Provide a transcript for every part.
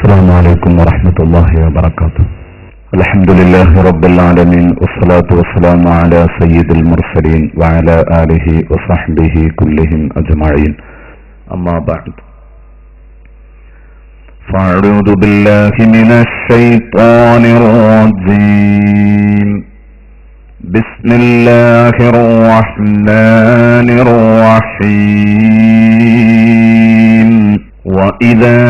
السلام عليكم ورحمة الله وبركاته. الحمد لله رب العالمين، والصلاة والسلام على سيد المرسلين وعلى آله وصحبه كلهم أجمعين. أما بعد، فأعوذ بالله من الشيطان الرجيم. بسم الله الرحمن الرحيم. وإذا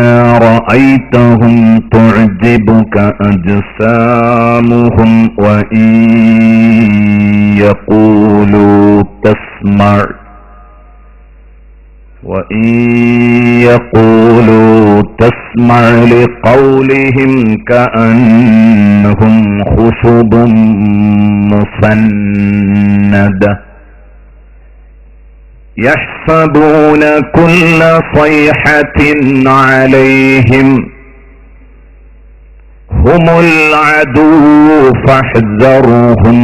رأيتهم تعجبك أجسامهم وإن يقولوا تسمع لقولهم كأنهم خشب مسندة يحسبون كل صيحة عليهم هم العدو فاحذرهم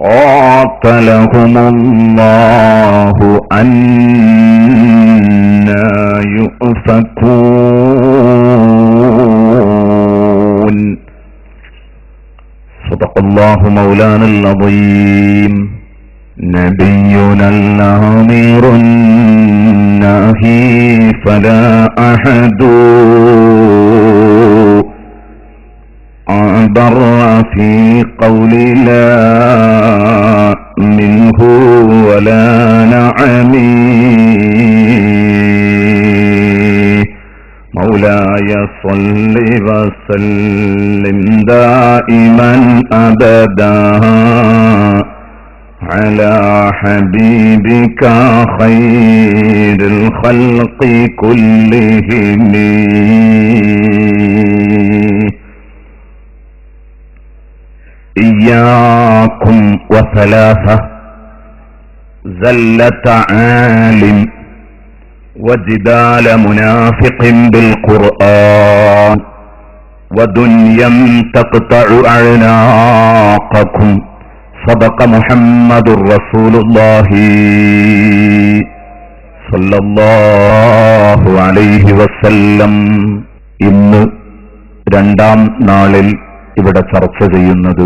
قاتلهم الله أنى يؤفكون. صدق الله مولانا العظيم. نبينا الأمير الناهي فلا أحد أبر في قول لا منه ولا نعمي. مولاي صل وسلم دائما أبدا على حبيبك خير الخلق كلهم. إياكم وثلاثة زلة عالم وجدال منافق بالقرآن ودنيا تقطع أعناقكم. صدق محمد رسول الله صلى الله عليه وسلم. ഇന്ന് രണ്ടാം നാളിൽ ഇവിടെ ചർച്ച ചെയ്യുന്നത്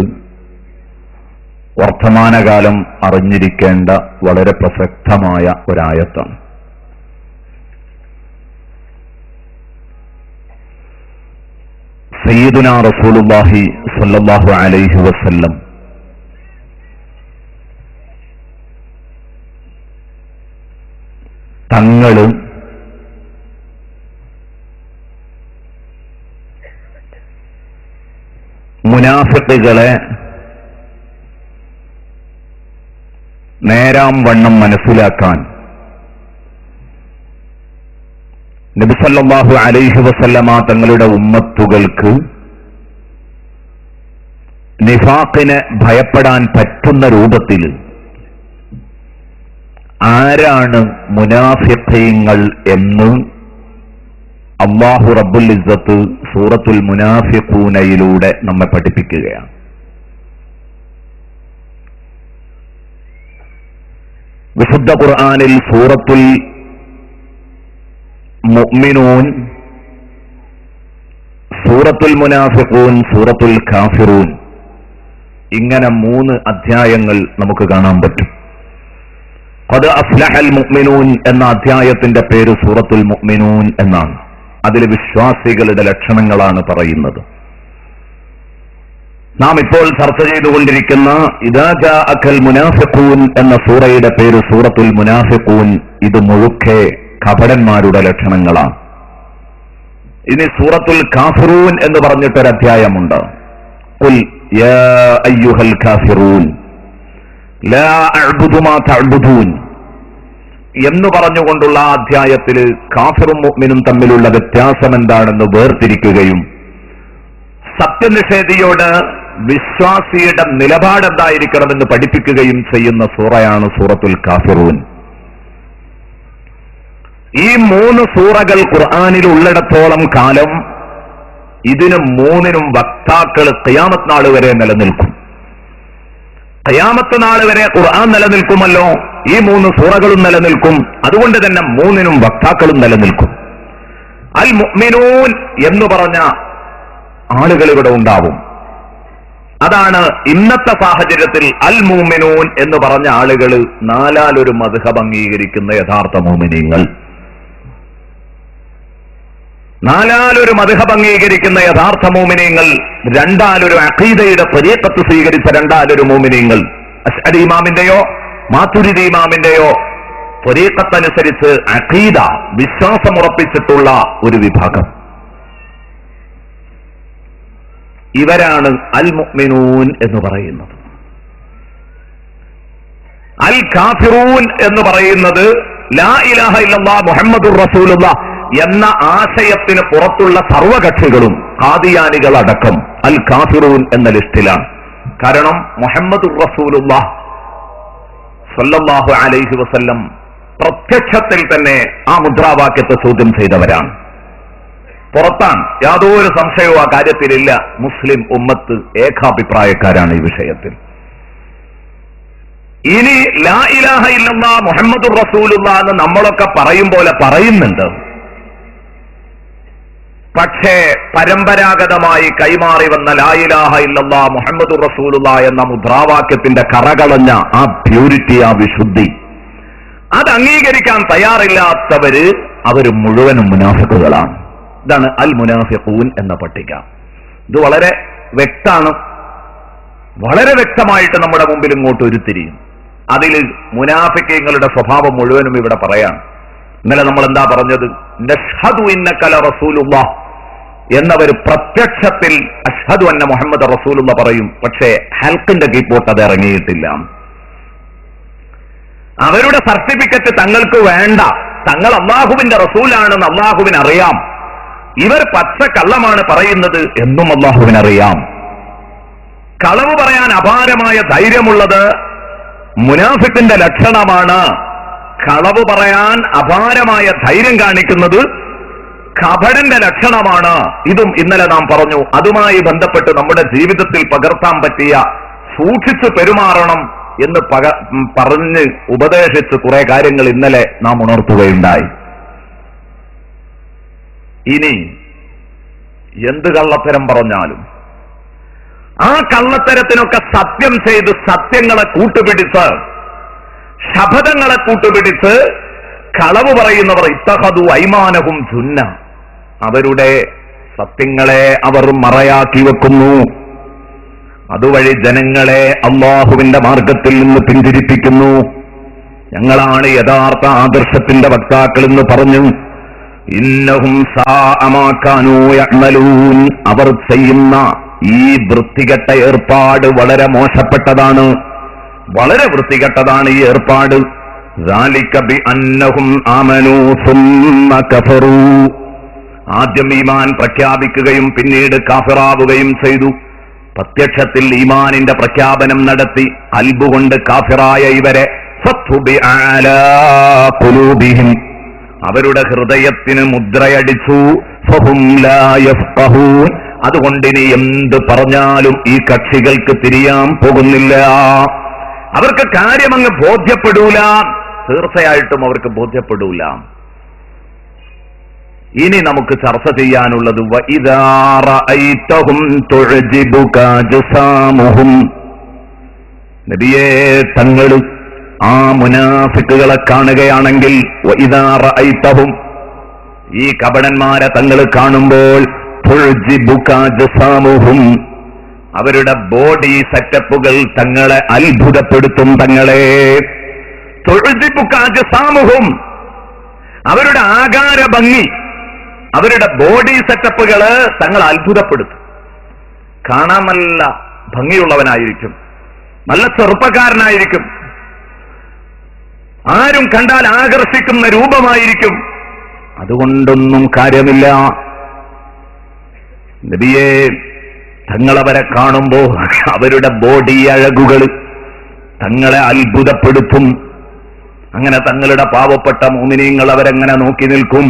വർത്തമാനകാലം അറിഞ്ഞിരിക്കേണ്ട വളരെ പ്രസക്തമായ ഒരായത്താണ്. സയ്യിദുനാ റസൂലുള്ളാഹി സ്വല്ലല്ലാഹു അലൈഹി വസല്ലം തങ്ങള് മുനാഫിഖുകളെ നേരാം വണ്ണം മനസ്സിലാക്കാൻ നബി സല്ലല്ലാഹു അലൈഹി വസല്ലമ തങ്ങളുടെ ഉമ്മത്തുകൾക്ക് നിഫാഖിനെ ഭയപ്പെടാൻ പറ്റുന്ന രൂപത്തിൽ ആരാണ് മുനാഫിഖീങ്ങൾ എന്ന് അല്ലാഹു റബ്ബുൽ ഇസ്സത്ത് സൂറത്തുൽ മുനാഫിഖൂനയിലൂടെ നമ്മെ പഠിപ്പിക്കുകയാണ്. വിശുദ്ധ ഖുർആനിൽ സൂറത്തുൽ മുഅ്മിനൂൻ, സൂറത്തുൽ മുനാഫിഖൂൻ, സൂറത്തുൽ കാഫിറൂൻ, ഇങ്ങനെ 3 അധ്യായങ്ങൾ നമുക്ക് കാണാൻ പറ്റും. ഖദ് അഫ്ലഹൽ മുഅ്മിനൂൻ എന്ന അധ്യായത്തിന്റെ പേര് സൂറത്തുൽ മുഅ്മിനൂൻ എന്നാണ്. അതിൽ വിശ്വാസികളുടെ ലക്ഷണങ്ങളാണ് പറയുന്നത്. നാം ഇപ്പോൾ ചർച്ച ചെയ്തുകൊണ്ടിരിക്കുന്ന ഇദാ ജാഅകൽ മുനാഫിഖൂൻ എന്ന സൂറയുടെ പേര് സൂറത്തുൽ മുനാഫിഖൂൻ. ഇത് മുഴുക്കെ കപടന്മാരുടെ ലക്ഷണങ്ങളാണ്. ഇനി സൂറത്തുൽ കാഫിറൂൻ എന്ന് പറഞ്ഞിട്ടൊരു അധ്യായമുണ്ട്. ഖുൽ യാ അയ്യുഹൽ കാഫിറൂൻ ലാ അഅ്ബുദു മാ തഅ്ബുദൂൻ എന്ന് പറഞ്ഞുകൊണ്ടുള്ള ആ അധ്യായത്തിൽ കാഫിറും മുഅ്മിനും തമ്മിലുള്ള വ്യത്യാസം എന്താണെന്ന് വേർതിരിക്കുകയും സത്യനിഷേധിയോട് വിശ്വാസിയുടെ നിലപാടെന്തായിരിക്കണമെന്ന് പഠിപ്പിക്കുകയും ചെയ്യുന്ന സൂറയാണ് സൂറത്തുൽ കാഫിറൂൻ. ഈ 3 സൂറകൾ ഖുർആനിൽ ഉള്ളിടത്തോളം കാലം ഇതിന് 3നും വക്താക്കൾ ഖിയാമത്ത് നാൾ വരെ നിലനിൽക്കും. ഖിയാമത്ത് നാൾ വരെ ഖുർആൻ നിലനിൽക്കുമല്ലോ, ഈ 3 സൂറകളും നിലനിൽക്കും. അതുകൊണ്ട് തന്നെ 3നും വക്താക്കളും നിലനിൽക്കും. അൽ മുഅ്മിനൂൻ എന്ന് പറഞ്ഞ ആളുകൾ ഇവിടെ ഉണ്ടാവും. അതാണ് ഇന്നത്തെ സാഹചര്യത്തിൽ അൽ മുഅ്മിനൂൻ എന്ന് പറഞ്ഞ ആളുകൾ 4/1 മദ്ഹബ് അംഗീകരിക്കുന്ന യഥാർത്ഥ മുഅ്മിനീങ്ങൾ. 4/1 മദ്ഹബ് അംഗീകരിക്കുന്ന യഥാർത്ഥ മുഅ്മിനീങ്ങൾ, 2/1 അഖീദയുടെ ത്വരീഖത്ത് സ്വീകരിച്ച 2/1 മുഅ്മിനീങ്ങൾ. അശ്അരി ഇമാമിന്റെയോ മാതുരിദി ഇമാമിന്റെയോ ത്വരീഖത്തനുസരിച്ച് അഖീദ വിശ്വാസമുറപ്പിച്ചിട്ടുള്ള ഒരു വിഭാഗം, ഇവരാണ് അൽ മുഅ്മിനൂൻ എന്ന് പറയുന്നത്. അൽ കാഫിറൂൻ എന്ന് പറയുന്നത് ലാ ഇലാഹ ഇല്ലല്ലാഹ് മുഹമ്മദുർ റസൂലുള്ളാഹ് എന്ന ആശയത്തിന് പുറത്തുള്ള സർവകക്ഷികളും ഖാദിയാനികൾ അടക്കം അൽ കാഫിറൂൻ എന്ന ലിസ്റ്റിലാണ്. കാരണം മുഹമ്മദുർ റസൂലുള്ളാഹ് സ്വല്ലല്ലാഹു അലൈഹി വസല്ലം പ്രത്യക്ഷത്തിൽ തന്നെ ആ മുദ്രാവാക്യത്തെ ചോദ്യം ചെയ്തവരാണ്. പുറത്താണ്, യാതൊരു സംശയവും ആ കാര്യത്തിലില്ല. മുസ്ലിം ഉമ്മത്ത് ഏകാഭിപ്രായക്കാരാണ് ഈ വിഷയത്തിൽ. ഇനി ലാ ഇലാഹ ഇല്ലല്ലാഹ് മുഹമ്മദുർ റസൂലുള്ളാഹ് എന്ന് നമ്മളൊക്കെ പറയും പോലെ പറയുന്നുണ്ട്. പക്ഷേ പരമ്പരാഗതമായി കൈമാറി വന്ന ലാ ഇലാഹ ഇല്ലല്ലാഹ് മുഹമ്മദുർ റസൂലുള്ളാഹ് എന്ന മുദ്രാവാക്യത്തിന്റെ കറകളഞ്ഞ ആ പ്യൂരിറ്റി, ആ വിശുദ്ധി, അത് അംഗീകരിക്കാൻ തയ്യാറില്ലാത്തവര് അവര് മുഴുവനും മുനാഫിക്കുകളാണ്. ഇതാണ് അൽ മുനാഫിഖൂൻ എന്ന പട്ടിക. ഇത് വളരെ വ്യക്തമാണ്, വളരെ വ്യക്തമായിട്ട് നമ്മുടെ മുമ്പിൽ ഇങ്ങോട്ട് ഉരുത്തിരിയും. അതിൽ മുനാഫിക്കീങ്ങളുടെ സ്വഭാവം മുഴുവനും ഇവിടെ പറയാം. ഇന്നലെ നമ്മൾ എന്താ പറഞ്ഞത്? നഷ്ഹദു ഇന്നക ലറസൂലുള്ളാഹ് എന്നവർ പ്രത്യക്ഷത്തിൽ അഷ്ഹദു അന്ന മുഹമ്മദ് റസൂലുള്ള പറയും. പക്ഷേ ഹൽക്കിന്റെ കീഴ്പോട്ട് അത് ഇറങ്ങിയിട്ടില്ല. അവരുടെ സർട്ടിഫിക്കറ്റ് തങ്ങൾക്ക് വേണ്ട. തങ്ങൾ അള്ളാഹുവിന്റെ റസൂലാണെന്ന് അള്ളാഹുവിന് അറിയാം. ഇവർ പച്ച കള്ളമാണ് പറയുന്നത് എന്നും അള്ളാഹുവിനറിയാം. കളവ് പറയാൻ അപാരമായ ധൈര്യമുള്ളത് മുനാഫിക്കിന്റെ ലക്ഷണമാണ്. കളവ് പറയാൻ അപാരമായ ധൈര്യം കാണിക്കുന്നത് കപടന്റെ ലക്ഷണമാണ്. ഇതും ഇന്നലെ നാം പറഞ്ഞു. അതുമായി ബന്ധപ്പെട്ട് നമ്മുടെ ജീവിതത്തിൽ പകർത്താൻ പറ്റിയ, സൂക്ഷിച്ചു പെരുമാറണം എന്ന് പറഞ്ഞ് ഉപദേശിച്ച് കുറെ കാര്യങ്ങൾ ഇന്നലെ നാം ഉണർത്തുകയുണ്ടായി. ഇനി എന്ത് കള്ളത്തരം പറഞ്ഞാലും ആ കള്ളത്തരത്തിനൊക്കെ സത്യം ചെയ്ത് സത്യങ്ങളെ കൂട്ടുപിടിച്ച്, ശപഥങ്ങളെ കൂട്ടുപിടിച്ച് കളവ് പറയുന്നവർ ഇത്തഖദു ഐമാനഹും ജുന്ന, അവരുടെ സത്യങ്ങളെ അവർ മറയാക്കി വെക്കുന്നു. അതുവഴി ജനങ്ങളെ അല്ലാഹുവിന്റെ മാർഗത്തിൽ നിന്ന് പിന്തിരിപ്പിക്കുന്നു. ഞങ്ങളാണ് യഥാർത്ഥ ആദർശത്തിന്റെ വക്താക്കൾ എന്ന് പറഞ്ഞു. ഇന്നഹും സാഅ മാ കാനൂ യഅ്മലൂൻ, അവർ ചെയ്യുന്ന ഈ വൃത്തികെട്ട ഏർപ്പാട് വളരെ മോശപ്പെട്ടതാണ്, വളരെ വൃത്തികെട്ടതാണ് ഈ ഏർപ്പാട്. ذَلِكَ بِأَنَّهُمْ آمَنُوا ثُمَّ كَفَرُوا, ആദ്യം ഈമാൻ പ്രഖ്യാപിക്കുകയും പിന്നീട് കാഫിറാവുകയും ചെയ്തു. പ്രത്യക്ഷത്തിൽ ഈമാനിന്റെ പ്രഖ്യാപനം നടത്തി അൽബുകൊണ്ട് കാഫിറായ ഇവരെ ഫത്ഹുബിഅ അലാ ഖുലൂബിഹിം, അവരുടെ ഹൃദയത്തിന് മുദ്രയടിച്ചു. ഫഹും ലാ യഫ്ഖഹൂൻ, അതുകൊണ്ട് ഇനി എന്ത് പറഞ്ഞാലും ഈ കക്ഷികൾക്ക് തിരിയാൻ പോകുന്നില്ല. അവർക്ക് കാര്യമങ്ങ് ബോധ്യപ്പെടൂല, തീർച്ചയായിട്ടും അവർക്ക് ബോധ്യപ്പെടൂല. ഇനി നമുക്ക് ചർച്ച ചെയ്യാനുള്ളത് വഇദാ റഅയ്തഹും തുഅ്ജിബുക ജസാമുഹും, നബിയേ തങ്ങൾ ആ മുനാഫിക്കുകളെ കാണുകയാണെങ്കിൽ, വഇദാ റഅയ്തഹും, ഈ കപടന്മാരെ തങ്ങൾ കാണുമ്പോൾ, തുഅ്ജിബുക ജസാമുഹും, അവരുടെ ബോഡി സെറ്റപ്പുകൾ തങ്ങളെ അത്ഭുതപ്പെടുത്തും. തങ്ങളെ തുഅ്ജിബുക ജസാമുഹും, അവരുടെ ആകാര ഭംഗി, അവരുടെ ബോഡി സെറ്റപ്പുകള് തങ്ങൾ അത്ഭുതപ്പെടുത്തും. കാണാൻ നല്ല ഭംഗിയുള്ളവനായിരിക്കും, നല്ല ചെറുപ്പക്കാരനായിരിക്കും, ആരും കണ്ടാൽ ആകർഷിക്കുന്ന രൂപമായിരിക്കും. അതുകൊണ്ടൊന്നും കാര്യമില്ല. നബിയെ തങ്ങളവരെ കാണുമ്പോ അവരുടെ ബോഡി അഴകുകൾ തങ്ങളെ അത്ഭുതപ്പെടുത്തും. അങ്ങനെ തങ്ങളുടെ പാവപ്പെട്ട മുഅ്മിനീങ്ങൾ അവരെങ്ങനെ നോക്കി നിൽക്കും.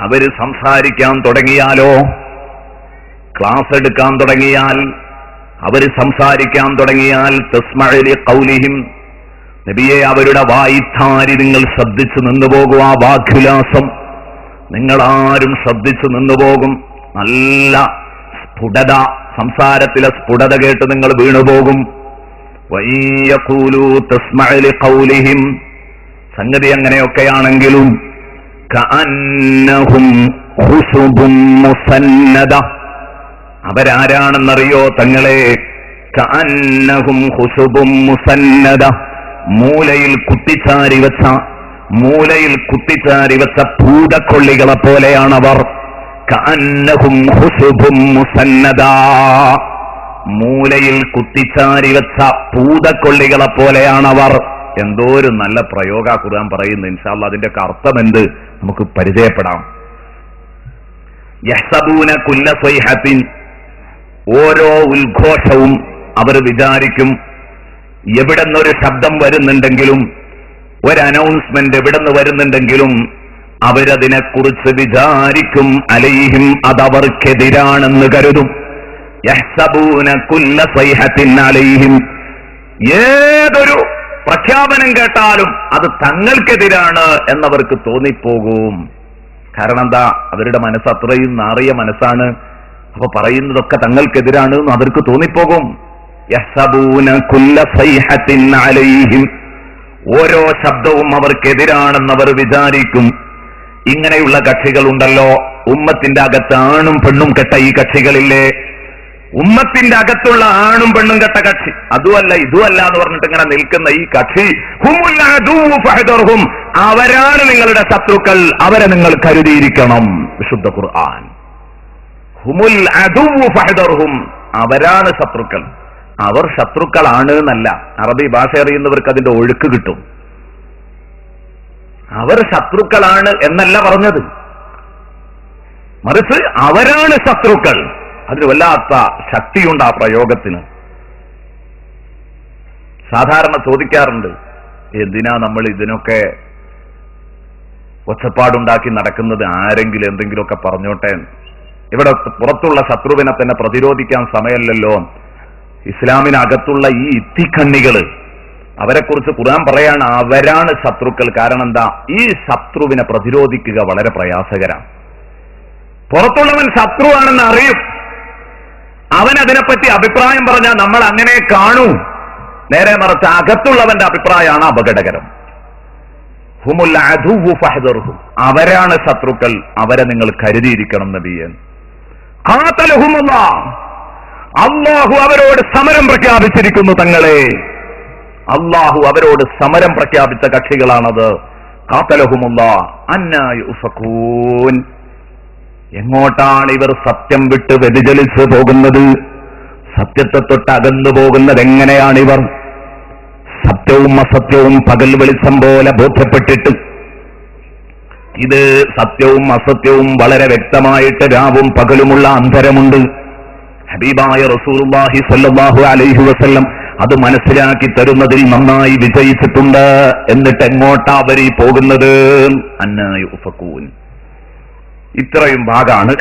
അവര് സംസാരിക്കാൻ തുടങ്ങിയാലോ, ക്ലാസ് എടുക്കാൻ തുടങ്ങിയാൽ, അവര് സംസാരിക്കാൻ തുടങ്ങിയാൽ, തസ്മഉ ലി ഖൗലിഹിം, നബിയെ, അവരുടെ വായ്ത്താരി നിങ്ങൾ ശ്രദ്ധിച്ചു നിന്നുപോകും. ആ വാഗ്വിലാസം നിങ്ങളാരും ശ്രദ്ധിച്ചു നിന്നുപോകും. നല്ല സ്ഫുടത, സംസാരത്തിലെ സ്ഫുടത കേട്ട് നിങ്ങൾ വീണുപോകും. സംഗതി അങ്ങനെയൊക്കെയാണെങ്കിലും അവരാരാണെന്നറിയോ തങ്ങളെ? കഅന്നഹും ഖുശുബും മുസന്നദ, മൂലയിൽ കുത്തിച്ചാരി വെച്ച പൂതക്കൊള്ളികളെ പോലെയാണവർ. കഅന്നഹും ഖുശുബും മുസന്നദ, മൂലയിൽ കുത്തിച്ചാരി വെച്ച പൂതക്കൊള്ളികളെ പോലെയാണവർ. എന്തോ ഒരു നല്ല പ്രയോഗ ഖുർആൻ പറയുന്നു. ഇൻഷാ അല്ലാഹ് അതിന്റെയൊക്കെ അർത്ഥം എന്ത് നമുക്ക് പരിചയപ്പെടാം. യഹ്സബൂന കുല്ല സ്വൈഹത്തിൻ, ഓരോ ഉദ്ഘോഷവും അവർ വിചാരിക്കും, എവിടെന്നൊരു ശബ്ദം വരുന്നുണ്ടെങ്കിലും, ഒരു അനൗൺസ്മെന്റ് എവിടെന്ന് വരുന്നുണ്ടെങ്കിലും അവരതിനെക്കുറിച്ച് വിചാരിക്കും. അലൈഹിം, അതവർക്കെതിരാണെന്ന് കരുതും. യഹ്സബൂന കുല്ല സ്വൈഹത്തിൻ അലൈഹിം, ഏതൊരു പ്രഖ്യാപനം കേട്ടാലും അത് തങ്ങൾക്കെതിരാണ് എന്നവർക്ക് തോന്നിപ്പോകും. കാരണം എന്താ? അവരുടെ മനസ്സ് അത്രയും നാറിയ മനസ്സാണ്. അപ്പൊ പറയുന്നതൊക്കെ തങ്ങൾക്കെതിരാണ് എന്ന് അവർക്ക് തോന്നിപ്പോകും. യഹ്സബൂന കുല്ല സൈഹത്തിൻ അലൈഹിം, ഓരോ ശബ്ദവും അവർക്കെതിരാണെന്നവർ വിചാരിക്കും. ഇങ്ങനെയുള്ള കക്ഷികളുണ്ടല്ലോ ഉമ്മത്തിന്റെ അകത്ത്, ആണും പെണ്ണും കെട്ട ഈ കക്ഷികളില്ലേ? ഉമ്മത്തിന്റെ അകത്തുള്ള ആണും പെണ്ണും കെട്ട കക്ഷി, അതുമല്ല ഇതുമല്ല എന്ന് പറഞ്ഞിട്ട് ഇങ്ങനെ നിൽക്കുന്ന ഈ കക്ഷി, ഹുമുൽ അദുവ്വു ഫഹ്ദർഹും, അവരാണ് നിങ്ങളുടെ ശത്രുക്കൾ, അവരെ നിങ്ങൾ കരുതിയിരിക്കണം. വിശുദ്ധ ഖുർആൻ. ഹുമുൽ അദുവ്വു ഫഹ്ദർഹും, അവരാണ് ശത്രുക്കൾ. അവർ ശത്രുക്കളാണ് എന്നല്ല, അറബി ഭാഷ അറിയുന്നവർക്ക് അതിന്റെ ഒഴുക്ക് കിട്ടും. അവർ ശത്രുക്കളാണ് എന്നല്ല പറഞ്ഞത്, മറിച്ച് അവരാണ് ശത്രുക്കൾ. അതിന് വല്ലാത്ത ശക്തിയുണ്ട് ആ പ്രയോഗത്തിന്. സാധാരണ ചോദിക്കാറുണ്ട്, എന്തിനാ നമ്മൾ ഇതിനൊക്കെ ഒച്ചപ്പാടുണ്ടാക്കി നടക്കുന്നത്? ആരെങ്കിലും എന്തെങ്കിലുമൊക്കെ പറഞ്ഞോട്ടെ, ഇവിടെ പുറത്തുള്ള ശത്രുവിനെ തന്നെ പ്രതിരോധിക്കാൻ സമയമല്ലല്ലോ. ഇസ്ലാമിനകത്തുള്ള ഈ ഇത്തിക്കണ്ണികള്, അവരെക്കുറിച്ച് ഖുർആൻ പറയാണ്, അവരാണ് ശത്രുക്കൾ. കാരണം എന്താ? ഈ ശത്രുവിനെ പ്രതിരോധിക്കുക വളരെ പ്രയാസകരാണ്. പുറത്തുള്ളവൻ ശത്രുവാണെന്ന് അറിയും, അവൻ അതിനെപ്പറ്റി അഭിപ്രായം പറഞ്ഞാൽ നമ്മൾ അങ്ങനെ കാണൂ. നേരെ മറിച്ച് അകത്തുള്ളവന്റെ അഭിപ്രായമാണ് അപകടകരം. ഹുമുൽ അദുവ്വു ഫഹ്ദർഹും, അവരാണ് ശത്രുക്കൾ, അവരെ നിങ്ങൾ കരുതിയിരിക്കണം. നബിയെ, ഖാതലഹുമുല്ലാഹ്, അല്ലാഹു അവരോട് സമരം പ്രഖ്യാപിച്ചിരിക്കുന്നു. തങ്ങളെ, അല്ലാഹു അവരോട് സമരം പ്രഖ്യാപിച്ച കക്ഷികളാണത്. ഖാതലഹുമുല്ലാഹ് അന്നാ യുഫകൂൻ, എങ്ങോട്ടാണ് ഇവർ സത്യം വിട്ട് വ്യതിചലിച്ചു പോകുന്നത്? സത്യത്തെ തൊട്ട് അകന്നു പോകുന്നത് എങ്ങനെയാണിവർ? സത്യവും അസത്യവും പകൽ വെളിച്ചം പോലെ ബോധ്യപ്പെട്ടിട്ട്, ഇത് സത്യവും അസത്യവും വളരെ വ്യക്തമായിട്ട് രാവും പകലുമുള്ള അന്തരമുണ്ട്. ഹബീബായ റസൂലുള്ളാഹി സ്വല്ലല്ലാഹു അലൈഹി വസല്ലം അത് മനസ്സിലാക്കി തരുന്നതിൽ നന്നായി വിജയിച്ചിട്ടുണ്ട്. എന്നിട്ട് എങ്ങോട്ടാ അവർ ഈ പോകുന്നത്? അന്നാ യുഫകൂൻ. ഇത്രയും ഭാഗമാണ്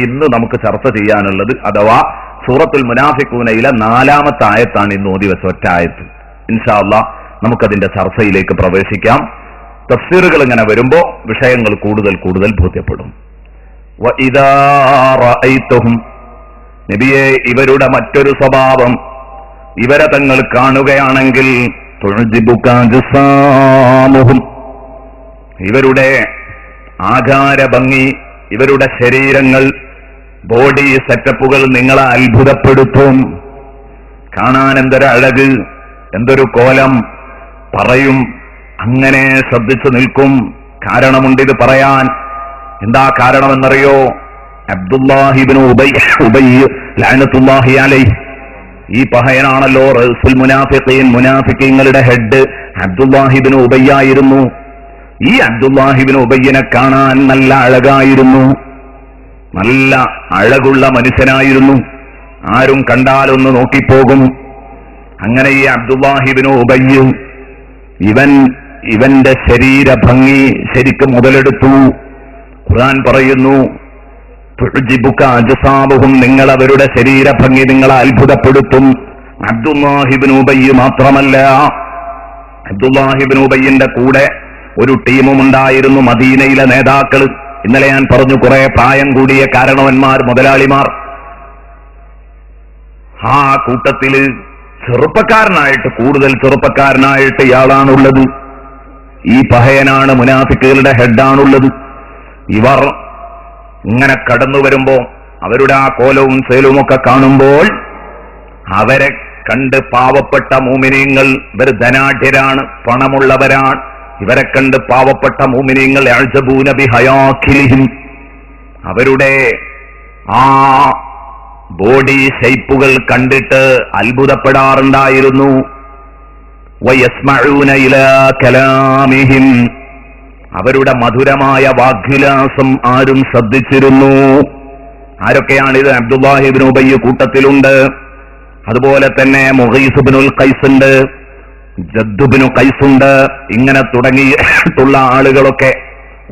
ഇന്ന് നമുക്ക് ചർച്ച ചെയ്യാനുള്ളത്. അഥവാ സൂറത്തുൽ മുനാഫിഖൂനയിലെ 4-ാമത്തെ ആയത്താണ് ഇന്ന് ഓതി വെച്ച ഒറ്റ ആയത്ത്. ഇൻഷാ അല്ലാഹ് നമുക്കതിന്റെ ചർച്ചയിലേക്ക് പ്രവേശിക്കാം. തഫ്സീറുകൾ ഇങ്ങനെ വരുമ്പോ വിഷയങ്ങൾ കൂടുതൽ ബോധ്യപ്പെടും. വഇദാ റഅയ്തഹും, നബിയെ, ഇവരുടെ മറ്റൊരു സ്വഭാവം ഇവരെ തങ്ങൾ കാണുകയാണെങ്കിൽ, തുഅ്ജിബുക അജ്സാമുഹും, ഇവരുടെ ആകാര ഭംഗി, ഇവരുടെ ശരീരങ്ങൾ, ബോഡി സെറ്റപ്പുകൾ നിങ്ങളെ അത്ഭുതപ്പെടുത്തും. കാണാൻ എന്തൊരു അഴക്, എന്തൊരു കോലം പറയും. അങ്ങനെ ശ്രദ്ധിച്ചു നിൽക്കും. കാരണമുണ്ട് ഇത് പറയാൻ. എന്താ കാരണമെന്നറിയോ? അബ്ദുല്ലാഹിബ്നു ഉബയ്യ് ലഅനത്തുല്ലാഹി അലൈഹി, ഈ പഹയനാണല്ലോ റസൂൽ മുനാഫിഖീൻ, മുനാഫിഖീങ്ങളുടെ ഹെഡ് അബ്ദുല്ലാഹിബ്നു ഉബയ്യായിരുന്നു. ഈ അബ്ദുല്ലാഹിബ്നു ഉബയ്യിനെ കാണാൻ നല്ല അഴകായിരുന്നു, നല്ല അഴകുള്ള മനുഷ്യനായിരുന്നു. ആരും കണ്ടാലൊന്ന് നോക്കിപ്പോകും. അങ്ങനെ ഈ അബ്ദുല്ലാഹിബ്നു ഉബയ്യ് ഇവന്റെ ശരീര ഭംഗി ശരിക്കും മുതലെടുത്തു. ഖുർആൻ പറയുന്നു, തുഅ്ജിബുക അജ്സാമുഹും, നിങ്ങൾ അവരുടെ ശരീര ഭംഗി നിങ്ങളെ അത്ഭുതപ്പെടുത്തും. അബ്ദുല്ലാഹിബ്നു ഉബയ്യ് മാത്രമല്ല, അബ്ദുല്ലാഹിബ്നു ഉബയ്യിന്റെ കൂടെ ഒരു ടീമും ഉണ്ടായിരുന്നു, മദീനയിലെ നേതാക്കൾ. ഇന്നലെ ഞാൻ പറഞ്ഞു, കുറെ പ്രായം കൂടിയ കാരണവന്മാർ, മുതലാളിമാർ. ആ കൂട്ടത്തില് ചെറുപ്പക്കാരനായിട്ട്, കൂടുതൽ ചെറുപ്പക്കാരനായിട്ട് ഇയാളാണുള്ളത്. ഈ പഹയനാണ്, മുനാഫിക്കുകളുടെ ഹെഡാണുള്ളത്. ഇവർ ഇങ്ങനെ കടന്നു വരുമ്പോ അവരുടെ ആ കോലവും സേലവും ഒക്കെ കാണുമ്പോൾ അവരെ കണ്ട് പാവപ്പെട്ട മുഅ്മിനീങ്ങൾ, ഇവർ ധനാഢ്യരാണ്, പണമുള്ളവരാണ്, ഇവരെ കണ്ട് പാവപ്പെട്ട മുഅ്മിനീങ്ങൾ യഅ്ജബൂന ബിഹയാഖിലിഹിം, അവരുടെ ആ ബോഡി ഷേപ്പുകൾ കണ്ടിട്ട് അത്ഭുതപ്പെടാറുണ്ടായിരുന്നു. വയസ്മഊന ഇലാ കലാമിഹിം, അവരുടെ മധുരമായ വാഗ്വിലാസം ആരും ശ്രദ്ധിച്ചിരുന്നു. ആരൊക്കെയാണിത്? അബ്ദുല്ലാഹിബ്നു ഉബയ്യ് കൂട്ടത്തിലുണ്ട്. അതുപോലെ തന്നെ മുഗീസ് ഇബ്നുൽ ഖൈസ് ഉണ്ട്, ജദ്ദ് ഇബ്നു ഖൈസ് ഉണ്ട്. ഇങ്ങനെ തുടങ്ങിയിട്ടുള്ള ആളുകളൊക്കെ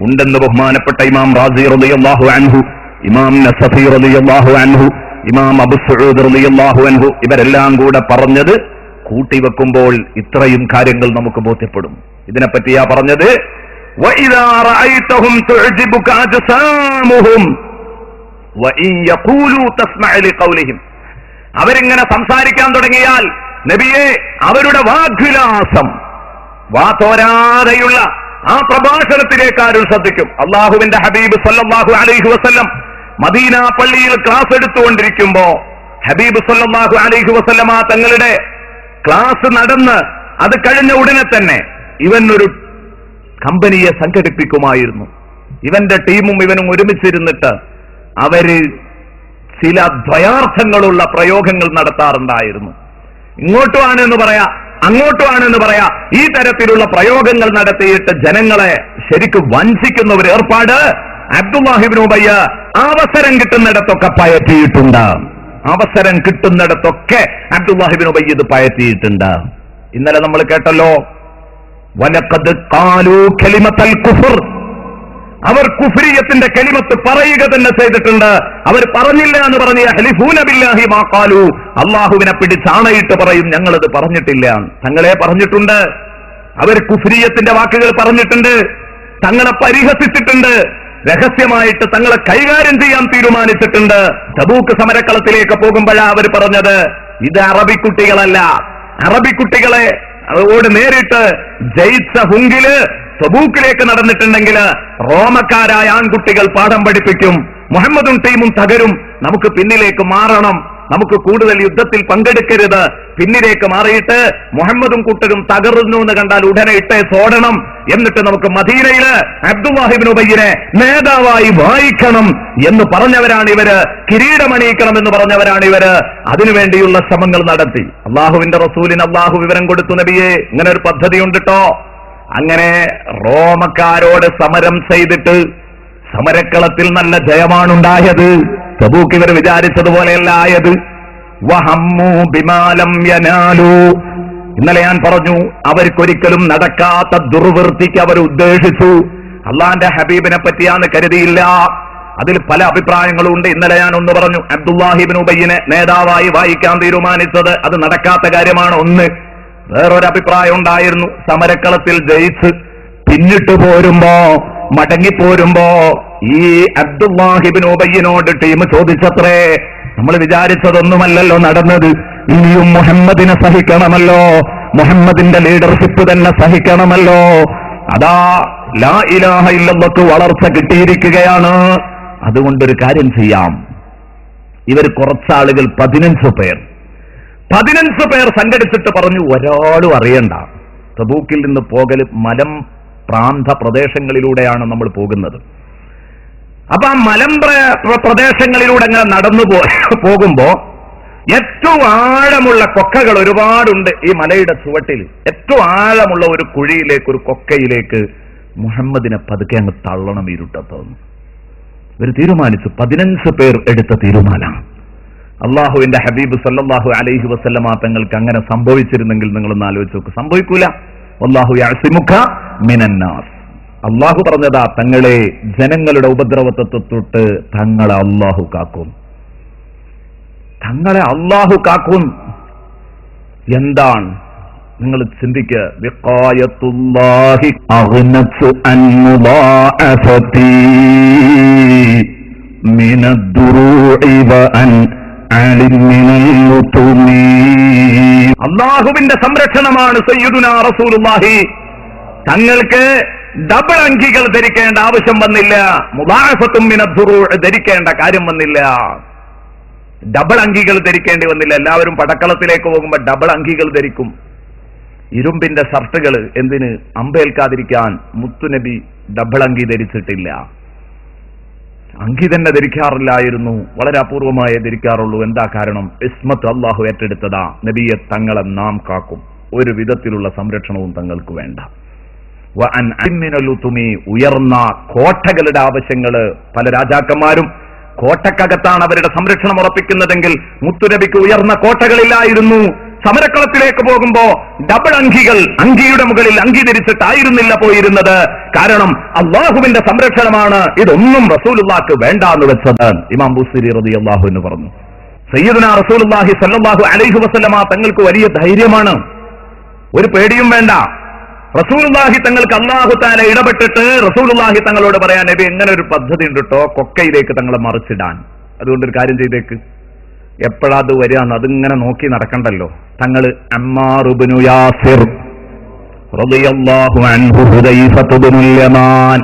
ഉണ്ടെന്ന് ബഹുമാനപ്പെട്ട ഇമാം റാസി റളിയല്ലാഹു അൻഹു, ഇമാം നസഫി റളിയല്ലാഹു അൻഹു, ഇമാം അബൂ സഊദ് റളിയല്ലാഹു അൻഹു, ഇവരെല്ലാം കൂടെ പറഞ്ഞത് കൂട്ടിവെക്കുമ്പോൾ ഇത്രയും കാര്യങ്ങൾ നമുക്ക് ബോധ്യപ്പെടും. ഇതിനെപ്പറ്റിയാ പറഞ്ഞത്, വഇദാ റഅയ്തഹും തുഅ്ജിബുക അജ്സാമുഹും വഇൻ യഖൂലു തസ്മഅ ലിഖൗലിഹിം, അവരിങ്ങനെ സംസാരിക്കാൻ തുടങ്ങിയാൽ നബിയെ അവരുടെ വാഗ്വിലാസം, വാതോരാതെയുള്ള ആ പ്രഭാഷണത്തിലേക്ക് ആരും ശ്രദ്ധിക്കും. അള്ളാഹുവിന്റെ ഹബീബ് സല്ലല്ലാഹു അലൈഹി വസല്ലം മദീന പള്ളിയിൽ ക്ലാസ് എടുത്തുകൊണ്ടിരിക്കുമ്പോ ഹബീബ് സല്ലല്ലാഹു അലൈഹി വസല്ലമ തങ്ങളുടെ ക്ലാസ് നടന്ന് അത് കഴിഞ്ഞ ഉടനെ തന്നെ ഇവൻ ഒരു കമ്പനിയെ സംഘടിപ്പിക്കുമായിരുന്നു. ഇവന്റെ ടീമും ഇവനും ഒരുമിച്ചിരുന്നിട്ട് അവര് ചില ദ്വയാർത്ഥങ്ങളുള്ള പ്രയോഗങ്ങൾ നടത്താറുണ്ടായിരുന്നു. ഇങ്ങോട്ടുമാണെന്ന് പറയാ, അങ്ങോട്ടുമാണെന്ന് പറയാ, ഈ തരത്തിലുള്ള പ്രയോഗങ്ങൾ നടത്തിയിട്ട് ജനങ്ങളെ ശരിക്കും വഞ്ചിക്കുന്ന ഒരു ഏർപ്പാട് അബ്ദുല്ലാഹിബ്നു ഉബയ്യ് അവസരം കിട്ടുന്നിടത്തൊക്കെ പയറ്റിയിട്ടുണ്ട്. അവസരം കിട്ടുന്നിടത്തൊക്കെ അബ്ദുല്ലാഹിബ്നു ഉബയ്യ് ഇത് പയറ്റിയിട്ടുണ്ട്. ഇന്നലെ നമ്മൾ കേട്ടല്ലോ, വലഖദ് ഖാലൂ കലിമത്തൽ കുഫർ, അവർ കുഫ്രിയത്തിന്റെ കലിമത്ത് പറയുക തന്നെ ചെയ്തിട്ടുണ്ട്. അവർ പറഞ്ഞില്ല എന്ന് പറഞ്ഞ് ഹലിഫൂന ബില്ലാഹി മാ ഖാലൂ, അള്ളാഹുവിനെ പിടിച്ചാണയിട്ട് പറയും ഞങ്ങളത് പറഞ്ഞിട്ടില്ല. തങ്ങളെ പറഞ്ഞിട്ടുണ്ട്, അവർ കുഫ്രിയത്തിന്റെ വാക്കുകൾ പറഞ്ഞിട്ടുണ്ട്, തങ്ങളെ പരിഹസിച്ചിട്ടുണ്ട്, രഹസ്യമായിട്ട് തങ്ങളെ കൈകാര്യം ചെയ്യാൻ തീരുമാനിച്ചിട്ടുണ്ട്. തബൂക്ക് സമരക്കളത്തിലേക്ക് പോകുമ്പോഴാ അവർ പറഞ്ഞത്, ഇത് അറബിക്കുട്ടികളല്ല, അറബിക്കുട്ടികളെ അതോട് നേരിട്ട് ജയിച്ച ഹുങ്കില് തബൂക്കിലേക്ക് നടന്നിട്ടുണ്ടെങ്കിൽ റോമക്കാരായ ആൺകുട്ടികൾ പാഠം പഠിപ്പിക്കും, മുഹമ്മദും ടീമും തകരും, നമുക്ക് പിന്നിലേക്ക് മാറണം, നമുക്ക് കൂടുതൽ യുദ്ധത്തിൽ പങ്കെടുക്കരുത്, പിന്നിലേക്ക് മാറിയിട്ട് മുഹമ്മദും കൂട്ടരും തകർന്നു എന്ന് കണ്ടാൽ ഉടനെ ഇട്ടേ സോടണം, എന്നിട്ട് നമുക്ക് മദീനയില് അബ്ദുല്ലാഹിബ്നു ഉബയ്യിനെ നേതാവായി വായിക്കണം എന്ന് പറഞ്ഞവരാണ് ഇവര്, കിരീടമണിയിക്കണം എന്ന് പറഞ്ഞവരാണ് ഇവര്. അതിനുവേണ്ടിയുള്ള ശ്രമങ്ങൾ നടത്തി. അള്ളാഹുവിന്റെ റസൂലിന് അള്ളാഹു വിവരം കൊടുത്തു, നബിയെ ഇങ്ങനെ ഒരു പദ്ധതി ഉണ്ട് ട്ടോ. അങ്ങനെ റോമക്കാരോട് സമരം ചെയ്തിട്ട് സമരക്കളത്തിൽ നല്ല ജയമാണുണ്ടായത്. തബൂക്ക് ഇവർ വിചാരിച്ചതുപോലെയല്ല ആയത്. വഹമ്മു ബിമാലം യനാലു, ഇന്നലെ ഞാൻ പറഞ്ഞു, അവർക്കൊരിക്കലും നടക്കാത്ത ദുർവൃത്തിക്ക് അവർ ഉദ്ദേശിച്ചു. അള്ളാന്റെ ഹബീബിനെ പറ്റിയാന്ന് കരുതിയില്ല. അതിൽ പല അഭിപ്രായങ്ങളും ഉണ്ട്. ഇന്നലെ ഞാൻ ഒന്ന് പറഞ്ഞു, അബ്ദുല്ലാഹിബ്നു ഉബയ്യിനെ നേതാവായി വായിക്കാൻ തീരുമാനിച്ചത് അത് നടക്കാത്ത കാര്യമാണ് ഒന്ന്. വേറൊരു അഭിപ്രായം ഉണ്ടായിരുന്നു, സമരക്കളത്തിൽ ജയിച്ച് പിന്നിട്ട് പോരുമ്പോ, മടങ്ങിപ്പോരുമ്പോ ഈ അബ്ദുല്ലാഹിബ്നു ഉബയ്യിനോട് ടീം ചോദിച്ചത്രേ, നമ്മൾ വിചാരിച്ചതൊന്നുമല്ലല്ലോ നടന്നത്, ഇനിയും മുഹമ്മദിനെ സഹിക്കണമല്ലോ, മുഹമ്മദിന്റെ ലീഡർഷിപ്പ് തന്നെ സഹിക്കണമല്ലോ, അതാ ലാ ഇലാഹ ഇല്ലല്ലാഹ്ക്ക് വളർച്ച കിട്ടിയിരിക്കുകയാണ്, അതുകൊണ്ടൊരു കാര്യം ചെയ്യാം. ഇവർ കുറച്ചാളുകൾ 15 പേർ സംഘടിച്ചിട്ട് പറഞ്ഞു, ഒരാളും അറിയണ്ട, തബൂക്കിൽ നിന്ന് പോകല് മലം പ്രാന്ത പ്രദേശങ്ങളിലൂടെയാണ് നമ്മൾ പോകുന്നത്. അപ്പൊ ആ മലം പ്രദേശങ്ങളിലൂടെ അങ്ങനെ നടന്നു പോകുമ്പോ ഏറ്റവും ആഴമുള്ള കൊക്കകൾ ഒരുപാടുണ്ട് ഈ മലയുടെ ചുവട്ടിൽ. ഏറ്റവും ആഴമുള്ള ഒരു കുഴിയിലേക്ക്, ഒരു കൊക്കയിലേക്ക് മുഹമ്മദിനെ പതുക്കെ അങ്ങ് തള്ളണം ഇരുട്ടത്തോന്ന് ഇവർ തീരുമാനിച്ചു. 15 പേർ എടുത്ത തീരുമാനം. അള്ളാഹുവിന്റെ ഹബീബ് സല്ലല്ലാഹു അലൈഹി വസല്ലമ തങ്ങൾക്ക് അങ്ങനെ സംഭവിച്ചിരുന്നെങ്കിൽ നിങ്ങളൊന്ന് ആലോചിച്ച് നോക്ക്. സംഭവിക്കൂല. വല്ലാഹു യഅസിമുക മിനന്നാസ്, അള്ളാഹു പറഞ്ഞതാ, തങ്ങളെ ജനങ്ങളുടെ ഉപദ്രവത്തെ തൊട്ട് തങ്ങളെ അള്ളാഹു കാക്കും, തങ്ങളെ അള്ളാഹു കാക്കും. എന്താണ് നിങ്ങൾ ചിന്തിക്കുക, വിഖായത്തുല്ലാഹി അഗ്നത്തു അൻ മുദാഅഫതി മിനദ്ദുറൂഇ വഅൻ അലിൻ മിനൽ മുതുമി. അല്ലാഹുവിന്റെ സംരക്ഷണമാണ് സയ്യിദുനാ റസൂലുള്ളാഹി. തങ്ങൾക്ക് ഡബിൾ അങ്കികൾ ധരിക്കേണ്ട ആവശ്യം വന്നില്ല, മുദാഅഫത്തും മിനദ്ദുറൂഇ ധരിക്കേണ്ട കാര്യം വന്നില്ല, ഡബിൾ അങ്കികൾ ധരിക്കേണ്ടി വന്നില്ല. എല്ലാവരും പടക്കളത്തിലേക്ക് പോകുമ്പോൾ ഡബിൾ അങ്കികൾ ധരിക്കും. ഇരുമ്പിന്റെ ഷർട്ടുകൾ എന്തിന്? അമ്പേൽക്കാതിരിക്കാൻ. മുത്തുനബി ഡബിൾ അങ്കി ധരിച്ചിട്ടില്ല, അങ്കി തന്നെ ധരിക്കാറില്ലായിരുന്നു, വളരെ അപൂർവമായേ ധരിക്കാറുള്ളൂ. എന്താ കാരണം? ഇസ്മത്ത് അള്ളാഹു ഏറ്റെടുത്തതാ. നബിയെ തങ്ങളെ നാം കാക്കും, ഒരു വിധത്തിലുള്ള സംരക്ഷണവും തങ്ങൾക്ക് വേണ്ട. ഉയർന്ന കോട്ടകളുടെ ആവശ്യങ്ങള്, പല രാജാക്കന്മാരും കോട്ടക്കകത്താണ് അവരുടെ സംരക്ഷണം ഉറപ്പിക്കുന്നതെങ്കിൽ മുത്തുനബിക്ക് ഉയർന്ന കോട്ടകളില്ലായിരുന്നു. സമരക്കളത്തിലേക്ക് പോകുമ്പോ ഡബിൾ അങ്കികൾ, അങ്കിയുടെ മുകളിൽ അങ്കി ധരിച്ചിട്ടായിരുന്നില്ല പോയിരുന്നത്. കാരണം അള്ളാഹുവിന്റെ സംരക്ഷണമാണ്. ഇതൊന്നും റസൂലുള്ളാഹിക്ക് വേണ്ട എന്ന് വെച്ചത് ഇമാം ബുസ്രി റളിയല്ലാഹു അൻഹു പറഞ്ഞു. സയ്യിദുനാ റസൂലുള്ളാഹി സ്വല്ലല്ലാഹു അലൈഹി വസല്ലമ തങ്ങൾക്ക് വലിയ ധൈര്യമാണ്, ഒരു പേടിയും വേണ്ട. റസൂലുള്ളാഹി തങ്ങൾക്ക് അല്ലാഹു തആല ഇടപെട്ടിട്ട് റസൂലുള്ളാഹി തങ്ങളോട് പറയാൻ, നബി എങ്ങനെ ഒരു പദ്ധതി ഉണ്ട് കേട്ടോ, കൊക്കയിലേക്ക് തങ്ങളെ മറിച്ചിടാൻ. അതുകൊണ്ടൊരു കാര്യം ചെയ്തേക്ക്, എപ്പോഴാ അത് വരികയെന്ന് അതിങ്ങനെ നോക്കി നടക്കണ്ടല്ലോ. തങ്ങൾ അമ്മാർ ഇബ്നു യാസിർ റളിയല്ലാഹു അൻഹു, ഹുദൈഫത്ത് ഇബ്നുൽ യമാൻ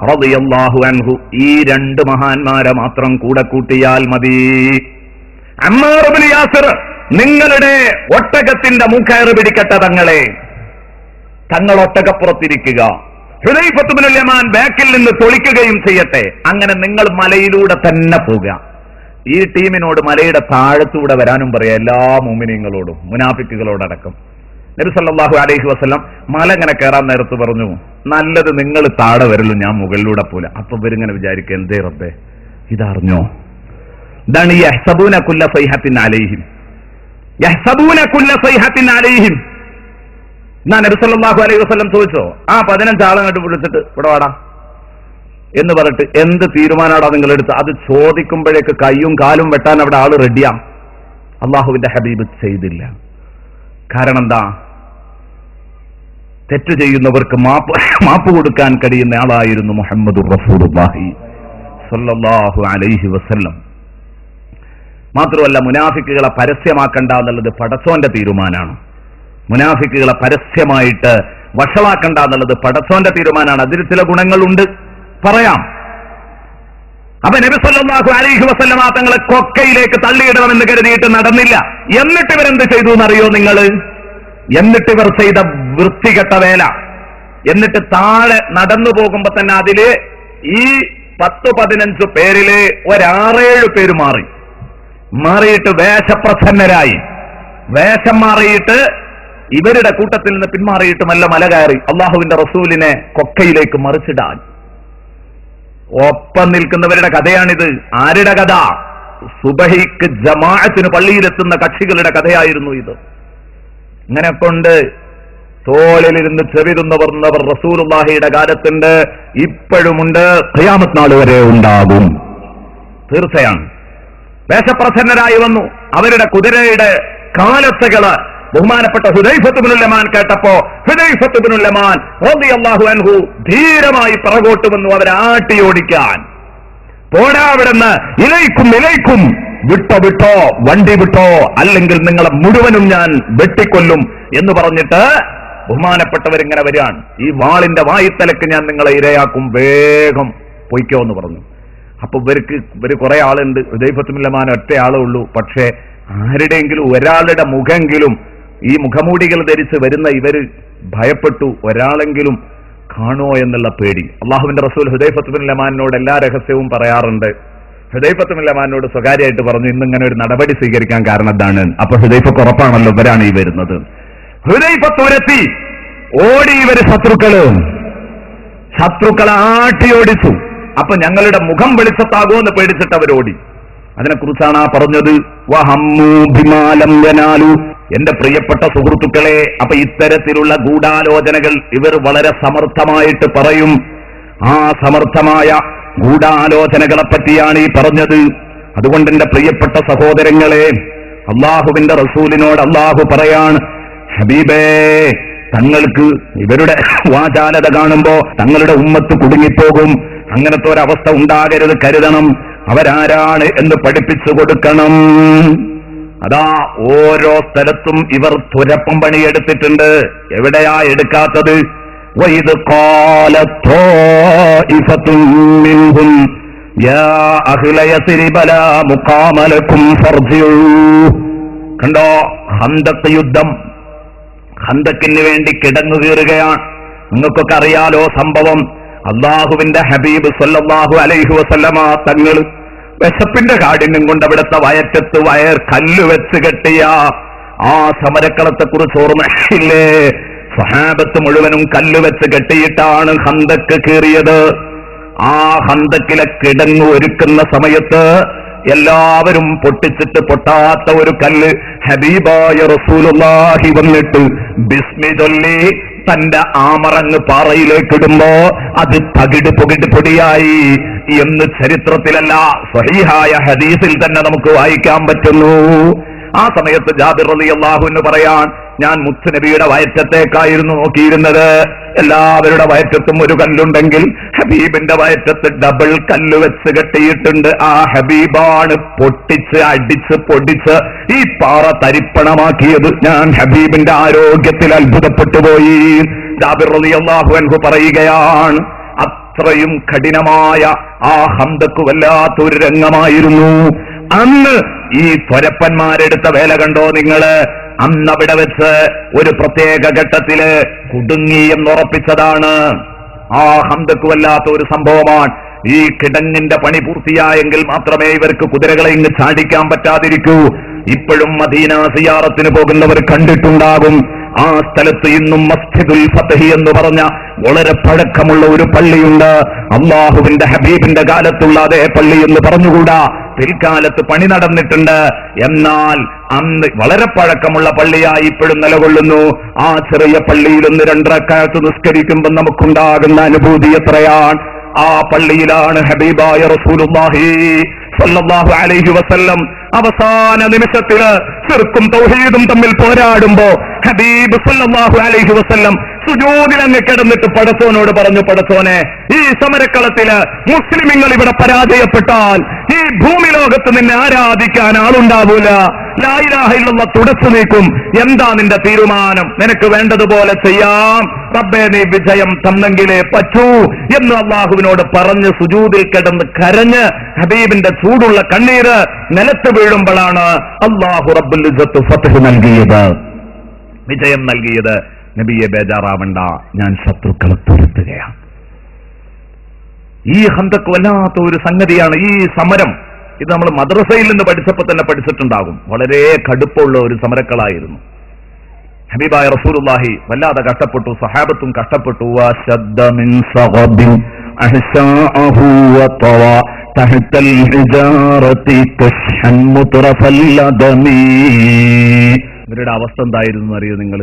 റളിയല്ലാഹു അൻഹു, ഈ രണ്ട് മഹാന്മാരെ മാത്രം കൂടെ കൂട്ടിയാൽ മതി. അമ്മാർ ഇബ്നു യാസിർ, നിങ്ങളുടെ ഒട്ടകത്തിന്റെ മൂക്കയറ് പിടിക്കട്ടെ തങ്ങളെ, തങ്ങൾ ഒട്ടകപ്പുറത്തിരിക്കുക. ഹുദൈഫത്ത് ഇബ്നുൽ യമാൻ ബാക്കിൽ നിന്ന് തൊളിക്കുകയും ചെയ്യട്ടെ. അങ്ങനെ നിങ്ങൾ മലയിലൂടെ തന്നെ പോകുക. ഈ ടീമിനോട് മലയുടെ താഴത്തൂടെ വരാനും പറയാം, എല്ലാ മുഅ്മിനീങ്ങളോടും, മുനാഫിക്കുകളോടടക്കം. നബി സല്ലല്ലാഹു അലൈഹി വസല്ലം മല ഇങ്ങനെ കയറാൻ നേരത്ത് പറഞ്ഞു, നല്ലത് നിങ്ങൾ താഴെ വരലും, ഞാൻ മുകളിലൂടെ പോലെ. അപ്പൊ ഇവരിങ്ങനെ വിചാരിക്കുക, എന്തേ റബ്ബേ ഇതറിഞ്ഞോ? ഇതാണ് യഹ്സബൂന കുല്ല സൈഹത്തിൻ അലൈഹിം, യഹ്സബൂന കുല്ല സൈഹത്തിൻ അലൈഹിം. എന്നാ നബി സല്ലല്ലാഹു അലൈഹി വസല്ലം ചോദിച്ചോ, 15 ആളെ അങ്ങോട്ട് വിളിച്ചിട്ട് ഇവിടെ വാടാ എന്ന് പറഞ്ഞിട്ട് എന്ത് തീരുമാനമാടാ നിങ്ങളെടുത്ത്? അത് ചോദിക്കുമ്പോഴേക്ക് കയ്യും കാലും വെട്ടാൻ അവിടെ ആള് റെഡിയാ. അള്ളാഹുവിന്റെ ഹബീബ് ചെയ്തില്ല. കാരണം എന്താ? തെറ്റ് ചെയ്യുന്നവർക്ക് മാപ്പ് കൊടുക്കാൻ കഴിയുന്ന ആളായിരുന്നു മുഹമ്മദുർ റസൂലുള്ളാഹി സ്വല്ലല്ലാഹു അലൈഹി വസല്ലം. മാത്രമല്ല, മുനാഫിക്കുകളെ പരസ്യമാക്കണ്ട എന്നുള്ളത് പടച്ചോന്റെ തീരുമാനമാണ്. മുനാഫിക്കുകളെ പരസ്യമായിട്ട് വഷളാക്കണ്ട എന്നുള്ളത് പടച്ചോന്റെ തീരുമാനമാണ്. അതിൽ ചില ഗുണങ്ങളുണ്ട്, പറയാം. അപ്പൊ നബി സല്ലല്ലാഹു അലൈഹി വസല്ലമ തങ്ങളെ കൊക്കയിലേക്ക് തള്ളിയിടണമെന്ന് കരുതിയിട്ട് നടന്നില്ല. എന്നിട്ട് ഇവരെന്ത് ചെയ്തു എന്നറിയോ നിങ്ങൾ? എന്നിട്ട് ഇവർ ചെയ്ത വൃത്തികെട്ട വേല, എന്നിട്ട് താഴെ നടന്നു പോകുമ്പോ തന്നെ അതില് ഈ 10-15 പേരില് 6-7 പേര് മാറിയിട്ട് വേഷപ്രസന്നരായി, വേഷം മാറിയിട്ട് ഇവരുടെ കൂട്ടത്തിൽ നിന്ന് പിന്മാറിയിട്ട് മല കയറി അള്ളാഹുവിന്റെ റസൂലിനെ കൊക്കയിലേക്ക് മറിച്ചിടാൻ. ഒപ്പം നിൽക്കുന്നവരുടെ കഥയാണിത്. ആരുടെ കഥ? സുബഹിക്ക് ജമാഅത്തിന് പള്ളിയിലെത്തുന്ന കക്ഷികളുടെ കഥയായിരുന്നു ഇത്. ഇങ്ങനെ കൊണ്ട് തോളിലിരുന്ന് ചെവിതുന്നവർ റസൂലുള്ളാഹിയുടെ കാലത്തുണ്ട്, ഇപ്പോഴുമുണ്ട്, ഖിയാമത്ത് നാൾ വരെ ഉണ്ടാകും. തീർച്ചയാണ്. വേഷപ്രസന്നരായി വന്നു. അവരുടെ കുതിരയുടെ കാലത്തകള് ബഹുമാനപ്പെട്ട ഹുദൈഫത്ത് ഇബ്നുൽ യമാൻ കേട്ടപ്പോ ഹുദൈഫത്ത് ഇബ്നുൽ യമാൻ റളിയല്ലാഹു അൻഹു ധീരമായി പിറകോട്ട് വന്നു അവരെ ആട്ടിയോടിക്കാൻ. പോടാ അവിടുന്ന്, ഇലൈക്കും, വിട്ടോ, വണ്ടി വിട്ടോ, അല്ലെങ്കിൽ നിങ്ങളെ മുഴുവനും ഞാൻ വെട്ടിക്കൊല്ലും എന്ന് പറഞ്ഞിട്ട് ബഹുമാനപ്പെട്ടവരിങ്ങനെ വരികയാണ്. ഈ വാളിന്റെ വായുത്തലക്ക് ഞാൻ നിങ്ങളെ ഇരയാക്കും, വേഗം പൊയ്ക്കോ എന്ന് പറഞ്ഞു. അപ്പൊ ഇവര് കുറെ ആളുണ്ട്. ഹുദൈഫത്ത് ഇബ്നുൽ യമാൻ ഒറ്റ ആളേ ഉള്ളൂ. പക്ഷെ ആരുടെയെങ്കിലും ഒരാളുടെ മുഖമെങ്കിലും, ഈ മുഖമൂടികൾ ധരിച്ച് വരുന്ന ഇവര് ഭയപ്പെട്ടു, ഒരാളെങ്കിലും കാണുമോ എന്നുള്ള പേടി. അള്ളാഹുവിന്റെ റസൂൽ ഹുദൈഫത്ത് ഇബ്നുൽ യമാനിനോട് എല്ലാ രഹസ്യവും പറയാറുണ്ട്. ഹുദൈഫത്ത് ഇബ്നുൽ യമാനിനോട് സ്വകാര്യമായിട്ട് പറഞ്ഞു, ഇന്നിങ്ങനെ ഒരു നടപടി സ്വീകരിക്കാൻ കാരണം എന്താണ്? അപ്പൊ ഹുദൈഫത്ത് ഉറപ്പാണല്ലോ ഇവരാണ് ഈ വരുന്നത്. ഹുദൈഫത്ത് ഉരത്തി ഓടി, ഇവര് ശത്രുക്കളെ ആട്ടിയോടിച്ചു. അപ്പൊ ഞങ്ങളുടെ മുഖം വെളിച്ചത്താകുമോ എന്ന് പേടിച്ചിട്ട് അവരോടി. അതിനെക്കുറിച്ചാണ് ആ പറഞ്ഞത്, വഹമ്മൂ ബിമാലം യനാലു. എന്റെ പ്രിയപ്പെട്ട സുഹൃത്തുക്കളെ, അപ്പൊ ഇത്തരത്തിലുള്ള ഗൂഢാലോചനകൾ ഇവർ വളരെ സമർത്ഥമായിട്ട് പറയും. ആ സമർത്ഥമായ ഗൂഢാലോചനകളെ പറ്റിയാണ് ഈ പറഞ്ഞത്. അതുകൊണ്ട് എന്റെ പ്രിയപ്പെട്ട സഹോദരങ്ങളെ, അള്ളാഹുവിന്റെ റസൂലിനോട് അള്ളാഹു പറയാണ്, ഹബീബേ, തങ്ങൾക്ക് ഇവരുടെ വാചാലത കാണുമ്പോ തങ്ങളുടെ ഉമ്മത്ത് കുടുങ്ങിപ്പോകും. അങ്ങനത്തെ ഒരവസ്ഥ ഉണ്ടാകരുത്, കരുതണം. അവരാരാണ് എന്ന് പഠിപ്പിച്ചു കൊടുക്കണം. അതാ ഓരോ സ്ഥലത്തും ഇവർ തുരപ്പം പണിയെടുത്തിട്ടുണ്ട്. എവിടെയാ എടുക്കാത്തത്? വഇദ് ഖാലത് ത്വാഇഫത്തും മിൻഹും യാ അഹ്ല യസ്രിബ ലാ മുഖാമ ലക്കും ഫർജിഊ. കണ്ടോ, ഖന്തഖ് യുദ്ധം, ഖന്തക്കിന് വേണ്ടി കിടങ്ങു കീറുകയാണ്. നിങ്ങൾക്കൊക്കെ അറിയാലോ സംഭവം. അള്ളാഹുവിന്റെ ഹബീബ് സല്ലല്ലാഹു അലൈഹി വസല്ലമ തങ്ങൾ വിശപ്പിന്റെ കാഠിന്യം കൊണ്ട് അവിടുത്തെ വയറ്റത്ത് കല്ല് വെച്ച് കെട്ടിയ ആ സമരക്കളത്തെ കുറിച്ച് ഓർമ്മയില്ലേ? സ്വഹാബത്ത് മുഴുവനും കല്ല് വെച്ച് കെട്ടിയിട്ടാണ് ഖന്തക്ക് കീറിയത്. ആ ഖന്തക്കിലെ കിടങ്ങ് ഒരുക്കുന്ന സമയത്ത് എല്ലാവരും പൊട്ടിച്ചിട്ട് പൊട്ടാത്ത ഒരു കല്ല് ഹബീബായ റസൂലുള്ളാഹി വന്നിട്ട് ബിസ്മി ചൊല്ലി തന്റെ ആമറങ്ങ് പാറയിലേക്ക് ഇടുമ്പോ അത് തകിട് പൊകിട് പൊടിയായി എന്ന് ചരിത്രത്തിലല്ല, സ്വഹീഹായ ഹദീസിൽ തന്നെ നമുക്ക് വായിക്കാൻ പറ്റുന്നു. ആ സമയത്ത് ജാബിർ റളിയല്ലാഹു അൻഹു പറയാൻ, ഞാൻ മുത്തുനബിയുടെ വയറ്റത്തേക്കായിരുന്നു നോക്കിയിരുന്നത്. എല്ലാവരുടെ വയറ്റത്തും ഒരു കല്ലുണ്ടെങ്കിൽ ഹബീബിന്റെ വയറ്റത്ത് ഡബിൾ കല്ല് വെച്ച് കെട്ടിയിട്ടുണ്ട്. ആ ഹബീബാണ് പൊട്ടിച്ച് അടിച്ച് പൊടിച്ച് ഈ പാറ തരിപ്പണമാക്കിയത്. ഞാൻ ഹബീബിന്റെ ആരോഗ്യത്തിൽ അത്ഭുതപ്പെട്ടു പോയി. ജാബിർ റളിയല്ലാഹു അൻഹു പറയുകയാണ്, അത്രയും കഠിനമായ ആ ഖന്തക്ക് വല്ലാത്തൊരു രംഗമായിരുന്നു. അന്ന് ഈ ത്വരപ്പന്മാരെടുത്ത വേല കണ്ടോ നിങ്ങള്? അന്നവിടെ വെച്ച് ഒരു പ്രത്യേക ഘട്ടത്തില് കുടുങ്ങി എന്നുറപ്പിച്ചതാണ്. ആ ഖന്തക്ക് വല്ലാത്ത ഒരു സംഭവമാണ്. ഈ കിടങ്ങിന്റെ പണി പൂർത്തിയായെങ്കിൽ മാത്രമേ ഇവർക്ക് കുതിരകളെ ഇങ്ങ് ചാടിക്കാൻ പറ്റാതിരിക്കൂ. ഇപ്പോഴും മദീന സിയാറത്തിന് പോകുന്നവർ കണ്ടിട്ടുണ്ടാകും. ആ സ്ഥലത്ത് ഇന്നും മസ്ജിദുൽ ഫത്ഹി എന്ന് പറഞ്ഞ വളരെ പഴക്കമുള്ള ഒരു പള്ളിയുണ്ട്. അള്ളാഹുവിന്റെ ഹബീബിന്റെ കാലത്തുള്ള അതേ പള്ളി എന്ന് പറഞ്ഞുകൂടാ, പിൽക്കാലത്ത് പണി നടന്നിട്ടുണ്ട്. എന്നാൽ അന്ന് വളരെ പഴക്കമുള്ള പള്ളിയായി ഇപ്പോഴും നിലകൊള്ളുന്നു. ആ ചെറിയ പള്ളിയിൽ 1-2 റക്അത്ത് നിസ്കരിക്കുമ്പോൾ നമുക്കുണ്ടാകുന്ന അനുഭൂതി എത്രയാണ്! ആ പള്ളിയിലാണ് ഹബീബായ റസൂലുള്ളാഹി സല്ലല്ലാഹു അലൈഹി വസല്ലം അവസാന നിമിഷത്തില് ശിർക്കും തൗഹീദും തമ്മിൽ പോരാടുമ്പോ ഹബീബ് സല്ലല്ലാഹു അലൈഹി വസല്ലം സുജൂദിൽ അങ്ങ് കിടന്നിട്ട് പടച്ചോനോട് പറഞ്ഞു, പടച്ചോനെ, ഈ സമരക്കളത്തില് മുസ്ലിമീങ്ങൾ ഇവിടെ പരാജയപ്പെട്ടാൽ ഈ ഭൂമി ലോകത്ത് നിന്നെ ആരാധിക്കാൻ ആളുണ്ടാവൂല. ലാ ഇലാഹ ഇല്ലല്ലാഹ് തുടച്ചു നീക്കും. എന്താ നിന്റെ തീരുമാനം? നിനക്ക് വേണ്ടതുപോലെ ചെയ്യാം. റബ്ബേ, നീ വിജയം തന്നെങ്കിലേ പറ്റൂ എന്ന് അള്ളാഹുവിനോട് പറഞ്ഞ് സുജൂദിൽ കിടന്ന് കരഞ്ഞ് ഹബീബിന്റെ ചൂടുള്ള കണ്ണീര് നിലത്ത് വീഴുമ്പോഴാണ് അല്ലാഹു റബ്ബുൽ ഇസ്സത്ത് ഫത്ഹ് നൽകിയത്, വിജയം നൽകിയത്. നബിയെ, ബേജാറാവണ്ട, ഞാൻ ശത്രുക്കളെ തുരത്തുകയാണ്. ഈ ഖന്തക്ക് വല്ലാത്ത ഒരു സംഗതിയാണ്. ഈ സമരം ഇത് നമ്മൾ മദ്രസയിൽ നിന്ന് പഠിച്ചപ്പോൾ തന്നെ പഠിച്ചിട്ടുണ്ടാകും. വളരെ കടുപ്പമുള്ള ഒരു സമരക്കളായിരുന്നു. ഹബീബായ റസൂലുള്ളാഹി വല്ലാതെ കഷ്ടപ്പെട്ടു, സഹാബത്തും കഷ്ടപ്പെട്ടു. ഇവരുടെ അവസ്ഥ എന്തായിരുന്നു അറിയോ നിങ്ങൾ?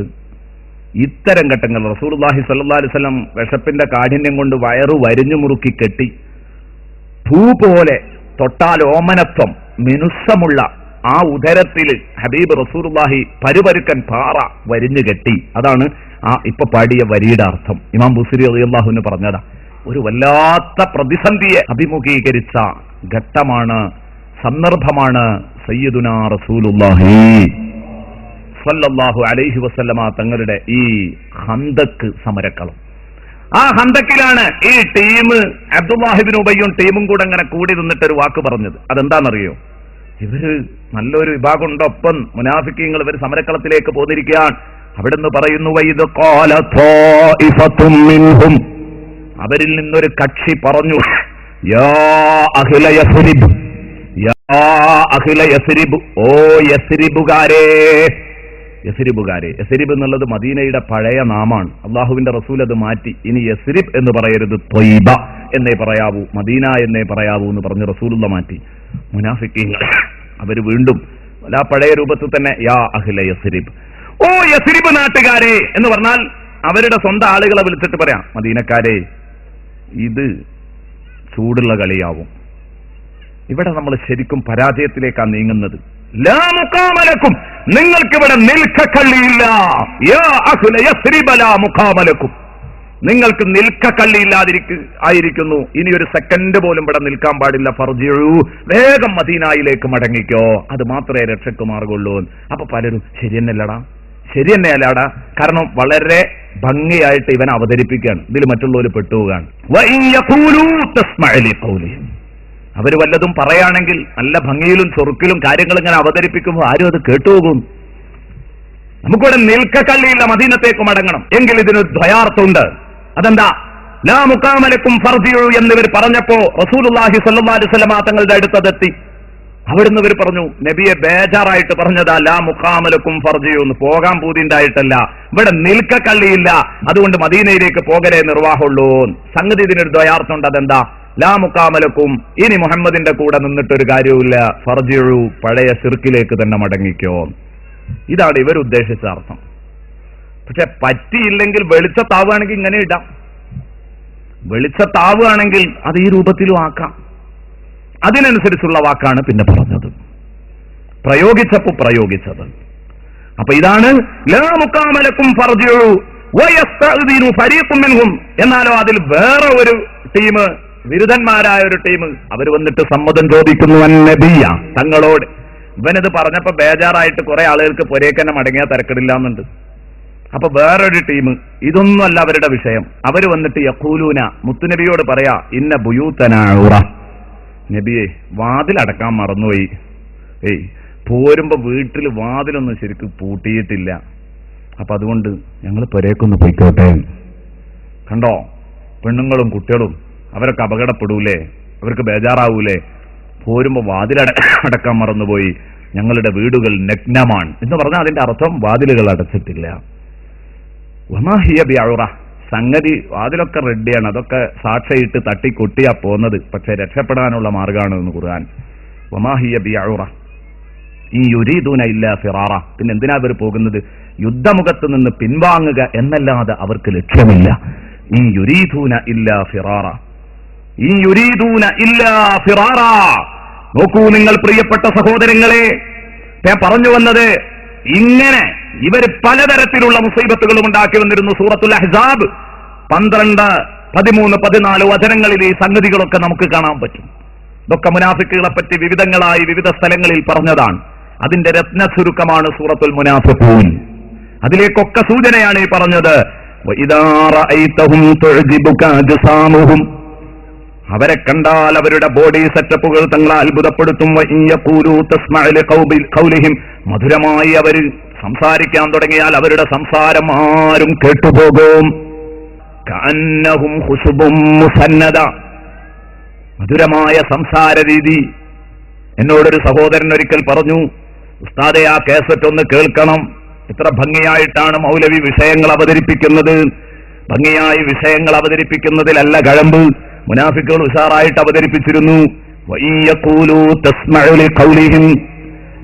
ഇത്തരം ഘട്ടങ്ങൾ റസൂലുള്ളാഹി സ്വല്ലല്ലാഹു അലൈഹി വസല്ലം വിശപ്പിന്റെ കാഠിന്യം കൊണ്ട് വയറു വരിഞ്ഞു മുറുക്കി കെട്ടി, പൂ പോലെ തൊട്ടാൽ ഓമനത്വം മിനുസമുള്ള ആ ഉദരത്തിൽ ഹബീബ് റസൂലുള്ളാഹി പരുപരുക്കൻ പാറ വരിഞ്ഞു കെട്ടി. അതാണ് ആ ഇപ്പൊ പാടിയ വരിയുടെ അർത്ഥം. ഇമാം ബുസ്രി റളിയല്ലാഹു അൻഹു പറഞ്ഞതാ. ഒരു വല്ലാത്ത പ്രതിസന്ധിയെ അഭിമുഖീകരിച്ച ഘട്ടമാണ്, സന്ദർഭമാണ് സയ്യിദുനാ റസൂലുള്ളാഹി സല്ലല്ലാഹു അലൈഹി വസല്ലമ തങ്ങളുടെ ഈ ഖന്തക്ക് സമരക്കളം. ആ ഖന്തക്കിലാണ് ഈ ടീം അബ്ദുല്ലാഹി ഇബ്നു ഉബയ്യും ടീമും കൂടെ അങ്ങനെ കൂടി നിന്നിട്ടൊരു വാക്ക് പറഞ്ഞത്. അതെന്താണെന്നറിയോ? ഇവര് നല്ലൊരു വിഭാഗമുണ്ട്, ഒപ്പം മുനാഫിക്കീങ്ങൾ ഇവർ സമരക്കളത്തിലേക്ക് പോന്നിരിക്കുകയാണ്. അവിടുന്ന് പറയുന്നു, വൈദ ഖാല ത്വാഇഫത്തും മിൻഹും, അവരിൽ നിന്നൊരു കക്ഷി പറഞ്ഞു, യാ അഹ്ല യസ്രിബ്, യാ അഹ്ല യസ്രിബ്, ഓ യസ്രിബുകാരേ. യസ്രിബ് എന്നുള്ളത് മദീനയുടെ പഴയ നാമാണ്. അള്ളാഹുവിന്റെ റസൂൽ അത് മാറ്റി, ഇനി യസ്രിബ് എന്ന് പറയരുത്, ത്വയ്ബ എന്നേ പറയാവൂ, മദീന എന്നേ പറയാവൂ എന്ന് പറഞ്ഞ് റസൂലുള്ള മാറ്റി. മുനാഫിക്കീങ്ങൾ അവര് വീണ്ടും ആ പഴയ രൂപത്തിൽ തന്നെ യാ അഹ്ല യസ്രിബ്, ഓ യസ്രിബ് നാട്ടുകാരെ എന്ന് പറഞ്ഞാൽ അവരുടെ സ്വന്തം ആളുകളെ വിളിച്ചിട്ട് പറയാം, മദീനക്കാരെ, ഇത് ചൂടുള്ള കളിയാവും. ഇവിടെ നമ്മൾ ശരിക്കും പരാജയത്തിലേക്കാണ് നീങ്ങുന്നത്. ലാ മുഖാമലക്കും, നിങ്ങൾക്കിവിടെ നിൽക്കക്കള്ളിയില്ല. യാ അഹ്ല യസ്രിബ ലാ മുഖാമലക്കും, നിങ്ങൾക്ക് ആയിരിക്കുന്നു. ഇനി ഒരു സെക്കൻഡ് പോലും ഇവിടെ നിൽക്കാൻ പാടില്ല. ഫർജിഉ, വേഗം മദീനയിലേക്ക് മടങ്ങിക്കോ, അത് മാത്രമേ രക്ഷയ്ക്ക് മാർഗുള്ളൂ. അപ്പൊ പലരും ശരി തന്നെയല്ലാടാ, കാരണം വളരെ ഭംഗിയായിട്ട് ഇവൻ അവതരിപ്പിക്കുകയാണ്, ഇതിൽ മറ്റുള്ളവർ പെട്ടുപോകാണ്. അവര് വല്ലതും പറയാണെങ്കിൽ നല്ല ഭംഗിയിലും ചൊറുക്കിലും കാര്യങ്ങൾ ഇങ്ങനെ അവതരിപ്പിക്കുമ്പോൾ ആരും അത് കേട്ടുപോകും. നമുക്കിവിടെ നിൽക്കക്കള്ളിയില്ല, മദീനത്തേക്ക് മടങ്ങണം. എങ്കിൽ ഇതിന് ദ്വയാർത്ഥമുണ്ട്. അതെന്താ? ലാ മുഖാമലക്കും ഫർജിഉ എന്നിവർ പറഞ്ഞപ്പോ റസൂലുള്ളാഹി സ്വല്ലല്ലാഹു അലൈഹി വസല്ലം തങ്ങളുടെ അടുത്തതെത്തി. അവിടുന്ന് ഇവർ പറഞ്ഞു, നബിയെ ബേജാറായിട്ട് പറഞ്ഞതാ, ലാ മുഖാമലക്കും ഫർജിഉ എന്ന്. പോകാൻ പൂതിണ്ടായിട്ടല്ല, ഇവിടെ നിൽക്കക്കള്ളിയില്ല, അതുകൊണ്ട് മദീനയിലേക്ക് പോകലേ നിർവാഹമുള്ളൂ. സംഗതി ഇതിനൊരു ദ്വയാർത്ഥമുണ്ട്. അതെന്താ? ലാ മുഖാമലക്കും, ഇനി മുഹമ്മദിന്റെ കൂടെ നിന്നിട്ടൊരു കാര്യവുമില്ല. ഫർജിഉ, പഴയ ശിർക്കിലേക്ക് തന്നെ മടങ്ങിക്കോ. ഇതാണ് ഇവരുദ്ദേശിച്ച അർത്ഥം. പക്ഷെ പറ്റിയില്ലെങ്കിൽ വെളിച്ചത്താവുകയാണെങ്കിൽ ഇങ്ങനെ ഇടാം, വെളിച്ചത്താവുകയാണെങ്കിൽ അത് ഈ രൂപത്തിലും ആക്കാം. അതിനനുസരിച്ചുള്ള വാക്കാണ് പിന്നെ പറഞ്ഞത്, പ്രയോഗിച്ചത്. അപ്പൊ ഇതാണ് ലാ മുഖാമലക്കും ഫർജിഉ വയസ്തഅ്ദിനു ഫരീഖും മിൻഹും. എന്നാലോ അതിൽ വേറെ ഒരു ടീം, വിരുദ്ധന്മാരായ ഒരു ടീം, അവർ വന്നിട്ട് സമ്മതം ചോദിക്കുന്നു അന്നബിയ, തങ്ങളോട്. ഇവനിത് പറഞ്ഞപ്പോ ബേജാറായിട്ട് കുറെ ആളുകൾക്ക് പൊരേക്കന്നെ മടങ്ങിയാൽ തിരക്കിടില്ല എന്നുണ്ട്. അപ്പൊ വേറൊരു ടീം, ഇതൊന്നും അല്ല അവരുടെ വിഷയം. അവര് വന്നിട്ട് യഖൂലൂന, മുത്തുനബിയോട് പറയാ, ഇന്ന ബുയൂതനാ ഉറ, നബിയെ വാതിലടക്കാൻ മറന്നുപോയി. പോരുമ്പോ വീട്ടിൽ വാതിലൊന്നും ശരിക്കും പൂട്ടിയിട്ടില്ല, അപ്പൊ അതുകൊണ്ട് ഞങ്ങൾ പൊരേക്കൊന്ന് പോയിക്കോട്ടെ. കണ്ടോ, പെണ്ണുങ്ങളും കുട്ടികളും അവരൊക്കെ അപകടപ്പെടൂലേ, അവർക്ക് ബേജാറാവൂലേ? പോരുമ്പോ വാതിലടക്കാൻ മറന്നുപോയി, ഞങ്ങളുടെ വീടുകൾ നഗ്നമാണ് എന്ന് പറഞ്ഞാൽ അതിന്റെ അർത്ഥം വാതിലുകൾ അടച്ചിട്ടില്ല. വമാഹിയ ബിഅഉറ, സംഗതി വാതിലൊക്കെ റെഡിയാണ്, അതൊക്കെ സാക്ഷയിട്ട് തട്ടി കൊട്ടിയാ പോകുന്നത്, പക്ഷെ രക്ഷപ്പെടാനുള്ള മാർഗമാണ് എന്ന് ഖുർആൻ. വമാഹിയ ബിഅഉറ ഈ യുരീദൂന ഇല്ലാ ഫിറാറ. പിന്നെ എന്തിനാ അവർ പോകുന്നത്? യുദ്ധമുഖത്ത് നിന്ന് പിൻവാങ്ങുക എന്നല്ലാതെ അവർക്ക് ലക്ഷ്യമില്ല. ഈ യുരീദൂന ഇല്ലാ ഫിറാറ, ഈ യുരീദൂന ഇല്ലാ ഫിറാറ. നോക്കൂ നിങ്ങൾ പ്രിയപ്പെട്ട സഹോദരങ്ങളെ, ഞാൻ പറഞ്ഞു വന്നത് ഇങ്ങനെ ഇവർ പലതരത്തിലുള്ള മുസീബത്തുകളും ഉണ്ടാക്കി വന്നിരുന്നു. സൂറത്തുൽ അഹ്സാബ് 12, 13, 14 വചനങ്ങളിൽ ഈ സംഗതികളൊക്കെ നമുക്ക് കാണാൻ പറ്റും. ഇതൊക്കെ മുനാഫിക്കുകളെ പറ്റി വിവിധങ്ങളായി വിവിധ സ്ഥലങ്ങളിൽ പറഞ്ഞതാണ്. അതിന്റെ രത്ന ചുരുക്കമാണ് സൂറത്തുൽ മുനാഫിഖൂൻ. അതിലേക്കൊക്കെ സൂചനയാണ് ഈ പറഞ്ഞത്. വഇദാ റഅയ്തഹും തുഅ്ജിബുക അജ്സാമുഹും, അവരെ കണ്ടാൽ അവരുടെ ബോഡി സെറ്റപ്പുകൾ തങ്ങളെ അത്ഭുതപ്പെടുത്തും. വഇയഖൂലു തസ്മഉ ലിഖൗലിഹിം, മധുരമായി അവർ സംസാരിക്കാൻ തുടങ്ങിയാൽ അവരുടെ സംസാരം ആരും കേട്ടുപോകും. കഅന്നഹും ഖുശുബും മുസന്നദ, മധുരമായ സംസാര രീതി. എന്നോടൊരു സഹോദരൻ ഒരിക്കൽ പറഞ്ഞു, ഉസ്താദെ ആ കേസറ്റ് ഒന്ന് കേൾക്കണം, എത്ര ഭംഗിയായിട്ടാണ് മൗലവി വിഷയങ്ങൾ അവതരിപ്പിക്കുന്നത്. ഭംഗിയായി വിഷയങ്ങൾ അവതരിപ്പിക്കുന്നതിലല്ല കഴമ്പ്, മുനാഫിക്കുകൾ ഉഷാറായിട്ട് അവതരിപ്പിച്ചിരുന്നു. വഇയഖൂലു തസ്മഉ ലിഖൗലിഹിം,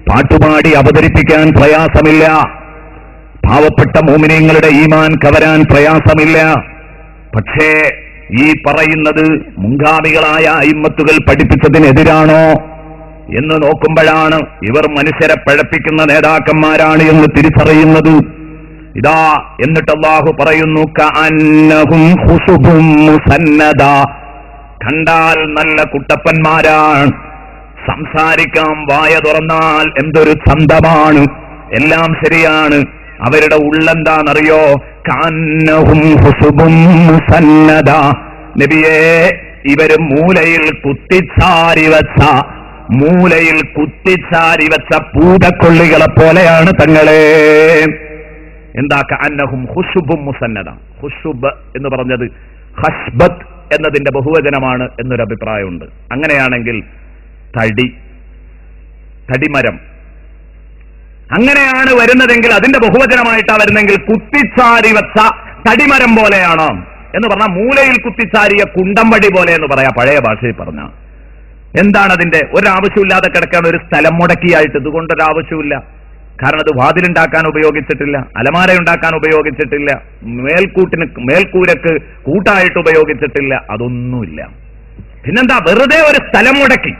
പാട്ടുപാടി അവതരിപ്പിക്കാൻ പ്രയാസമില്ല, പാവപ്പെട്ട മുഅ്മിനീങ്ങളുടെ ഈമാൻ കവരാൻ പ്രയാസമില്ല. പക്ഷേ ഈ പറയുന്നത് മുൻഗാമികളായ അയിമ്മത്തുകൾ പഠിപ്പിച്ചതിനെതിരാണോ എന്ന് നോക്കുമ്പോഴാണ് ഇവർ മനുഷ്യരെ പഴപ്പിക്കുന്ന നേതാക്കന്മാരാണ് എന്ന് തിരിച്ചറിയുന്നത്. ഇതാ എന്നിട്ട് അല്ലാഹു പറയുന്നു, കഅന്നഹും ഖുശുബും മുസന്നദ, കണ്ടാൽ നല്ല കുട്ടപ്പന്മാരാണ്, സംസാരിക്കാം വായ തുറന്നാൽ എന്തൊരു ചന്തമാണ്, എല്ലാം ശരിയാണ്. അവരുടെ ഉള്ളെന്താണെന്നറിയോ? കഅന്നഹും ഖുശുബും മുസന്നദ, നബിയേ ഇവര് മൂലയിൽ കുത്തിച്ചാരി വെച്ച പൂതക്കൊള്ളികളെ പോലെയാണ് തങ്ങളെ. എന്താ കഅന്നഹും ഖുശുബും മുസന്നദ? ഖുശുബ് എന്ന് പറഞ്ഞത് ഖശ്ബത്ത് എന്നതിന്റെ ബഹുവചനമാണ് എന്നൊരു അഭിപ്രായമുണ്ട്. അങ്ങനെയാണെങ്കിൽ തടിമരം അങ്ങനെയാണ് വരുന്നതെങ്കിൽ, അതിന്റെ ബഹുവചനമായിട്ടാണ് വരുന്നെങ്കിൽ കുത്തിച്ചാരി വെച്ച തടിമരം പോലെയാണ് എന്ന് പറഞ്ഞാൽ മൂലയിൽ കുത്തിച്ചാരിയ കുണ്ടംപടി പോലെ എന്ന് പറയാ പഴയ ഭാഷയിൽ പറഞ്ഞ. എന്താണ് അതിന്റെ? ഒരാവശ്യമില്ലാതെ കിടക്കാൻ ഒരു സ്ഥലം മുടക്കിയായിട്ട് ഇതുകൊണ്ടൊരാവശ്യമില്ല. കാരണം അത് വാതിലുണ്ടാക്കാൻ ഉപയോഗിച്ചിട്ടില്ല, അലമാര ഉണ്ടാക്കാൻ ഉപയോഗിച്ചിട്ടില്ല, മേൽക്കൂരക്ക് കൂട്ടായിട്ട് ഉപയോഗിച്ചിട്ടില്ല, അതൊന്നുമില്ല. പിന്നെന്താ? വെറുതെ ഒരു സ്ഥലം മുടക്കി.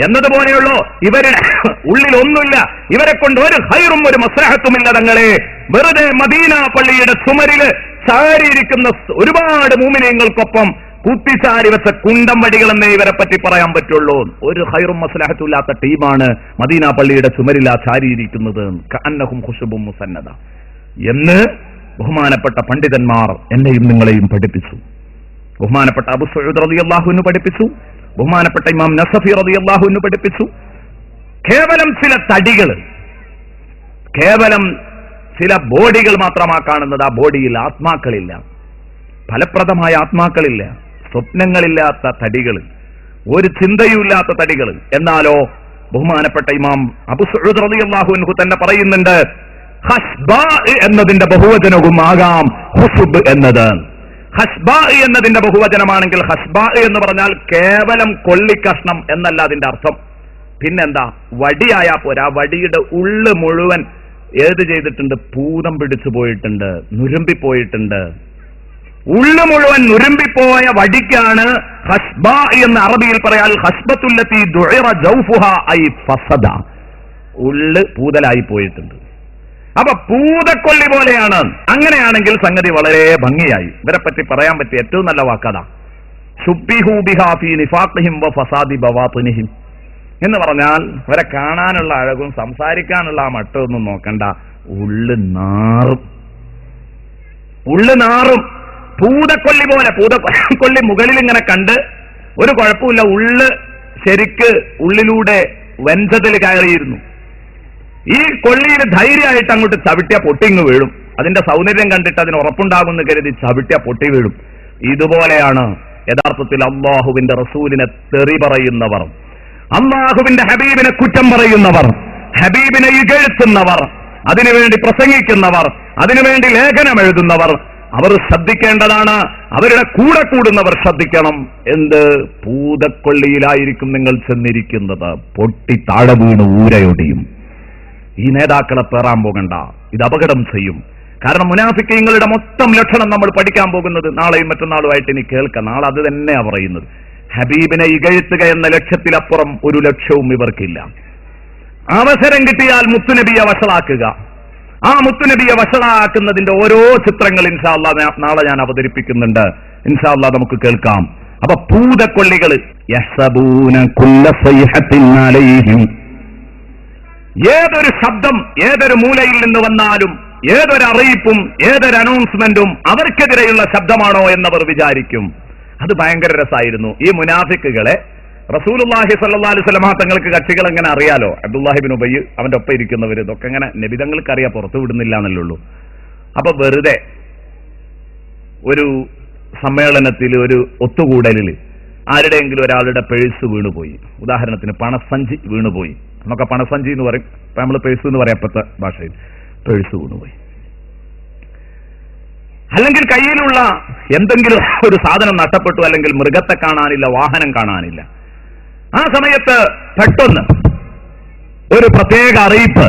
എന്നതുപോലെയുള്ളൂ. ഇവരുടെ ഉള്ളിൽ ഒന്നുമില്ല, ഇവരെ കൊണ്ട് ഒരു ഖൈറും ഒരു മസ്ലഹത്തുമില്ല. തങ്ങളെ വെറുതെ മദീന പള്ളിയുടെ ചുമരില് ചാരിയിരിക്കുന്ന ഒരുപാട് മുഅ്മിനീങ്ങൾക്കൊപ്പം കുത്തിച്ചാരി വെച്ച കുണ്ടം വടികളെന്നേ ഇവരെ പറ്റി പറയാൻ പറ്റുള്ളൂ. ഒരു ഖൈറും മസ്ലഹത്തും ഇല്ലാത്ത ടീമാണ് മദീന പള്ളിയുടെ ചുമരിലാ ചാരിയിരിക്കുന്നത്. കഅന്നഹും ഖുശുബും മുസന്നദ എന്ന് ബഹുമാനപ്പെട്ട പണ്ഡിതന്മാർ എന്നെയും നിങ്ങളെയും പഠിപ്പിച്ചു. ബഹുമാനപ്പെട്ട അബൂ സഈദ് റളിയല്ലാഹു അൻഹു പഠിപ്പിച്ചു. ബഹുമാനപ്പെട്ട ഇമാം നസഫി റളിയല്ലാഹു അൻഹു പഠിപ്പിച്ചു. കേവലം ചില തടികൾ, കേവലം ചില ബോഡികൾ മാത്രമാ കാണുന്നത്. ആ ബോഡിയിൽ ആത്മാക്കളില്ല, ഫലപ്രദമായ ആത്മാക്കളില്ല, സ്വപ്നങ്ങളില്ലാത്ത തടികൾ, ഒരു ചിന്തയുമില്ലാത്ത തടികൾ. എന്നാലോ ബഹുമാനപ്പെട്ട ഇമാം അബൂ സഈദ് റളിയല്ലാഹു അൻഹു തന്നെ പറയുന്നുണ്ട്, ഹസ്ബാ എന്നതിന്റെ ബഹുവചനവും ആകാം ഹുസുബ് എന്നത്. ഹസ്ബാ എന്നതിന്റെ ബഹുവചനമാണെങ്കിൽ ഹസ്ബാ എന്ന് പറഞ്ഞാൽ കേവലം കൊള്ളിക്കഷ്ണം എന്നല്ല അതിന്റെ അർത്ഥം. പിന്നെന്താ? വടിയായാ പോരാ, വടിയുടെ ഉള്ള് മുഴുവൻ ഏത് ചെയ്തിട്ടുണ്ട്? പൂതം പിടിച്ചു പോയിട്ടുണ്ട്, നുരുമ്പിപ്പോയിട്ടുണ്ട്. ഉള്ളു മുഴുവൻ നുരുമ്പിപ്പോയ വടിക്കാണ് ഹസ്ബാ എന്ന് അറബിയിൽ പറയാൽ. ഹസ്ബത്തുല്ലത്തി ദുഇറ ജൗഫുഹാ ഐ ഫസദ, ഉള്ള് പൂതലായി പോയിട്ടുണ്ട്. അപ്പൊ പൂതക്കൊല്ലി പോലെയാണ്. അങ്ങനെയാണെങ്കിൽ സംഗതി വളരെ ഭംഗിയായി. ഇവരെ പറ്റി പറയാൻ പറ്റിയ ഏറ്റവും നല്ല വാക്കതാ ശുബ്ബിഹു ബിഹാ ഫീ നിഫാഖിഹിം വ ഫസാദി ബവാതിനിഹിം എന്ന് പറഞ്ഞാൽ ഇവരെ കാണാനുള്ള അഴകും സംസാരിക്കാനുള്ള ആ മട്ടൊന്നും നോക്കണ്ട, ഉള്ളു നാറും. ഉള്ളു നാറും, പൂതക്കൊല്ലി പോലെ. പൂതക്കൊല്ലി മുകളിൽ ഇങ്ങനെ കണ്ട് ഒരു കുഴപ്പമില്ല, ഉള്ള് ശരിക്ക് ഉള്ളിലൂടെ വെഞ്ചതിൽ കയറിയിരുന്നു. ഈ കൊള്ളിയിൽ ധൈര്യമായിട്ട് അങ്ങോട്ട് ചവിട്ടിയ പൊട്ടിങ്ങ് വീഴും. അതിന്റെ സൗന്ദര്യം കണ്ടിട്ട് അതിന് ഉറപ്പുണ്ടാകുമെന്ന് കരുതി ചവിട്ടിയ പൊട്ടി വീഴും. ഇതുപോലെയാണ് യഥാർത്ഥത്തിൽ അല്ലാഹുവിന്റെ റസൂലിനെ തെറി പറയുന്നവർ, അല്ലാഹുവിന്റെ ഹബീബിനെ കുറ്റം പറയുന്നവർ, ഹബീബിനെ ഇകഴ്ത്തുന്നവർ, അതിനുവേണ്ടി പ്രസംഗിക്കുന്നവർ, അതിനുവേണ്ടി ലേഖനം എഴുതുന്നവർ. അവർ ശ്രദ്ധിക്കേണ്ടതാണ്. അവരുടെ കൂടെ കൂടുന്നവർ ശ്രദ്ധിക്കണം. എന്ത്? പൂതക്കൊള്ളിയിലായിരിക്കും നിങ്ങൾ ചെന്നിരിക്കുന്നത്. പൊട്ടി താഴെ വീണ് ഊരയൊടിയും. ഈ നേതാക്കളെ പേറാൻ പോകണ്ട, ഇത് അപകടം ചെയ്യും. കാരണം മുനാഫിക്കീങ്ങളുടെ മൊത്തം ലക്ഷണം നമ്മൾ പഠിക്കാൻ പോകുന്നത് നാളെയും മറ്റന്നാളുമായിട്ട് ഇനി കേൾക്കാം. നാളെ അത് തന്നെയാ പറയുന്നത്. ഹബീബിനെ ഇകഴ്ത്തുക എന്ന ലക്ഷ്യത്തിലപ്പുറം ഒരു ലക്ഷ്യവും ഇവർക്കില്ല. അവസരം കിട്ടിയാൽ മുത്തുനബിയെ വഷളാക്കുക. ആ മുത്തുനബിയെ വഷളാക്കുന്നതിന്റെ ഓരോ ചിത്രങ്ങൾ ഇൻഷാ അല്ലാഹ് നാളെ ഞാൻ അവതരിപ്പിക്കുന്നുണ്ട്. ഇൻഷാ അല്ലാഹ് നമുക്ക് കേൾക്കാം. അപ്പൊ പൂതക്കൊള്ളികൾ യഹ്സബൂന കുല്ല സൈഹത്തിൻ അലൈഹിം, ഏതൊരു ശബ്ദം ഏതൊരു മൂലയിൽ നിന്ന് വന്നാലും, ഏതൊരു അറിയിപ്പും ഏതൊരു അനൗൺസ്മെന്റും അവർക്കെതിരെയുള്ള ശബ്ദമാണോ എന്നവർ വിചാരിക്കും. അത് ഭയങ്കര രസമായിരുന്നു. ഈ മുനാഫിക്കുകളെ റസൂലുള്ളാഹി സ്വല്ലല്ലാഹു അലൈഹി വസല്ലം തങ്ങൾക്ക് കക്ഷികൾ എങ്ങനെ അറിയാലോ? അബ്ദുല്ലാഹി ഇബ്നു ഉബയ്യ്, അവന്റെ ഒപ്പം ഇരിക്കുന്നവർ, ഇതൊക്കെ എങ്ങനെ നബി തങ്ങൾക്ക് അറിയാം, പുറത്തു വിടുന്നില്ല എന്നല്ലുള്ളൂ. അപ്പൊ വെറുതെ ഒരു സമ്മേളനത്തിൽ, ഒരു ഒത്തുകൂടലിൽ ആരുടെയെങ്കിലും ഒരാളുടെ പേഴ്സ് വീണുപോയി. ഉദാഹരണത്തിന് പണസഞ്ചി വീണുപോയി. നമുക്ക് പണസഞ്ചി എന്ന് പറയും, ഇപ്പൊ നമ്മൾ പേഴ്സ് എന്ന് പറയാം അപ്പത്തെ ഭാഷയിൽ. പേഴ്സ് വീണുപോയി. അല്ലെങ്കിൽ കയ്യിലുള്ള എന്തെങ്കിലും ഒരു സാധനം നഷ്ടപ്പെട്ടു, അല്ലെങ്കിൽ മൃഗത്തെ കാണാനില്ല, വാഹനം കാണാനില്ല. ആ സമയത്ത് പെട്ടെന്ന് ഒരു പ്രത്യേക അറിയിപ്പ്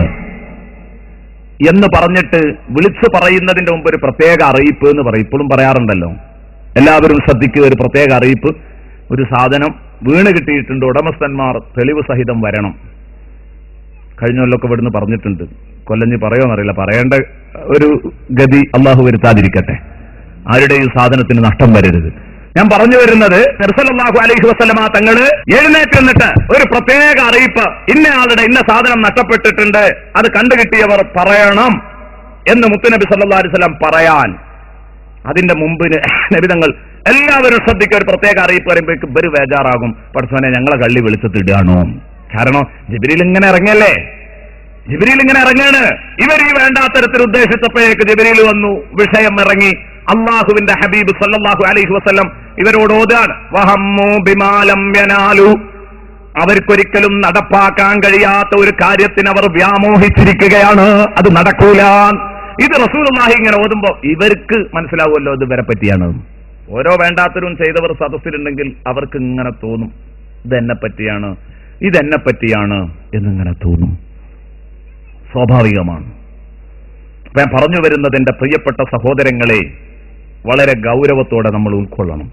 എന്ന് പറഞ്ഞിട്ട് വിളിച്ചു പറയുന്നതിന്റെ മുമ്പ് ഒരു പ്രത്യേക അറിയിപ്പ് എന്ന് പറയും. ഇപ്പോഴും പറയാറുണ്ടല്ലോ, എല്ലാവരും ശ്രദ്ധിക്കുക, ഒരു പ്രത്യേക അറിയിപ്പ്. ഒരു സാധനം വീണ് കിട്ടിയിട്ടുണ്ട്, ഉടമസ്ഥന്മാർ തെളിവ് സഹിതം വരണം. കഴിഞ്ഞ കൊല്ലമൊക്കെ ഇവിടുന്ന് പറഞ്ഞിട്ടുണ്ട്. കൊല്ലഞ്ഞ് പറയുമെന്നറിയില്ല, പറയേണ്ട ഒരു ഗതി അള്ളാഹു വരുത്താതിരിക്കട്ടെ. ആരുടെയും സാധനത്തിന് നഷ്ടം വരരുത്. ഞാൻ പറഞ്ഞു വരുന്നത്, സല്ലല്ലാഹു അലൈഹി വസല്ലമ തങ്ങള് എഴുന്നേറ്റ് നിന്നിട്ട് ഒരു പ്രത്യേക അറിയിപ്പ്, ഇന്നയാളുടെ ഇന്ന സാധനം നഷ്ടപ്പെട്ടിട്ടുണ്ട്, അത് കണ്ടുകിട്ടിയവർ പറയണം എന്ന് മുത്തുനബി സല്ലല്ലാഹു അലൈഹി വസല്ലം പറയാൻ, അതിന്റെ മുമ്പിന് നബി തങ്ങൾ എല്ലാവരും ശ്രദ്ധിക്കുക, ഒരു പ്രത്യേക അറിയിപ്പ് പറയുമ്പോഴേക്കും ഇവര് ബേജാറാകും, പഠിച്ചവനെ ഞങ്ങളെ കള്ളി വെളിച്ചത്തിടുകയാണോ? കാരണം ജിബ്രീൽ ഇങ്ങനെ ഇറങ്ങിയല്ലേ, ജിബ്രീൽ ഇങ്ങനെ ഇറങ്ങാണ്. ഇവർ ഈ വേണ്ടാത്തരത്തിൽ ഉദ്ദേശിച്ചപ്പോഴേക്ക് ജിബ്രീൽ വന്നു, വിഷയം ഇറങ്ങി. അള്ളാഹുവിന്റെ ഹബീബ് സല്ലല്ലാഹു അലൈഹി വസല്ലം ഇവരോട് ഓതാണ്, വഹമ്മു ബിമാ ലം യനാലു, അവർക്കൊരിക്കലും നടപ്പാക്കാൻ കഴിയാത്ത ഒരു കാര്യത്തിന് അവർ വ്യാമോഹിച്ചിരിക്കുകയാണ്, അത് നടക്കൂല. ഇത് റസൂലുള്ളാഹി ഇങ്ങനെ ഓതുമ്പോ ഇവർക്ക് മനസ്സിലാവുമല്ലോ ഇത് ഇവരെ പറ്റിയാണ്. ഓരോ വേണ്ടാത്തരും ചെയ്തവർ സദസ്സിലുണ്ടെങ്കിൽ അവർക്ക് ഇങ്ങനെ തോന്നും, ഇതെന്നെ പറ്റിയാണ്, ഇതെന്നെ പറ്റിയാണ് എന്നിങ്ങനെ തോന്നും. സ്വാഭാവികമാണ്. ഞാൻ പറഞ്ഞു വരുന്നത്, എന്റെ പ്രിയപ്പെട്ട സഹോദരങ്ങളെ, വളരെ ഗൗരവത്തോടെ നമ്മൾ ഉൾക്കൊള്ളണം.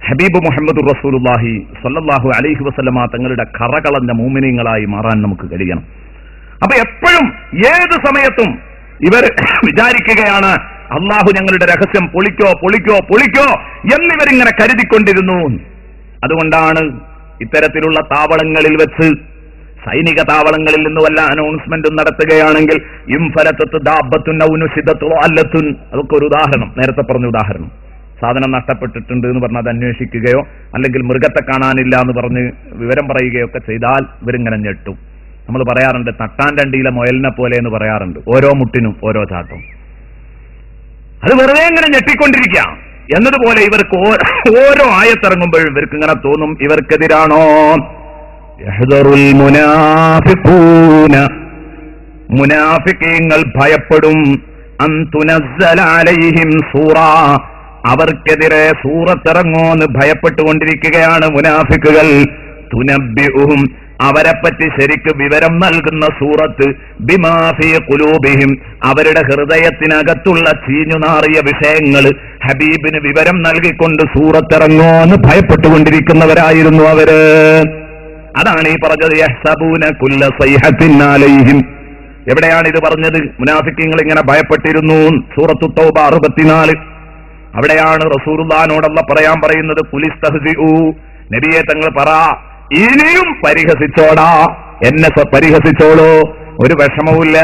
ഹബീബ് മുഹമ്മദ് റസൂലുള്ളാഹി സ്വല്ലല്ലാഹു അലൈഹി വസല്ലമ തങ്ങളുടെ കറകളഞ്ഞ മുഅ്മിനീങ്ങളായി മാറാൻ നമുക്ക് കഴിയണം. അപ്പൊ എപ്പോഴും ഏത് സമയത്തും ഇവർ വിചാരിക്കുകയാണ് അള്ളാഹു ഞങ്ങളുടെ രഹസ്യം പൊളിക്കോ പൊളിക്കോ പൊളിക്കോ എന്നിവരിങ്ങനെ കരുതിക്കൊണ്ടിരുന്നു. അതുകൊണ്ടാണ് ഇത്തരത്തിലുള്ള താവളങ്ങളിൽ വെച്ച്, സൈനിക താവളങ്ങളിൽ നിന്ന് വല്ല അനൗൺസ്മെന്റും നടത്തുകയാണെങ്കിൽ അതൊക്കെ ഒരു ഉദാഹരണം, നേരത്തെ പറഞ്ഞ ഉദാഹരണം. സാധനം നഷ്ടപ്പെട്ടിട്ടുണ്ട് എന്ന് പറഞ്ഞാൽ അത് അന്വേഷിക്കുകയോ അല്ലെങ്കിൽ മൃഗത്തെ കാണാനില്ല എന്ന് പറഞ്ഞ് വിവരം പറയുകയോ ഒക്കെ ചെയ്താൽ ഇവരിങ്ങനെ ഞെട്ടും. നമ്മൾ പറയാറുണ്ട് തട്ടാൻ രണ്ടിയിലെ മുയലിനെ പോലെ എന്ന് പറയാറുണ്ട്. ഓരോ മുട്ടിനും ഓരോ ചാട്ടം. അത് വെറുതെ ഇങ്ങനെ ഞെട്ടിക്കൊണ്ടിരിക്കുക എന്നതുപോലെ ഇവർക്ക് ഓരോ ആയത്തിറങ്ങുമ്പോഴും ഇവർക്ക് ഇങ്ങനെ തോന്നും ഇവർക്കെതിരാണോ. മുനാഫിഖീങ്ങൾ ഭയപ്പെടും അൻ തുനസ്സല അലൈഹിം സൂറ, അവർക്കെതിരെ സൂറത്തിറങ്ങോന്ന് ഭയപ്പെട്ടുകൊണ്ടിരിക്കുകയാണ് മുനാഫിക്കുകൾ. തുനബ്ബിഉഹും, അവരെപ്പറ്റി ശരിക്ക് വിവരം നൽകുന്ന സൂറത്ത്, ബിമാ ഫീ ഖുലൂബിഹിം, അവരുടെ ഹൃദയത്തിനകത്തുള്ള ചീഞ്ഞുനാറിയ വിഷയങ്ങൾ ഹബീബിന് വിവരം നൽകിക്കൊണ്ട് സൂറത്തിറങ്ങോന്ന് ഭയപ്പെട്ടുകൊണ്ടിരിക്കുന്നവരായിരുന്നു അവര്. അതാണ് ഈ പറഞ്ഞത് യഹ്സബൂന കുല്ല സൈഹത്തിൻ അലൈഹിം. എവിടെയാണ് ഇത് പറഞ്ഞത്? മുനാഫിക്കീങ്ങൾ ഇങ്ങനെ ഭയപ്പെട്ടിരുന്നു. സൂറത്തു തൗബ 64. അവിടെയാണ് റസൂലുള്ളാഹിനോട് പറയാൻ പറയുന്നത് ഖുലിസ്തഹ്സിഉ, നബിയെ തങ്ങൾ പറ ഇനിയും പരിഹസിച്ചോടാ, എന്നെ പരിഹസിച്ചോളൂ, ഒരു വിഷമവുമില്ല.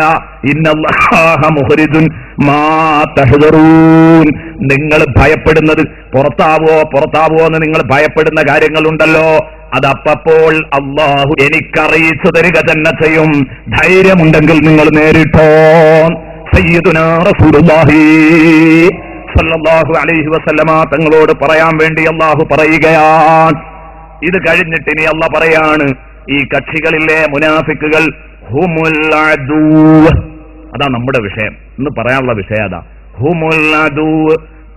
ഇന്നല്ലാഹ മുഖ്രിജുൻ മാ തഹ്ദറൂൻ, നിങ്ങൾ ഭയപ്പെടുന്നത് പുറത്താവോ എന്ന് നിങ്ങൾ ഭയപ്പെടുന്ന കാര്യങ്ങളുണ്ടല്ലോ, അതപ്പോൾ അള്ളാഹു എനിക്കറിയിച്ചു തരിക തന്നെ ചെയ്യും. ധൈര്യമുണ്ടെങ്കിൽ നിങ്ങൾ നേരിട്ടോ. സയ്യിദുനാ റസൂലുള്ളാഹി സല്ലല്ലാഹു അലൈഹി വസല്ലമ തങ്ങളോട് പറയാൻ വേണ്ടി അള്ളാഹു പറയുകയാണ്. ഇത് കഴിഞ്ഞിട്ട് ഇനി അള്ളാഹ് പറയാണ്, ഈ കക്ഷികളിലെ മുനാഫിക്കുകൾ ഹുമുൽ അദൂ, അതാ നമ്മുടെ വിഷയം ഇന്ന് പറയാനുള്ള വിഷയം. അതാ ഹുമുൽ അദൂ,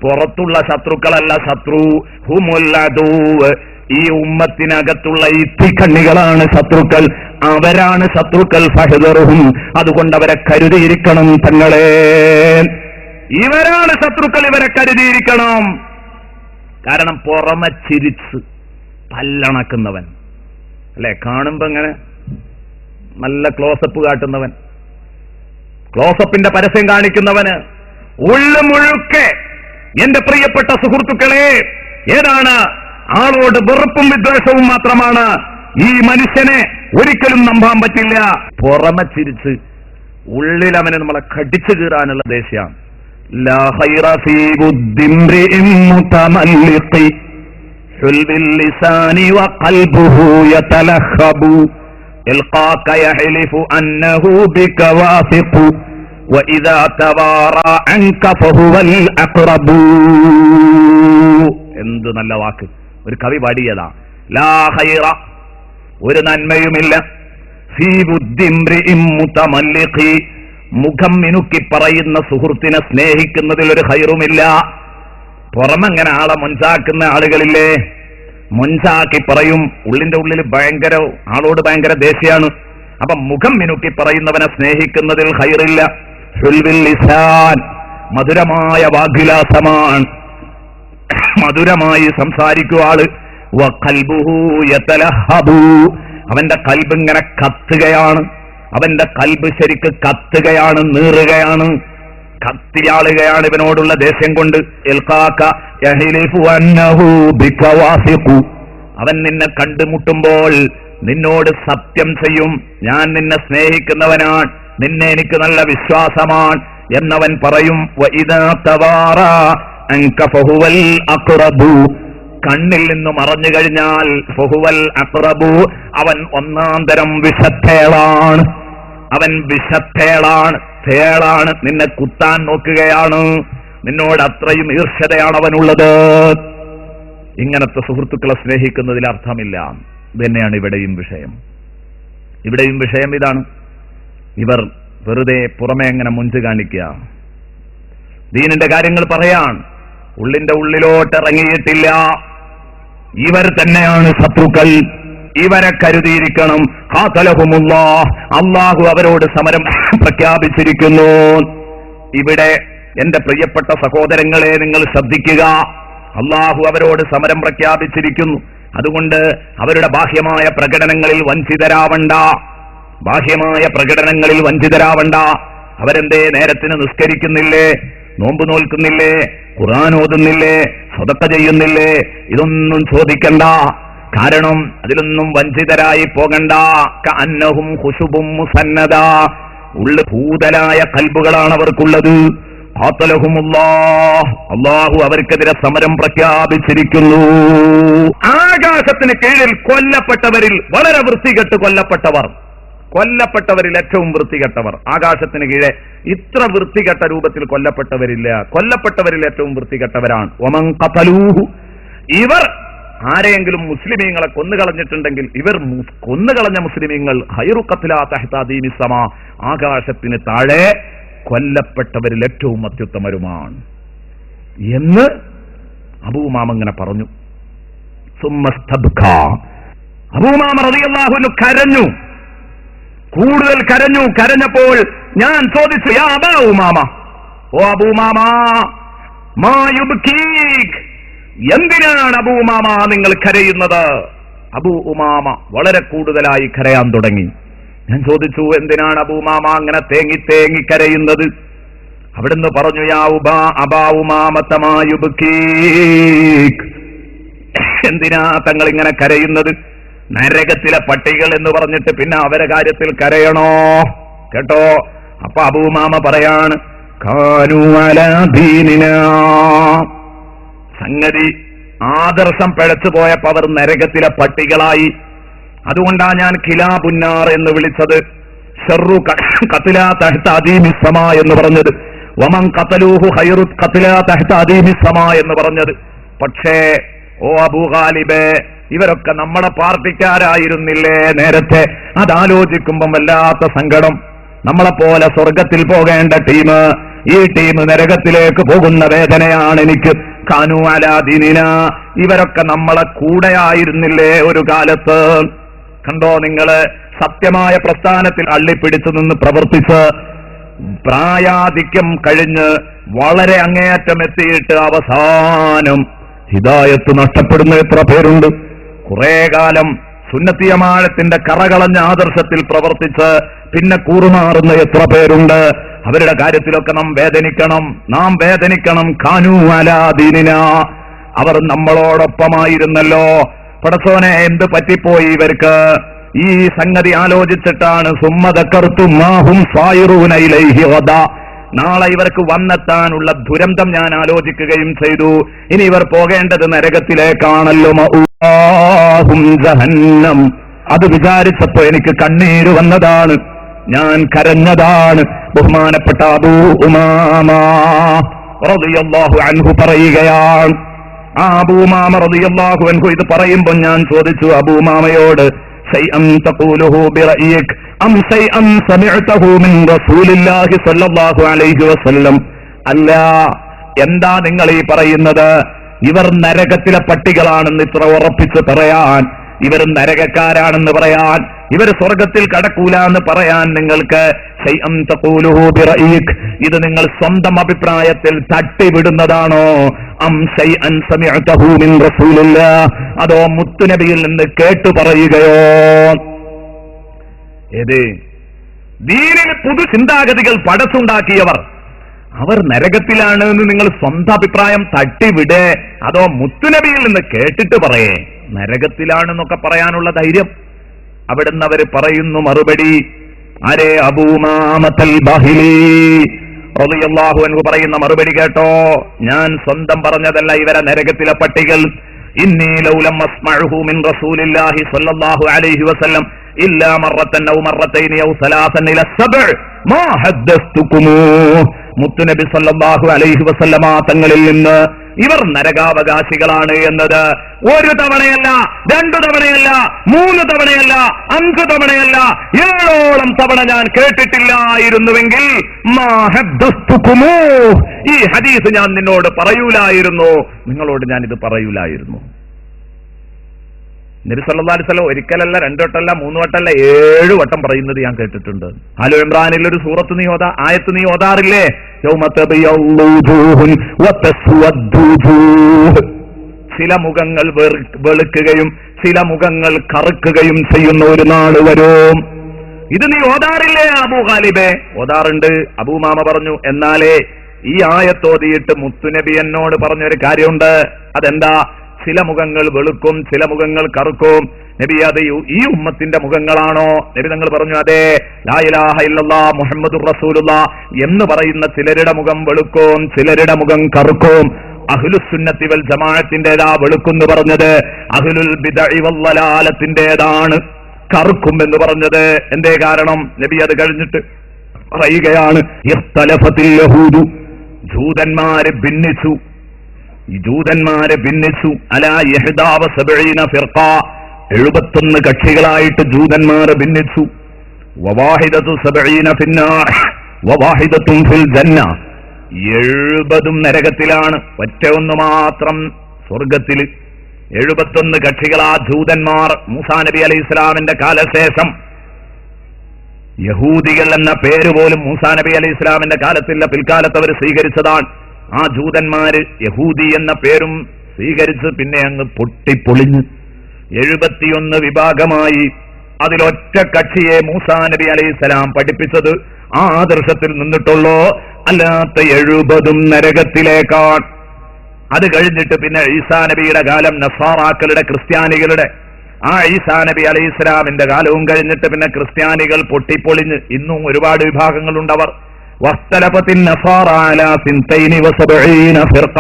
പുറത്തുള്ള ശത്രുക്കളല്ല ശത്രു. ഹുമുൽ അദൂ, ഈ ഉമ്മത്തിനകത്തുള്ള ഈ തീക്കണ്ണികളാണ് ശത്രുക്കൾ, അവരാണ് ശത്രുക്കൾ. ഫഹ്ദറുഹും, അതുകൊണ്ട് അവരെ കരുതിയിരിക്കണം തങ്ങളെ. ഇവരാണ് ശത്രുക്കൾ, ഇവരെ കരുതിയിരിക്കണം. കാരണം പുറമെ ചിരിച്ച് പല്ലണക്കുന്നവൻ അല്ലെ, കാണുമ്പോ ഇങ്ങനെ നല്ല ക്ലോസപ്പ് കാട്ടുന്നവൻ, ക്ലോസപ്പിന്റെ പരസ്യം കാണിക്കുന്നവന് ഉള്ളു മുഴുക്കെ എന്റെ പ്രിയപ്പെട്ട സുഹൃത്തുക്കളെ ഏതാണ്? ആളോട് വെറുപ്പും വിദ്വേഷവും മാത്രമാണ്. ഈ മനുഷ്യനെ ഒരിക്കലും നമ്പാൻ പറ്റില്ല. പുറമെ ചിരിച്ച് ഉള്ളിൽ അവനെ നമ്മളെ കടിച്ചു കീറാനുള്ള ദേഷ്യം. ലാ ഖൈറ ഫീ ബുദ്ദിംറിഇൻ മുതമല്ലിഖി ഹുൽബിൽ ലിസാനി വഖൽബുഹു യതലഖബു ഇൽഖാക യഹ്ലിഫു അന്നഹു ബിക വാസിഖു വഇദാ തവാറാ അൻക ഫഹുവൽ അഖ്റബു. എന്ത് നല്ല വാക്ക് ഒരു കവി പാടിയതാ. ലാ ഖൈറ, ഒരു നന്മയുമില്ല, ഫീ ബുദ്ദിംറിഇൻ മുതമല്ലിഖി, മുഖം മിനുക്കി പറയുന്ന സുഹൃത്തിനെ സ്നേഹിക്കുന്നതിൽ ഒരു ഖൈറുമില്ല. പുറമെങ്ങനെ ആളെ മൊഞ്ചാക്കുന്ന ആളുകളില്ലേ, മൊഞ്ചാക്കി പറയും, ഉള്ളിന്റെ ഉള്ളിൽ ആളോട് ഭയങ്കര ദേഷ്യാണ്. അപ്പൊ മുഖം മിനുക്കി പറയുന്നവനെ സ്നേഹിക്കുന്നതിൽ ഖൈറില്ല. ഹുൽവിൽ ലിസാൻ, മധുരമായ വാഗ്വിലാസമാണ്, മധുരമായി സംസാരിക്കുക ആള്. വഖൽബുഹു യതലഹബു, അവന്റെ കൽബ് ഇങ്ങനെ കത്തുകയാണ്, അവന്റെ കൽബ് ശരിക്ക് കത്തുകയാണ്, നീറുകയാണ്, കത്തിയാളുകയാണ് ഇവനോടുള്ള ദേഷ്യം കൊണ്ട്. ഇൽഖാക യഹ്ലിഫു അന്നഹു ബിക വാസിഖു, അവൻ നിന്നെ കണ്ടുമുട്ടുമ്പോൾ നിന്നോട് സത്യം ചെയ്യും, ഞാൻ നിന്നെ സ്നേഹിക്കുന്നവനാണ്, നിന്നെ എനിക്ക് നല്ല വിശ്വാസമാണ് എന്നവൻ പറയും. വഇദാ തവാറാ അൻക ഫഹുവൽ അഖ്റബു, കണ്ണിൽ നിന്ന് മറഞ്ഞു കഴിഞ്ഞാൽ ഫഹുവൽ അഖ്റബു, അവൻ ഒന്നാം തരം വിഷത്തേളാണ്, അവൻ വിഷത്തേളാണ്, തേളാണ്, നിന്നെ കുത്താൻ നോക്കുകയാണ്, നിന്നോട് അത്രയും ഈർഷ്യതയാണ് അവനുള്ളത്. ഇങ്ങനത്തെ സുഹൃത്തുക്കളെ സ്നേഹിക്കുന്നതിൽ അർത്ഥമില്ല. ഇത് തന്നെയാണ് ഇവിടെയും വിഷയം. ഇവിടെയും വിഷയം ഇതാണ്. ഇവർ വെറുതെ പുറമെ എങ്ങനെ മുഞ്ചു കാണിക്കുക, ദീനിന്റെ കാര്യങ്ങൾ പറയാൻ ഉള്ളിന്റെ ഉള്ളിലോട്ട് ഇറങ്ങിയിട്ടില്ല. ഇവർ തന്നെയാണ് ശത്രുക്കൾ, ഇവരെ കരുതിയിരിക്കണം. ഖാതലഹുമുല്ലാഹ്, അല്ലാഹു അവരോട് സമരം പ്രഖ്യാപിച്ചിരിക്കുന്നു. ഇവിടെ എന്റെ പ്രിയപ്പെട്ട സഹോദരങ്ങളെ നിങ്ങൾ ശ്രദ്ധിക്കുക. അള്ളാഹു അവരോട് സമരം പ്രഖ്യാപിച്ചിരിക്കുന്നു. അതുകൊണ്ട് അവരുടെ ബാഹ്യമായ പ്രകടനങ്ങളിൽ വഞ്ചിതരാവണ്ട. അവരെന്തേ നേരത്തിന് നിസ്കരിക്കുന്നില്ലേ, നോമ്പ് നോൽക്കുന്നില്ലേ, ഖുർആൻ ഓതുന്നില്ലേ, സദഖ ചെയ്യുന്നില്ലേ? ഇതൊന്നും ചോദിക്കണ്ട. കാരണം അതിലൊന്നും വഞ്ചിതരായി പോകണ്ട. കഅന്നഹും ഖുശുബും മുസന്നദ, ഉള്ളു ഭൂതലായ കൽബുകളാണ് അവർക്കുള്ളത്. അല്ലാഹു അവർക്കെതിരെ സമരം പ്രഖ്യാപിച്ചിരിക്കുന്നു. ആകാശത്തിന് കീഴിൽ കൊല്ലപ്പെട്ടവരിൽ വളരെ വൃത്തികെട്ട് കൊല്ലപ്പെട്ടവരിൽ ഏറ്റവും വൃത്തികെട്ടവർ. ആകാശത്തിന് കീഴെ ഇത്ര വൃത്തികെട്ട രൂപത്തിൽ കൊല്ലപ്പെട്ടവരില്ല. കൊല്ലപ്പെട്ടവരിൽ ഏറ്റവും വൃത്തികെട്ടവരാണ് വമൻ ഖതലൂഹു. ഇവർ ആരെയെങ്കിലും മുസ്ലിമീങ്ങളെ കൊന്നുകളഞ്ഞിട്ടുണ്ടെങ്കിൽ ഇവർ കൊന്നുകളഞ്ഞ മുസ്ലിമീങ്ങൾ ഖൈറു ഖത്ലാ തഹ്ത ദീനിസ് സമാ, ആകാശത്തിന് താഴെ കൊല്ലപ്പെട്ടവരിൽ ഏറ്റവും അത്യുത്തമരുമാണ് എന്ന് അബൂ ഉമാമ ഇങ്ങനെ പറഞ്ഞു. അബൂ ഉമാമ റളിയല്ലാഹു അൻഹു കരഞ്ഞു, കൂടുതൽ കരഞ്ഞു. കരഞ്ഞപ്പോൾ ഞാൻ ചോദിച്ചു, യാ അബൂ ഉമാമ, ഓ അബൂ ഉമാമ, മാ യുബ്കീക്, എന്തിനാണ് അബൂ ഉമാമ നിങ്ങൾ കരയുന്നത്? അബൂ ഉമാമ വളരെ കൂടുതലായി കരയാൻ തുടങ്ങി. ഞാൻ ചോദിച്ചു, എന്തിനാണ് അബൂ ഉമാമ അങ്ങനെ തേങ്ങി കരയുന്നത്? അവിടുന്ന് പറഞ്ഞു, യാ അബാ ഉമാമത മാ യുബ്കീക്, എന്തിനാ തങ്ങൾ ഇങ്ങനെ കരയുന്നത്? നരകത്തിലെ പട്ടികൾ എന്ന് പറഞ്ഞിട്ട് പിന്നെ അവരെ കാര്യത്തിൽ കരയണോ? കേട്ടോ, അപ്പൊ അബൂ ഉമാമ പറയാണ്, കാനൂ അലാ ദീനിനാ, സംഗതി ആദർശം പിഴച്ചു പോയപ്പോ അവർ നരകത്തിലെ പട്ടികളായി. അതുകൊണ്ടാ ഞാൻ കിലാബുന്നാർ എന്ന് വിളിച്ചത്, ശർറു ഖത്ലാ തഹ്ത അദീമിസ് സമാ എന്ന് പറഞ്ഞത്, വമൻ ഖതലൂഹു ഖൈറു ഖത്ലാ തഹ്ത അദീമിസ് സമാ എന്ന് പറഞ്ഞത്. പക്ഷേ ഓ അബൂ ഗാലിബേ, ഇവരൊക്കെ നമ്മുടെ പാർട്ടിക്കാരായിരുന്നില്ലേ നേരത്തെ? അതാലോചിക്കുമ്പം വല്ലാത്ത സങ്കടം. നമ്മളെപ്പോലെ സ്വർഗത്തിൽ പോകേണ്ട ടീം, ഈ ടീം നരകത്തിലേക്ക് പോകുന്ന വേദനയാണ് എനിക്ക്. കാനൂ അലാ ദീനിനാ, ഇവരൊക്കെ നമ്മളെ കൂടെയായിരുന്നില്ലേ ഒരു കാലത്ത്? കണ്ടോ നിങ്ങള്, സത്യമായ പ്രസ്ഥാനത്തിൽ അള്ളിപ്പിടിച്ചു നിന്ന് പ്രവർത്തിച്ച് പ്രായാധിക്യം കഴിഞ്ഞ് വളരെ അങ്ങേയറ്റം എത്തിയിട്ട് അവസാനം ഹിദായത്ത് നഷ്ടപ്പെടുന്ന എത്ര പേരുണ്ട്? കുറെ കാലം സുന്നത്തിയമാഴത്തിന്റെ കറകളഞ്ഞ ആദർശത്തിൽ പ്രവർത്തിച്ച് പിന്നെ കൂറുമാറുന്ന എത്ര പേരുണ്ട്? അവരുടെ കാര്യത്തിലൊക്കെ നാം വേദനിക്കണം. കാനൂ അലാ ദീനിനാ, അവർ നമ്മളോടൊപ്പമായിരുന്നല്ലോ. പടച്ചോനെ, എന്ത് പറ്റിപ്പോയി ഇവർക്ക്? ഈ സംഗതി ആലോചിച്ചിട്ടാണ് സുമ്മദക്കർത്തും മാഹും സായിറൂന ഇലൈഹി ഗദാ, നാളെ ഇവർക്ക് വന്നെത്താനുള്ള ദുരന്തം ഞാൻ ആലോചിക്കുകയും ചെയ്തു. ഇനി ഇവർ പോകേണ്ടത് നരകത്തിലേക്കാണല്ലോ. മഅവാഹും ജഹന്നം, അത് വിചാരിച്ചപ്പോ എനിക്ക് കണ്ണീര് വന്നതാണ്, ഞാൻ കരഞ്ഞതാണ്. ബഹുമാനപ്പെട്ട അബൂ ഉമാമ റളിയല്ലാഹു അൻഹു പറയുകയാണ്. ആ അബൂ ഉമാമ റളിയല്ലാഹു അൻഹു ഇത് പറയുമ്പോൾ ഞാൻ ചോദിച്ചു അബൂ ഉമാമയോട്, ശൈഅൻ തഖൂലുഹു ബിറഅയിക് അം ശൈഅൻ സമിഅതഹു മിൻ റസൂലില്ലാഹി സ്വല്ലല്ലാഹു അലൈഹി വസല്ലം, അല്ല, എന്താ നിങ്ങൾ ഈ പറയുന്നത്? ഇവർ നരകത്തിലെ പട്ടികളാണെന്ന് ഇത്ര ഉറപ്പിച്ച് പറയാൻ, ഇവർ നരകക്കാരാണെന്ന് പറയാൻ, ഇവർ സ്വർഗത്തിൽ കടക്കൂല എന്ന് പറയാൻ നിങ്ങൾക്ക് ശൈഅൻ തഖൂലുഹു ബിറഅയിക്, ഇത് നിങ്ങൾ സ്വന്തം അഭിപ്രായത്തിൽ തട്ടിവിടുന്നതാണോ? അം ശൈഅൻ സമിഅതഹു മിൻ റസൂലില്ലാഹ്, അതോ മുത്തുനബിയിൽ നിന്ന് കേട്ടു പറയുകയോ? ഏത് ദീനിൽ പുതു ചിന്താഗതികൾ പടച്ചുണ്ടാക്കിയവർ, അവർ നരകത്തിലാണ് എന്ന് നിങ്ങൾ സ്വന്തം അഭിപ്രായം തട്ടിവിടെ, അതോ മുത്തുനബിയിൽ നിന്ന് കേട്ടിട്ട് പറയേ നരകത്തിലാണെന്നൊക്കെ പറയാനുള്ള ധൈര്യം? അവിടുന്ന് അവർ പറയുന്നു മറുപടി, ആരേ അബൂ ഉമാമത്തുൽ ബാഹിലി റളിയല്ലാഹു അൻഹു പറയുന്ന മറുപടി കേട്ടോ. ഞാൻ സ്വന്തം പറഞ്ഞതല്ല ഇവരെ നരകത്തിലെ പട്ടികൾ. ഇന്നി ലൗലം അസ്മഉഹു മിൻ റസൂലില്ലാഹി സ്വല്ലല്ലാഹു അലൈഹി വസല്ലം ഇല്ലാ മറത്തൻ ഔ മറത്തൈനി ഔ സലാസൻ ഇല സബ്അ മാ ഹദ്ദസ്തുകുമൂ, മുത്തുനബി സ്വല്ലല്ലാഹു അലൈഹി വസല്ലമ തങ്ങളിൽ നിന്ന് ഇവർ നരകാവകാശികളാണ് എന്നത് ഒരു തവണയല്ല, 2 തവണയല്ല, 3 തവണയല്ല, 5 തവണയല്ല, 7ഓളം തവണ ഞാൻ കേട്ടിട്ടില്ലായിരുന്നുവെങ്കിൽ മാ ഹദ്ദസ്തുകുമൂ, ഈ ഹദീസ് ഞാൻ നിന്നോട് പറയൂലായിരുന്നു, നിങ്ങളോട് ഞാൻ ഇത് പറയൂലായിരുന്നു. നബി സല്ലല്ലാഹു അലൈഹി വസല്ലം ഒരിക്കലല്ല, 2 വട്ടമല്ല, 3 വട്ടമല്ല, 7 വട്ടം പറയുന്നത് ഞാൻ കേട്ടിട്ടുണ്ട്. ആലു ഇമ്രാനിൽ ഒരു സൂറത്ത് ആയത്ത് നീ ഓതാറില്ലേ? യൗമ തബയല്ലു വൂജൂഹുൻ വതസ്വദ്ദു വൂജൂഹ്, ചില മുഖങ്ങൾ വെളുക്കുകയും ചില മുഖങ്ങൾ കറുക്കുകയും ചെയ്യുന്ന ഒരു നാള് വരും. ഇത് നീ ഓതാറില്ലേ അബൂ ഖാലിബേ? ഓതാറുണ്ട്. അബൂമാമ പറഞ്ഞു, എന്നാലേ ഈ ആയത്തോതിയിട്ട് മുത്തുനബി എന്നോട് പറഞ്ഞൊരു കാര്യമുണ്ട്. അതെന്താ? ചില മുഖങ്ങൾ വെളുക്കും, ചില മുഖങ്ങൾ കറുക്കും. നബി, അത് ഈ ഉമ്മത്തിന്റെ മുഖങ്ങളാണോ? നബി തങ്ങൾ പറഞ്ഞു, അതെ, ലാ ഇലാഹ ഇല്ലല്ലാഹ് മുഹമ്മദുർ റസൂലുള്ളാഹ് എന്ന് പറയുന്ന ചിലരുടെ മുഖം വെളുക്കും, ചിലരുടെ മുഖം കറുക്കും. അഹ്ലുസുന്നത്തി വൽ ജമാഅത്തിന്റേതാ വെളുക്കുന്ന് പറഞ്ഞത്, അഹ്ലുൽ ബിദ്അഇ വൽ ളലാലത്തിന്റേതാണ് കറുക്കും എന്ന് പറഞ്ഞത്. എന്തേ കാരണം? നബി അത് കഴിഞ്ഞിട്ട് പറയുകയാണ്, ഇഖ്തലഫത്തിൽ യഹൂദു, ജൂതന്മാരെ ഭിന്നിച്ചു, അലാ 71 ഫിർഖ, 71 കക്ഷികളായിട്ട് ജൂതന്മാരെ ഭിന്നിച്ചു. വവാഹിദതു 70 ഫിന്നാർ വവാഹിദത്തുൻ ഫിൽ ജന്ന, 70 നരകത്തിലാണ്, ഒറ്റ ഒന്ന് മാത്രം സ്വർഗത്തിൽ. 71 കക്ഷികളാ ജൂതന്മാർ. മൂസാ നബി അലൈഹി ഇസ്ലാമിന്റെ കാലശേഷം യഹൂദികൾ എന്ന പേര് പോലും മൂസാ നബി അലൈഹി ഇസ്ലാമിന്റെ കാലത്തില്ല, പിൽക്കാലത്ത് അവർ സ്വീകരിച്ചതാണ്. ആ ജൂതന്മാര് യഹൂദി എന്ന പേരും സ്വീകരിച്ച് പിന്നെ അങ്ങ് പൊട്ടിപ്പൊളിഞ്ഞ് 71 വിഭാഗമായി. അതിലൊറ്റ കക്ഷിയെ മൂസാ നബി അലൈഹിസ്സലാം പഠിപ്പിച്ചത് ആ ആദർശത്തിൽ നിന്നിട്ടുള്ളൂ, അല്ലാത്ത 70 നരകത്തിലേക്കാണ്. അത് കഴിഞ്ഞിട്ട് പിന്നെ ഈസാ നബിയുടെ കാലം, നസാറാക്കളുടെ ക്രിസ്ത്യാനികളുടെ ആ ഈസാ നബി അലൈഹിസ്സലാമിന്റെ കാലവും കഴിഞ്ഞിട്ട് പിന്നെ ക്രിസ്ത്യാനികൾ പൊട്ടിപ്പൊളിഞ്ഞ് ഇന്നും ഒരുപാട് വിഭാഗങ്ങളുണ്ടവർ. വഖ്തലഫത്തിൻ നസാറ അലാ 72 ഫിർഖ,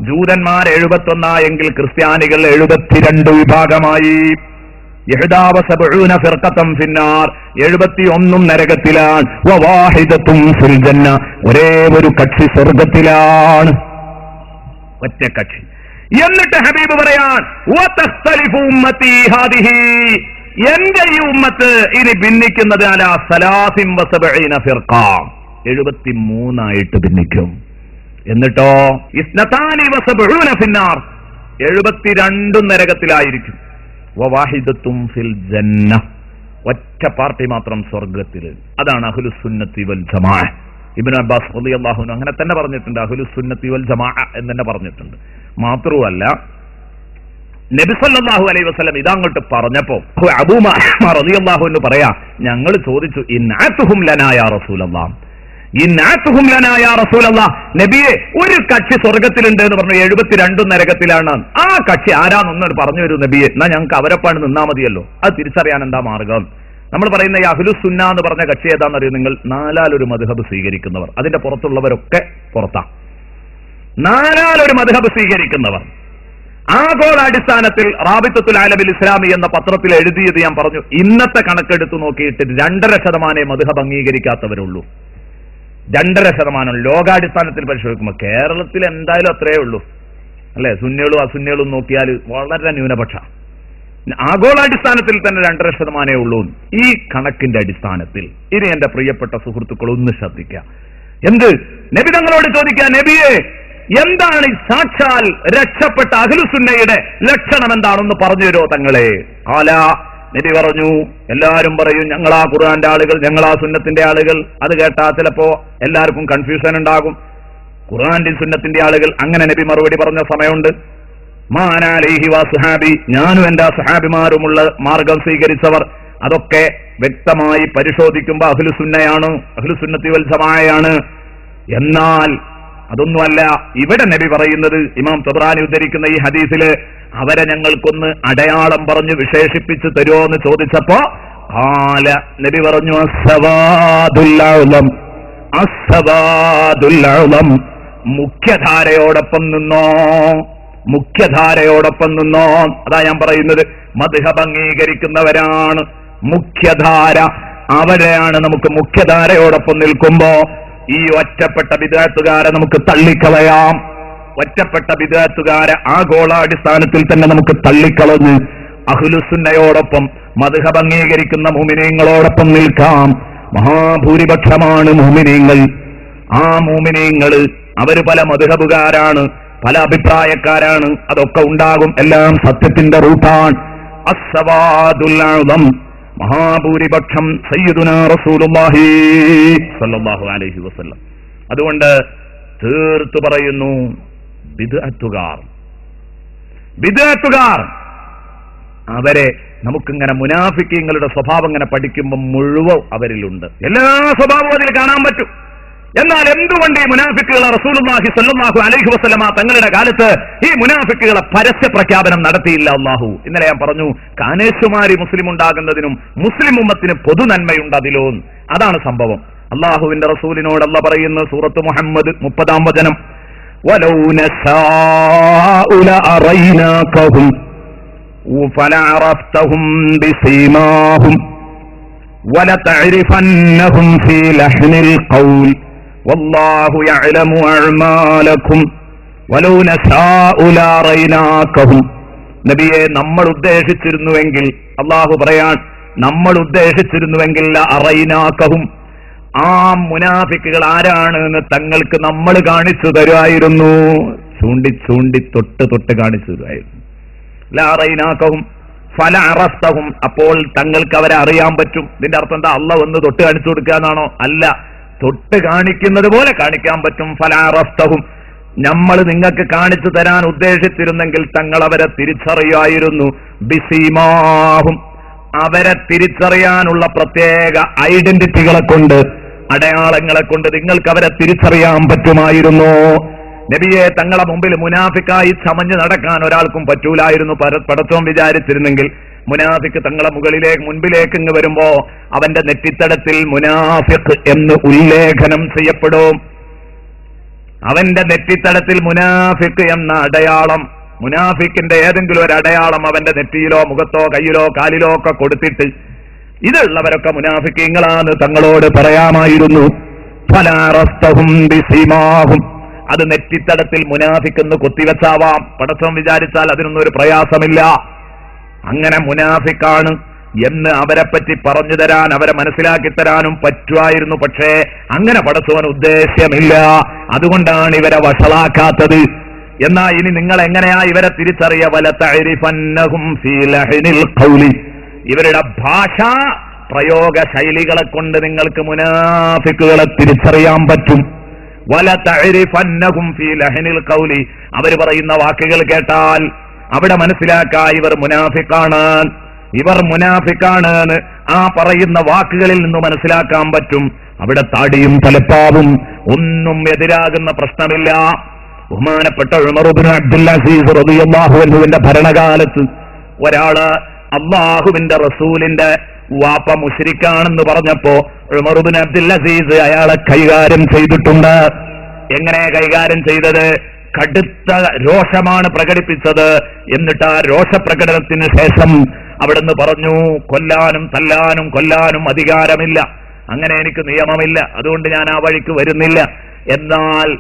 ജൂതന്മാർ 71 എങ്കിൽ ക്രിസ്ത്യാനികൾ 72 വിഭാഗമായി. 71 ഫിർഖതൻ ഫിന്നാർ, 71 നരകത്തിലാണ്. വവാഹിദത്തുൻ ഫിൽ ജന്ന, ഒരേ ഒരു കക്ഷി സ്വർഗത്തിലാണ്, ഒറ്റ കക്ഷി. എന്നിട്ട് ഹബീബ് പറയാൻ, വതഖ്തലിഫു ഉമ്മത്തി ഹാദിഹി, എന്റെ ഈ ഉമ്മത്ത് ഇനി ഭിന്നിക്കുന്നത് അലാ 73 ഫിർഖ, 73 ആയിട്ട് ഭിന്നിക്കും. എന്നിട്ടോ 72 ഫിന്നാർ, 72 നരകത്തിലായിരിക്കും. വവാഹിദത്തുൻ ഫിൽ ജന്ന, ഒറ്റ പാർട്ടി മാത്രം സ്വർഗത്തിൽ. അതാണ് അഹ്ലുസ് സുന്നത്തി വൽ ജമാഅ. ഇബ്നു അബ്ബാസ് റളിയല്ലാഹു അൻഹു അങ്ങനെ തന്നെ പറഞ്ഞിട്ടുണ്ട്, അഹ്ലുസ് സുന്നത്തി വൽ ജമാഅ എന്ന് തന്നെ പറഞ്ഞിട്ടുണ്ട്. മാത്രമല്ല നബി സല്ലല്ലാഹു അലൈഹി വസല്ലം ഇതങ്ങോട്ട് പറഞ്ഞപ്പോ അബൂ മഅ്മർ റളിയല്ലാഹു അൻഹു പറയാ, ഞങ്ങൾ ചോദിച്ചു, ഇന്നാതുഹും ലനാ യാ റസൂലല്ലാഹ്, ഇന്നാതുഹും ലനാ യാ റസൂലല്ലാഹ്, നബിയെ ഒരു കക്ഷി സ്വർഗത്തിലുണ്ട് എന്ന് പറഞ്ഞു, 72 നരകത്തിലാണ്. ആ കക്ഷി ആരാന്നൊന്നോട് പറഞ്ഞു തരൂ നബിയെ, എന്നാ ഞങ്ങൾക്ക് അവരെപ്പാണ് നിന്നാ മതിയല്ലോ. അത് തിരിച്ചറിയാൻ എന്താ മാർഗം? നമ്മൾ പറയുന്ന ഈ അഹ്ലുസ് സുന്ന എന്ന് പറഞ്ഞ കക്ഷി ഏതാണെന്നറിയോ നിങ്ങൾ? 4 മദ്ഹബ് സ്വീകരിക്കുന്നവർ. അതിന്റെ പുറത്തുള്ളവരൊക്കെ പുറത്താ. 4 മദ്ഹബ് സ്വീകരിക്കുന്നവർ. ആഗോളാടിസ്ഥാനത്തിൽ റാബിത്തത്തുൽ ആലമിൽ ഇസ്ലാമി എന്ന പത്രത്തിൽ എഴുതിയത് ഞാൻ പറഞ്ഞു, ഇന്നത്തെ കണക്കെടുത്ത് നോക്കിയിട്ട് 2.5% മദ്ഹബ് അംഗീകരിക്കാത്തവരുള്ളൂ. 2.5%. ലോകാടിസ്ഥാനത്തിൽ പരിശോധിക്കുമ്പോൾ കേരളത്തിൽ എന്തായാലും അത്രയേ ഉള്ളൂ, അല്ലെ? സുന്നികളും അസുന്നികളും നോക്കിയാൽ വളരെ ന്യൂനപക്ഷ. ആഗോളാടിസ്ഥാനത്തിൽ തന്നെ 2.5% ഉള്ളൂ. ഈ കണക്കിന്റെ അടിസ്ഥാനത്തിൽ ഇനി എന്റെ പ്രിയപ്പെട്ട സുഹൃത്തുക്കൾ ഒന്ന് ശ്രദ്ധിക്കുക. എന്ത്? നബി തങ്ങളോട് ചോദിക്കുക, നബിയെ എന്താണ് ഈ സാക്ഷാൽ രക്ഷപ്പെട്ട അഹ്ലുസുന്നയുടെ ലക്ഷണം എന്താണെന്ന് പറഞ്ഞു തരോ തങ്ങളെ? നബി പറഞ്ഞു, എല്ലാവരും പറയും ഞങ്ങളാ ഖുർആന്റെ ആളുകൾ, ഞങ്ങളാ സുന്നത്തിന്റെ ആളുകൾ. അത് കേട്ടാ ചിലപ്പോ എല്ലാവർക്കും കൺഫ്യൂഷൻ ഉണ്ടാകും. ഖുർആന്റെ സുന്നത്തിന്റെ ആളുകൾ. അങ്ങനെ നബി മറുപടി പറഞ്ഞ സമയമുണ്ട്. മാനാലൈഹി വാ സുഹാബി, ഞാനും എന്റെ സഹാബിമാരുമുള്ള മാർഗം സ്വീകരിച്ചവർ. അതൊക്കെ വ്യക്തമായി പരിശോധിക്കുമ്പോ അഹ്ലുസുന്നയാണ്, അഹ്ലുസുന്നത്തി വൽ ജമാഅയാണ്. എന്നാൽ അതൊന്നുമല്ല ഇവിടെ നബി പറയുന്നത്. ഇമാം തബ്റാനി ഉദ്ധരിക്കുന്ന ഈ ഹദീസില് അവരെ ഞങ്ങൾക്കൊന്ന് അടയാളം പറഞ്ഞു വിശേഷിപ്പിച്ച് തരുമോ എന്ന് ചോദിച്ചപ്പോ നബി പറഞ്ഞു, അസ്സവാദുൽ, മുഖ്യധാരയോടൊപ്പം നിന്നോ, മുഖ്യധാരയോടൊപ്പം നിന്നോ. അതാ ഞാൻ പറയുന്നത്, മദ്ഹബ് അംഗീകരിക്കുന്നവരാണ് മുഖ്യധാര, അവരെയാണ് നമുക്ക് മുഖ്യധാരയോടൊപ്പം നിൽക്കുമ്പോ ഈ ഒറ്റപ്പെട്ട ബിദ്അത്തുകാരെ നമുക്ക് തള്ളിക്കളയാം. ഒറ്റപ്പെട്ട ബിദ്അത്തുകാരെ ആഗോളാടിസ്ഥാനത്തിൽ തന്നെ നമുക്ക് തള്ളിക്കളഞ്ഞ് അഹ്ലുസുന്നയോടൊപ്പം മദ്ഹബ് അംഗീകരിക്കുന്ന മുഅ്മിനീങ്ങളോടൊപ്പം നിൽക്കാം. മഹാഭൂരിപക്ഷമാണ് മുഅ്മിനീങ്ങൾ. ആ മുഅ്മിനീങ്ങൾ അവര് പല മദ്ഹബുകാരാണ്, പല അഭിപ്രായക്കാരാണ്. അതൊക്കെ ഉണ്ടാകും, എല്ലാം സത്യത്തിന്റെ റൂട്ടാണ്. അസ്സവാദുൽ അഅ്ളം, മഹാഭൂരിപക്ഷം സയ്യിദുനാ റസൂലുള്ളാഹി സ്വല്ലല്ലാഹു അലൈഹി വസല്ലം. അതുകൊണ്ട് തീർത്തു പറയുന്നു, ബിദ്അത്തുകാർ ബിദ്അത്തുകാർ, അവരെ നമുക്കിങ്ങനെ മുനാഫിക്കീങ്ങളുടെ സ്വഭാവം ഇങ്ങനെ പഠിക്കുമ്പോൾ മുഴുവൻ അവരിലുണ്ട്. എല്ലാ സ്വഭാവവും അതിൽ കാണാൻ പറ്റും. എന്നാൽ എന്തുകൊണ്ട് ഈ മുനാഫിക്കുകളെ റസൂലുള്ളാഹി സ്വല്ലല്ലാഹു അലൈഹി വസല്ലമ തങ്ങളുടെ കാലത്ത് ഈ മുനാഫിക്കുകളെ പരസ്യ പ്രഖ്യാപനം നടത്തിയില്ല? അല്ലാഹു ഇന്നലെ ഞാൻ പറഞ്ഞു, കാനേശുമാരി മുസ്ലിം ഉണ്ടാകുന്നതിനും മുസ്ലിം ഉമ്മത്തിന് പൊതുനന്മയുണ്ട് അതിലോ. അതാണ് സംഭവം. അള്ളാഹുവിന്റെ റസൂലിനോട് അല്ലാഹു പറയുന്നു സൂറത്ത് മുഹമ്മദ് 30-ാം വചനം, വലൗ നശാഉ ലഅറൈനാകഹും ഫലഅറഫ്തഹും ബിസീമാഹും വലതഅരിഫന്നഹും ഫീ ലഹ്നിൽ ഖൗൽ വല്ലാഹു യഅലമു അഅ്മാലകും വലൗ നശാഉ ലഅറൈനാകഹും. നബിയെ, നമ്മൾ ഉദ്ദേശിച്ചിരുന്നുവെങ്കിൽ, അല്ലാഹു പറയാൻ, നമ്മൾ ഉദ്ദേശിച്ചിരുന്നുവെങ്കിൽ ലഅറൈനാകഹും, ആ മുനാഫിക്കുകൾ ആരാണ് എന്ന് തങ്ങൾക്ക് നമ്മൾ കാണിച്ചു തരുമായിരുന്നു. ചൂണ്ടി ചൂണ്ടി തൊട്ട് തൊട്ട് കാണിച്ചു തരുമായിരുന്നു. ലഅറൈനാകഹും ഫലഅറഫ്തഹും, അപ്പോൾ തങ്ങൾക്ക് അവരെ അറിയാൻ പറ്റും. ഇതിന്റെ അർത്ഥം എന്താ? അള്ളാഹ് വന്ന് തൊട്ട് കാണിച്ചു കൊടുക്കുക എന്നാണോ? അല്ല, തൊട്ട് കാണിക്കുന്നത് പോലെ കാണിക്കാൻ പറ്റും. ഫലഅറഫ്തഹും, നമ്മൾ നിങ്ങൾക്ക് കാണിച്ചു തരാൻ ഉദ്ദേശിച്ചിരുന്നെങ്കിൽ തങ്ങൾ അവരെ തിരിച്ചറിയായിരുന്നു. ബിസീമാഹും, അവരെ തിരിച്ചറിയാനുള്ള പ്രത്യേക ഐഡന്റിറ്റികളെ കൊണ്ട്, അടയാളങ്ങളെ കൊണ്ട് നിങ്ങൾക്ക് അവരെ തിരിച്ചറിയാൻ പറ്റുമായിരുന്നു. നബിയെ, തങ്ങളെ മുമ്പിൽ മുനാഫിക്കായി ചമഞ്ഞു നടക്കാൻ ഒരാൾക്കും പറ്റൂലായിരുന്നു. പടച്ചോൻ വിചാരിച്ചിരുന്നെങ്കിൽ മുനാഫിക്ക് തങ്ങളെ മുൻപിലേക്ക് ഇങ്ങ് വരുമ്പോ അവന്റെ നെറ്റിത്തടത്തിൽ മുനാഫിഖ് എന്ന് ഉല്ലേഖനം ചെയ്യപ്പെടും. അവന്റെ നെറ്റിത്തടത്തിൽ മുനാഫിഖ് എന്ന അടയാളം, മുനാഫിക്കിന്റെ ഏതെങ്കിലും ഒരു അടയാളം അവന്റെ നെറ്റിയിലോ മുഖത്തോ കയ്യിലോ കാലിലോ ഒക്കെ കൊടുത്തിട്ട് ഇതുള്ളവരൊക്കെ മുനാഫിക്കീങ്ങളാണ് തങ്ങളോട് പറയാമായിരുന്നു. ഫലഅറഫ്തഹും ബിസീമാഹും, അത് നെറ്റിത്തടത്തിൽ മുനാഫിക്കെന്ന് കൊത്തിവെച്ചാവാം. പടച്ചോൻ വിചാരിച്ചാൽ അതിനൊന്നും ഒരു പ്രയാസമില്ല. അങ്ങനെ മുനാഫിക്കാണ് എന്ന് അവരെപ്പറ്റി പറഞ്ഞു തരാൻ, അവരെ മനസ്സിലാക്കി തരാനും പറ്റുമായിരുന്നു. പക്ഷേ അങ്ങനെ പടച്ചോൻ ഉദ്ദേശ്യമില്ല. അതുകൊണ്ടാണ് ഇവരെ വഷളാക്കാത്തത്. എന്നാ ഇനി നിങ്ങൾ എങ്ങനെയാ ഇവരെ തിരിച്ചറിയ? വലതഅരിഫന്നഹും ഫീ ലഹ്നിൽ ഖൗലി, ഇവരുടെ ഭാഷാ പ്രയോഗ ശൈലികളെ കൊണ്ട് നിങ്ങൾക്ക് മുനാഫിക്കുകളെ തിരിച്ചറിയാൻ പറ്റും. വലതഅരിഫന്നഹും ഫീ ലഹ്നിൽ ഖൗലി, അവർ പറയുന്ന വാക്കുകൾ കേട്ടാൽ അവിടെ മനസ്സിലാക്കാ ഇവർ മുനാഫിക്കാണ്, ഇവർ മുനാഫിക്കാണ്. ആ പറയുന്ന വാക്കുകളിൽ നിന്ന് മനസ്സിലാക്കാൻ പറ്റും. അവിടെ താടിയും തലപ്പാവും ഒന്നും എതിരാകുന്ന പ്രശ്നമില്ല. ബഹുമാനപ്പെട്ട ഉമർ ഇബ്നു അബ്ദുൽ അസീസ് റളിയല്ലാഹു അൻഹുവിന്റെ ഭരണകാലത്ത് ഒരാള് അല്ലാഹുവിന്റെ റസൂലിന്റെ വാപ്പ മുശ്രിക്കാണെന്ന് പറഞ്ഞപ്പോ ഉമർ ഇബ്നു അബ്ദുൽ അസീസ് അയാളെ കൈകാര്യം ചെയ്തിട്ടുണ്ട്. എങ്ങനെ കൈകാര്യം ചെയ്തത്? കടുത്ത രോഷമാണ് പ്രകടിപ്പിച്ചത്. എന്നിട്ട് ആ രോഷപ്രകടനത്തിന് ശേഷം അവിടുന്ന് പറഞ്ഞു, കൊല്ലാനും തല്ലാനും കൊല്ലാനും അധികാരമില്ല, അങ്ങനെ എനിക്ക് നിയമമില്ല, അതുകൊണ്ട് ഞാൻ ആ വഴിക്ക് വരുന്നില്ല. എന്നാൽ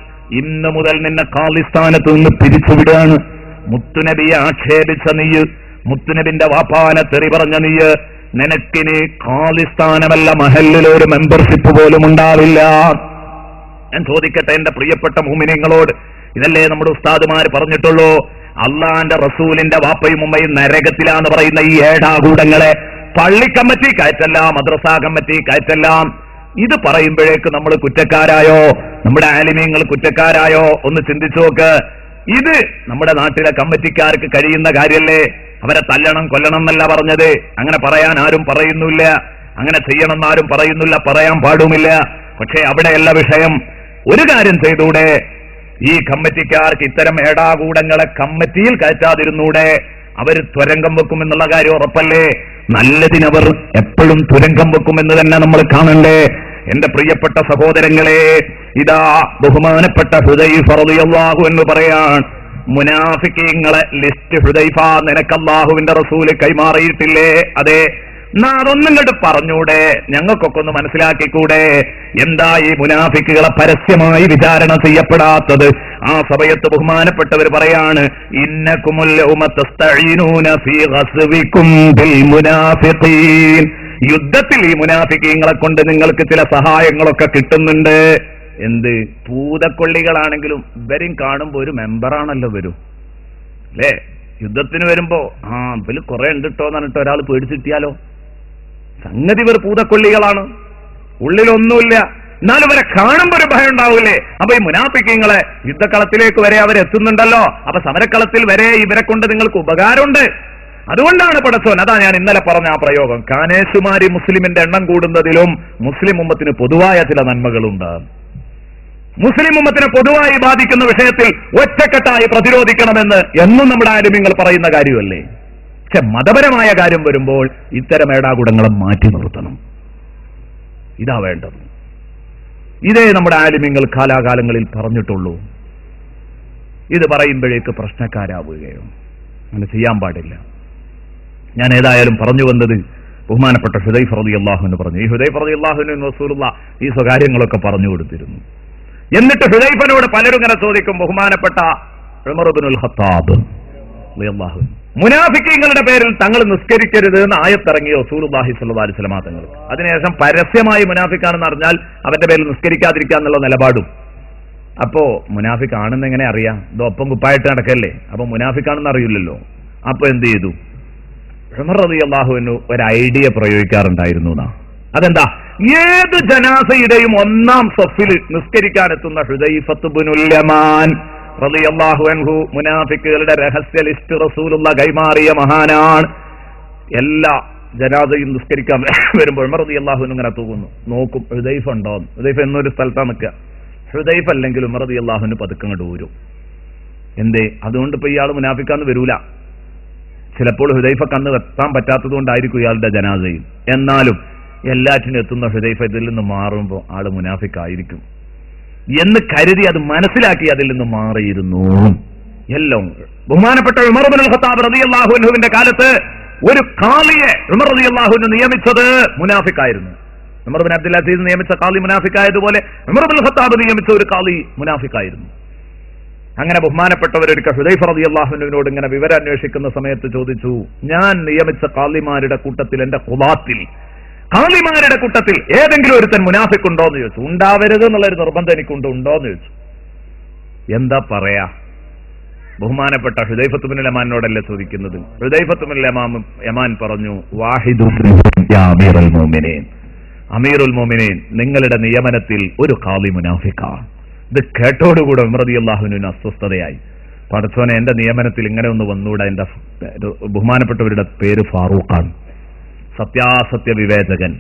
ഇന്ന് മുതൽ നിന്നെ ഖാലിസ്ഥാനത്ത് നിന്ന് പിരിച്ചുവിടുകയാണ്. മുത്തുനബിയെ ആക്ഷേപിച്ച നീയ്, മുത്തുനബിന്റെ വാപ്പാനെ തെറി പറഞ്ഞ നീയ്, നിനക്കിനി ഖാലിസ്ഥാനമല്ല മഹല്ലിൽ ഒരു മെമ്പർഷിപ്പ് പോലും ഉണ്ടാവില്ല. ഞാൻ ചോദിക്കട്ടെ എന്റെ പ്രിയപ്പെട്ട മുഅ്മിനീങ്ങളോട്, ഇതല്ലേ നമ്മുടെ ഉസ്താദുമാർ പറഞ്ഞിട്ടുള്ളൂ? അള്ളാന്റെ റസൂലിന്റെ വാപ്പയും ഉമ്മയും നരകത്തിലാന്ന് പറയുന്ന ഈ ഏടാകൂടങ്ങളെ പള്ളി കമ്മിറ്റി കയറ്റല്ല, മദ്രസ കമ്മിറ്റി കയറ്റല്ലാം. ഇത് പറയുമ്പോഴേക്ക് നമ്മൾ കുറ്റക്കാരായോ? നമ്മുടെ ആലിമീങ്ങൾ കുറ്റക്കാരായോ? ഒന്ന് ചിന്തിച്ചു നോക്ക്. ഇത് നമ്മുടെ നാട്ടിലെ കമ്മിറ്റിക്കാർക്ക് കഴിയുന്ന കാര്യല്ലേ? അവരെ തല്ലണം കൊല്ലണം എന്നല്ല പറഞ്ഞത്. അങ്ങനെ പറയാൻ ആരും പറയുന്നില്ല, അങ്ങനെ ചെയ്യണം എന്നാരും പറയുന്നില്ല, പറയാൻ പാടുമില്ല. പക്ഷേ അവിടെയല്ല വിഷയം. ഒരു കാര്യം ചെയ്തൂടെ? ഈ കമ്മിറ്റിക്കാർക്ക് ഇത്തരം ഏടാകൂടങ്ങളെ കമ്മിറ്റിയിൽ കയറ്റാതിരുന്നൂടെ? അവർ തുരങ്കം വെക്കുമെന്നുള്ള കാര്യം ഉറപ്പല്ലേ? നല്ലതിനവർ എപ്പോഴും തുരങ്കം വെക്കുമെന്ന് തന്നെ നമ്മൾ കാണണ്ടേ? എന്റെ പ്രിയപ്പെട്ട സഹോദരങ്ങളെ, ഇതാ ബഹുമാനപ്പെട്ട ഹുദൈഫ റളിയല്ലാഹു അൻഹു പറയാൻ, മുനാഫിക്കീങ്ങളെ ലിസ്റ്റ് ഹുദൈഫ നിനക്ക് അല്ലാഹുവിന്റെ റസൂല് കൈമാറിയിട്ടില്ലേ? അതെ. എന്നാ അതൊന്നും ഇങ്ങോട്ട് പറഞ്ഞൂടെ? ഞങ്ങൾക്കൊക്കെ ഒന്ന് മനസ്സിലാക്കിക്കൂടെ? എന്താ ഈ മുനാഫിക്കുകളെ പരസ്യമായി വിചാരണ ചെയ്യപ്പെടാത്തത്? ആ സമയത്ത് ബഹുമാനപ്പെട്ടവർ പറയാണ്, ഇന്നകുമുൽ യൗമ തസ്തഈനൂന ഫീ ഗസ്വികും ബിൽ മുനാഫിഖീൻ, യുദ്ധത്തിൽ ഈ മുനാഫിക്കീങ്ങളെ കൊണ്ട് നിങ്ങൾക്ക് ചില സഹായങ്ങളൊക്കെ കിട്ടുന്നുണ്ട്. എന്ത്? പൂതക്കൊള്ളികളാണെങ്കിലും ഇവരും കാണുമ്പോ ഒരു മെമ്പറാണല്ലോ വരും അല്ലേ? യുദ്ധത്തിന് വരുമ്പോ ഇവര് കുറെ ഉണ്ട് കേട്ടോ എന്ന് പറഞ്ഞിട്ട് ഒരാൾ പേടിച്ചിട്ടിയാലോ? സംഗതി ഇവർ പൂതക്കൊള്ളികളാണ്, ഉള്ളിലൊന്നുമില്ല. എന്നാലും ഇവരെ കാണുമ്പോ ഒരു ഭയം ഉണ്ടാവൂലേ? അപ്പൊ ഈ മുനാഫിക്കീങ്ങളെ യുദ്ധക്കളത്തിലേക്ക് വരെ അവരെത്തുന്നുണ്ടല്ലോ, അപ്പൊ സമരക്കളത്തിൽ വരെ ഇവരെ കൊണ്ട് നിങ്ങൾക്ക് ഉപകാരമുണ്ട്. അതുകൊണ്ടാണ് പടച്ചോൻ, അതാ ഞാൻ ഇന്നലെ പറഞ്ഞ ആ പ്രയോഗം, കാനേശുമാരി മുസ്ലിമിന്റെ എണ്ണം കൂടുന്നതിലും മുസ്ലിം ഉമ്മത്തിന് പൊതുവായ ചില നന്മകളുണ്ട്. മുസ്ലിം ഉമ്മത്തിനെ പൊതുവായി ബാധിക്കുന്ന വിഷയത്തിൽ ഒറ്റക്കെട്ടായി പ്രതിരോധിക്കണമെന്ന് എന്നും നമ്മുടെ ആലിമീങ്ങൾ പറയുന്ന കാര്യമല്ലേ? പക്ഷെ മതപരമായ കാര്യം വരുമ്പോൾ ഇത്തരം ഏടാകുടങ്ങളെ മാറ്റി നിർത്തണം. ഇതാ വേണ്ടത്. ഇതേ നമ്മുടെ ആലിമീങ്ങൾ കാലാകാലങ്ങളിൽ പറഞ്ഞിട്ടുള്ളൂ. ഇത് പറയുമ്പോഴേക്ക് പ്രശ്നക്കാരാവുകയോ അങ്ങനെ ചെയ്യാൻ പാടില്ല. ഞാൻ ഏതായാലും പറഞ്ഞു വന്നത് ബഹുമാനപ്പെട്ട ഹുദൈഫ റളിയല്ലാഹു അൻഹു പറഞ്ഞു. ഈ ഹുദൈഫ റളിയല്ലാഹു അൻഹു റസൂലുള്ളാഹി ഈ സ്വകാര്യങ്ങളൊക്കെ പറഞ്ഞു കൊടുത്തിരുന്നു. എന്നിട്ട് ഹുദൈഫനോട് പലരും ഇങ്ങനെ ചോദിക്കും, ബഹുമാനപ്പെട്ട ഉമർ ഇബ്നുൽ ഖത്താബ് റളിയല്ലാഹു അൻഹു മുനാഫിക്കീങ്ങളുടെ പേരിൽ തങ്ങൾ നിസ്കരിക്കരുത് എന്ന് ആയത്തിറങ്ങിയ റസൂലുള്ളാഹി സ്വല്ലല്ലാഹു അലൈഹി വസല്ലം തങ്ങൾ. അതിനുശേഷം പരസ്യമായി മുനാഫിക്കാണെന്ന് അറിഞ്ഞാൽ അവന്റെ പേരിൽ നിസ്കരിക്കാതിരിക്കുക എന്നുള്ള നിലപാടും. അപ്പോ മുനാഫിക്കാണെന്ന് എങ്ങനെ അറിയാം? ഇത് ഒപ്പം കുപ്പായിട്ട് നടക്കല്ലേ, അപ്പൊ മുനാഫിക്കാണെന്ന് അറിയില്ലല്ലോ. അപ്പൊ എന്ത് ചെയ്തു? ഉമർ റളിയല്ലാഹു അൻഹു ഒരു ഐഡിയ പ്രയോഗിക്കാറുണ്ടായിരുന്നു. അതെന്താ? ഏത് ജനാസയുടെയും ഒന്നാം സഫിൽ നിസ്കരിക്കാനെത്തുന്ന ഹുദൈഫത്ത് ഇബ്നുൽ യമാൻ റളിയല്ലാഹു അൻഹു മുനാഫിക്കുകളുടെ രഹസ്യ ലിസ്റ്റ് റസൂലുള്ളാഹി കൈമാറിയ മഹാനാണ്. എല്ലാ ജനാസയും നിസ്കരിക്കാൻ വരുമ്പോൾ ഉമർ റളിയല്ലാഹു അൻഹു ഇങ്ങനെ തൂകുന്നു, നോക്കും ഹുദൈഫ ഉണ്ടോ. ഹുദൈഫ എന്നൊരു സ്ഥലത്താണ് നിൽക്കുക. ഹുദൈഫ അല്ലെങ്കിൽ ഉമർ റളിയല്ലാഹു അൻഹു പതുക്കെ അങ്ങോട്ട് ഊരും. എന്തേ? അതുകൊണ്ട് ഇപ്പൊ ഇയാൾ മുനാഫിക്കാന്ന് വരൂല. ചിലപ്പോൾ ഹുദൈഫക്ക് അന്ന് എത്താൻ പറ്റാത്തത് കൊണ്ടായിരിക്കും ഇയാളുടെ ജനാസയിൽ. എന്നാലും എല്ലാറ്റിനും എത്തുന്ന ഹുദൈഫ ഇതിൽ നിന്ന് മാറുമ്പോൾ ആള് മുനാഫിക്കായിരിക്കും എന്ന് കരുതി അത് മനസ്സിലാക്കി അതിൽ നിന്ന് മാറിയിരുന്നു. എല്ലാം ബഹുമാനപ്പെട്ട ഉമർ ഇബ്നുൽ ഖത്താബ് റളിയല്ലാഹു അൻഹുവിന്റെ കാലത്ത് ഒരു ഖാളിയെ ഉമർ റളിയല്ലാഹു അൻഹു നിയമിച്ചത് മുനാഫിക്കായിരുന്നു. ഉമർ ബിൻ അബ്ദുൽ അസീസ് നിയമിച്ച ഖാളി മുനാഫിക്കായതുപോലെ ഉമർ ഇബ്നുൽ ഖത്താബ് നിയമിച്ച ഒരു ഖാളി മുനാഫിക്കായിരുന്നു. അങ്ങനെ ബഹുമാനപ്പെട്ടവരൊരിക്കൽ ഹുദൈഫ റളിയല്ലാഹു അൻഹുവിനോട് ഇങ്ങനെ വിവരം അന്വേഷിക്കുന്ന സമയത്ത് ചോദിച്ചു, ഞാൻ നിയമിച്ച ഖാളിമാരുടെ കൂട്ടത്തിൽ, എന്റെ ഖുലാത്തിൽ ഖാളിമാരുടെ കൂട്ടത്തിൽ ഏതെങ്കിലും ഒരുത്തൻ മുനാഫിക്കുണ്ടോ എന്ന് ചോദിച്ചു. ഉണ്ടാവരുത് എന്നുള്ളൊരു നിർബന്ധം എനിക്കുണ്ട്, ഉണ്ടോന്ന് ചോദിച്ചു. എന്താ പറയാ? ബഹുമാനപ്പെട്ട ഹുദൈഫത്ത് ഇബ്നുൽ യമാനോടല്ലേ ചോദിക്കുന്നത്. ഹുദൈഫത്ത് ഇബ്നുൽ യമാൻ പറഞ്ഞു, അമീറുൽ മുഅ്മിനീൻ, അമീറുൽ മുഅ്മിനീൻ, നിങ്ങളുടെ നിയമനത്തിൽ ഒരു ഖാളി മുനാഫിക്കാണ്. ഇത് കേട്ടോടുകൂടെ ഉമർ റളിയല്ലാഹു അൻഹുവിന് അസ്വസ്ഥതയായി. പടച്ചോനെ, എന്റെ നിയമനത്തിൽ ഇങ്ങനെ ഒന്ന് വന്നുകൂടാ. എന്റെ ബഹുമാനപ്പെട്ടവരുടെ പേര് ഫാറൂഖാണ്, സത്യാസത്യ വിവേചകൻ.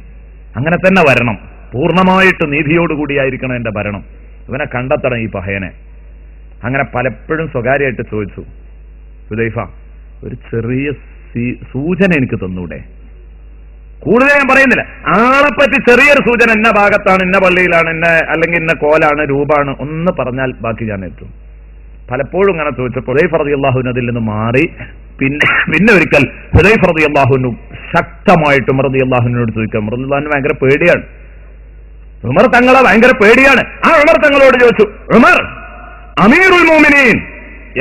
അങ്ങനെ തന്നെ വരണം, പൂർണ്ണമായിട്ട് നീതിയോടുകൂടിയായിരിക്കണം എന്റെ ഭരണം. ഇവനെ കണ്ടെത്തണം ഈ പഹയനെ. അങ്ങനെ പലപ്പോഴും സ്വകാര്യമായിട്ട് ചോദിച്ചു, ഹുദൈഫ ഒരു ചെറിയ സൂചന എനിക്ക് തന്നൂടെ? കൂടുതൽ ഞാൻ പറയുന്നില്ല, ആളെപ്പറ്റി ചെറിയൊരു സൂചന, ഇന്ന ഭാഗത്താണ്, ഇന്ന പള്ളിയിലാണ്, ഇന്ന അല്ലെങ്കിൽ ഇന്ന കോലാണ്, രൂപാണ്, ഒന്ന് പറഞ്ഞാൽ ബാക്കി ഞാൻ എത്തും. പലപ്പോഴും ഇങ്ങനെ ചോദിച്ചപ്പോൾ ഹുദൈഫ റളിയല്ലാഹു അൻഹു അതിൽ നിന്ന് മാറി. പിന്നെ ഒരിക്കൽ ഹുദൈഫ റളിയല്ലാഹു അൻഹു ശക്തമായിട്ട് ഉമർ റളിയല്ലാഹു അൻഹുവിനോട് ചോദിക്കാം. ഉമർ റളിയല്ലാഹു അൻഹു ഭയങ്കര പേടിയാണ്, ഉമർ തങ്ങളെ ഭയങ്കര പേടിയാണ്. ആ ഉമർ തങ്ങളോട് ചോദിച്ചു, ഉമർ അമീറുൽ മുഅ്മിനീൻ,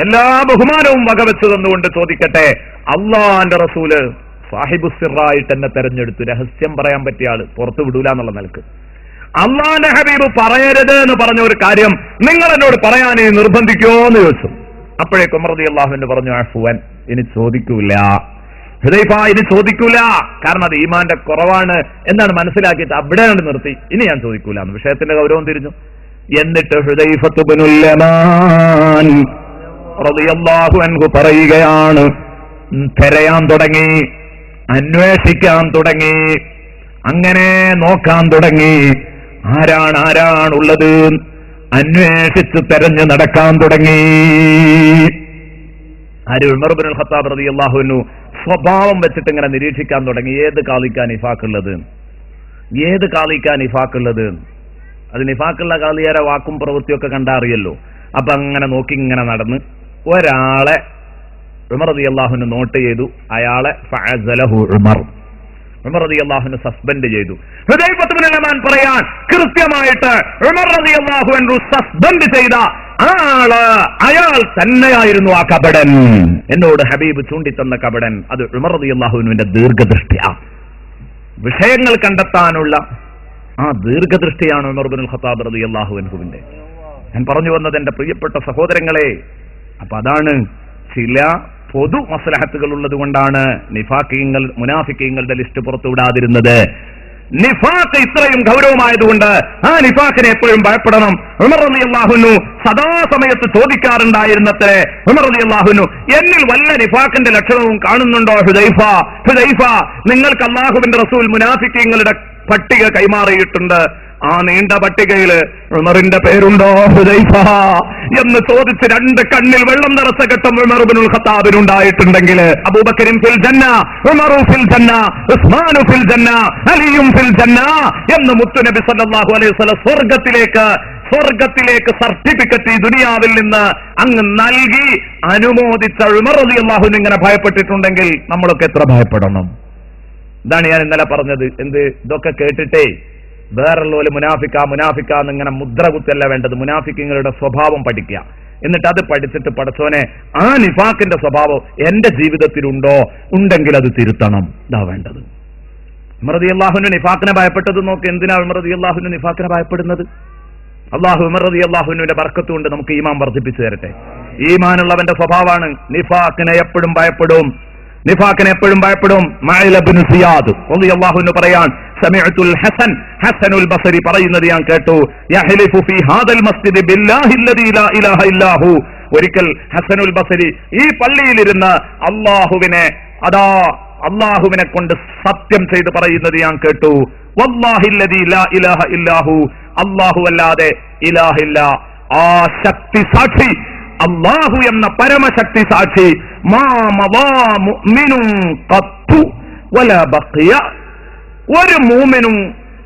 എല്ലാ ബഹുമാനവും വകവെച്ചു തന്നുകൊണ്ട് ചോദിക്കട്ടെ, അള്ളാന്റെ റസൂല് സാഹിബു സിറായിട്ട് എന്നെ തെരഞ്ഞെടുത്തു, രഹസ്യം പറയാൻ പറ്റിയ ആള്, പുറത്തു വിടൂല എന്നുള്ള നിലക്ക്. അള്ളാന്റെ ഹബീബ് പറയരുത് എന്ന് പറഞ്ഞ ഒരു കാര്യം നിങ്ങൾ എന്നോട് പറയാൻ നിർബന്ധിക്കോ എന്ന് ചോദിച്ചു. അപ്പോഴേക്കും ഉമർ റളിയല്ലാഹു അൻഹു പറഞ്ഞു, അഫ്വൻ, ഇനി ചോദിക്കൂല ഹുദൈഫ, ഇനി ചോദിക്കൂല, കാരണം അത് ഈമാന്റെ കുറവാണ് എന്നാണ് മനസ്സിലാക്കിയിട്ട് അവിടെയാണ് നിർത്തി. ഇനി ഞാൻ ചോദിക്കൂല എന്ന് വിഷയത്തിന്റെ ഗൗരവം തിരിഞ്ഞു. എന്നിട്ട് ഹുദൈഫത്ത് ഇബ്നുൽ യമാൻ റളിയല്ലാഹു അൻഹു പറയുകയാണ്, തിരയാൻ തുടങ്ങി, അന്വേഷിക്കാൻ തുടങ്ങി, അങ്ങനെ നോക്കാൻ തുടങ്ങി, ആരാണുള്ളത് അന്വേഷിച്ച് തെരഞ്ഞു നടക്കാൻ തുടങ്ങി. ഉമർ ഇബ്നുൽ ഖത്താബ് റളിയല്ലാഹു അൻഹു സ്വഭാവം വെച്ചിട്ട് ഇങ്ങനെ നിരീക്ഷിക്കാൻ തുടങ്ങി, ഏത് കാളിക്കാൻ നിഫാഖുള്ളത്, ഏത് കാളിക്കാൻ നിഫാഖുള്ളത്. അത് നിഫാഖുള്ള കാളിയാരെ വാക്കും പ്രവൃത്തിയൊക്കെ കണ്ടാ അറിയല്ലോ. അപ്പൊ അങ്ങനെ നോക്കി ഇങ്ങനെ നടന്ന് ഒരാളെ ഉമർ റളിയല്ലാഹു അൻഹു നോട്ട് ചെയ്തു. അയാളെ ഫഅസലഹു ഉമർ റളിയല്ലാഹു അൻഹു സസ്പെൻഡ് ചെയ്തു. ഹുദൈഫത്ത് ഇബ്നുൽ യമാൻ പറയാൻ, കൃത്യമായിട്ട് ഉമർ റളിയല്ലാഹു അൻഹു സസ്പെൻഡ് ചെയ്ത അയാൾ തന്നെയായിരുന്നു ആ കപടൻ. എന്നോട് ഹബീബ് ചൂണ്ടിത്തന്ന കപടൻ അത് ഉമർ റളിയല്ലാഹു അൻഹുവിന്റെ ദീർഘദൃഷ്ടിയാ, വിഷയങ്ങൾ കണ്ടെത്താനുള്ള ആ ദീർഘദൃഷ്ടിയാണ് ഉമർ ഇബ്നുൽ ഖത്താബ് റളിയല്ലാഹു അൻഹുവിന്റെ. ഞാൻ പറഞ്ഞു വന്നത് എന്റെ പ്രിയപ്പെട്ട സഹോദരങ്ങളെ, അപ്പൊ അതാണ് ചില പൊതു മസ്ലഹത്തുകൾ ഉള്ളത് കൊണ്ടാണ് മുനാഫിക്കീങ്ങളുടെ ലിസ്റ്റ് പുറത്തുവിടാതിരുന്നത്. നിഫാഖ് ഇത്രയും ഗൗരവമായതുകൊണ്ട് ആ നിഫാഖിനെ എപ്പോഴും ഭയപ്പെടണം. ഉമർ റളിയല്ലാഹു അൻഹു സദാസമയത്ത് ചോദിക്കാറുണ്ടായിരുന്നത്രേ, ഉമർ റളിയല്ലാഹു അൻഹു, എന്നിൽ വല്ല നിഫാഖിന്റെ ലക്ഷണവും കാണുന്നുണ്ടോ ഹുദൈഫ? ഹുദൈഫ, നിങ്ങൾക്ക് അല്ലാഹുവിന്റെ റസൂൽ മുനാഫിക്കീങ്ങളുടെ പട്ടിക കൈമാറിയിട്ടുണ്ട്. ആ നീണ്ട പട്ടികയിൽ ഉമറിന്റെ പേരുണ്ടോ ഹുദൈഫ എന്ന് ചോദിച്ച് രണ്ട് കണ്ണിൽ വെള്ളം നിറച്ച ഘട്ടം ഉമർ ഇബ്നുൽ ഖത്താബിനുണ്ടായിട്ടുണ്ടെങ്കിൽ അബൂബക്കറും ഫിൽ ജന്ന, ഉമറു ഫിൽ ജന്ന, ഉസ്മാനു ഫിൽ ജന്ന, അലിയും ഫിൽ ജന്ന എന്ന് മുത്തുനബി സല്ലല്ലാഹു അലൈഹി വസല്ലം സ്വർഗത്തിലേക്ക് സർട്ടിഫിക്കറ്റ് ഈ ദുനിയാവിൽ നിന്ന് അങ്ങ് നൽകി അനുമോദിച്ച ഉമർ റളിയല്ലാഹു അൻഹു ഇങ്ങനെ ഭയപ്പെട്ടിട്ടുണ്ടെങ്കിൽ നമ്മളൊക്കെ എത്ര ഭയപ്പെടണം? ഇതാണ് ഞാൻ ഇന്നലെ പറഞ്ഞത്. എന്ത് ഇതൊക്കെ കേട്ടിട്ടേ വേറുള്ളവര് മുനാഫിക്കാന്ന് ഇങ്ങനെ മുദ്ര കുത്തല്ല വേണ്ടത്. മുനാഫിക്കുകളുടെ സ്വഭാവം പഠിക്കുക. എന്നിട്ട് അത് പഠിച്ചിട്ട് പടച്ചോനെ ആ നിഫാഖിന്റെ സ്വഭാവം എന്റെ ജീവിതത്തിലുണ്ടോ, ഉണ്ടെങ്കിൽ അത് തിരുത്തണം. ഇതാ വേണ്ടത്. ഉമർ റളിയല്ലാഹു അൻഹു നിഫാഖിനെ ഭയപ്പെട്ടത് നോക്ക്. എന്തിനാ ഉമർ റളിയല്ലാഹു അൻഹു നിഫാഖിനെ ഭയപ്പെടുന്നത്? അല്ലാഹു ഉമർ റളിയല്ലാഹു അൻഹുവിന്റെ ബർക്കത്ത് കൊണ്ട് നമുക്ക് ഈമാൻ വർദ്ധിപ്പിച്ചു തരട്ടെ. ഈമാനുള്ളവന്റെ സ്വഭാവമാണ് നിഫാഖിനെ എപ്പോഴും ഭയപ്പെടും. മഅൽ ഇബ്നു സിയാദ് റളിയല്ലാഹു അൻഹു പറയാൻ, സമിഅതുൽ ഹസനുൽ ബസരി പറയുന്നത് ഞാൻ കേട്ടു, യഹ്ലിഫു ഫീ ഹാദൽ മസ്ജിദ് ബില്ലാഹി അല്ലദീ ലാ ഇലാഹ ഇല്ലാഹു. ഒരിക്കൽ ഹസനുൽ ബസരി ഈ പള്ളിയിലിരുന്ന് അല്ലാഹുവിനെ കൊണ്ട് സത്യം ചെയ്ത് പറയുന്നത് ഞാൻ കേട്ടു, വല്ലാഹി അല്ലദീ ലാ ഇലാഹ ഇല്ലാഹു, അല്ലാഹു അല്ലാതെ ഇലാഹില്ല. ആ ശക്തി സാക്ഷി, അല്ലാഹു എന്ന പരമശക്തി സാക്ഷി, മാ മദാ മുഅ്മിനുൻ ഖത്തു വലാ ബഖിയ, ഒരു മൂമിനും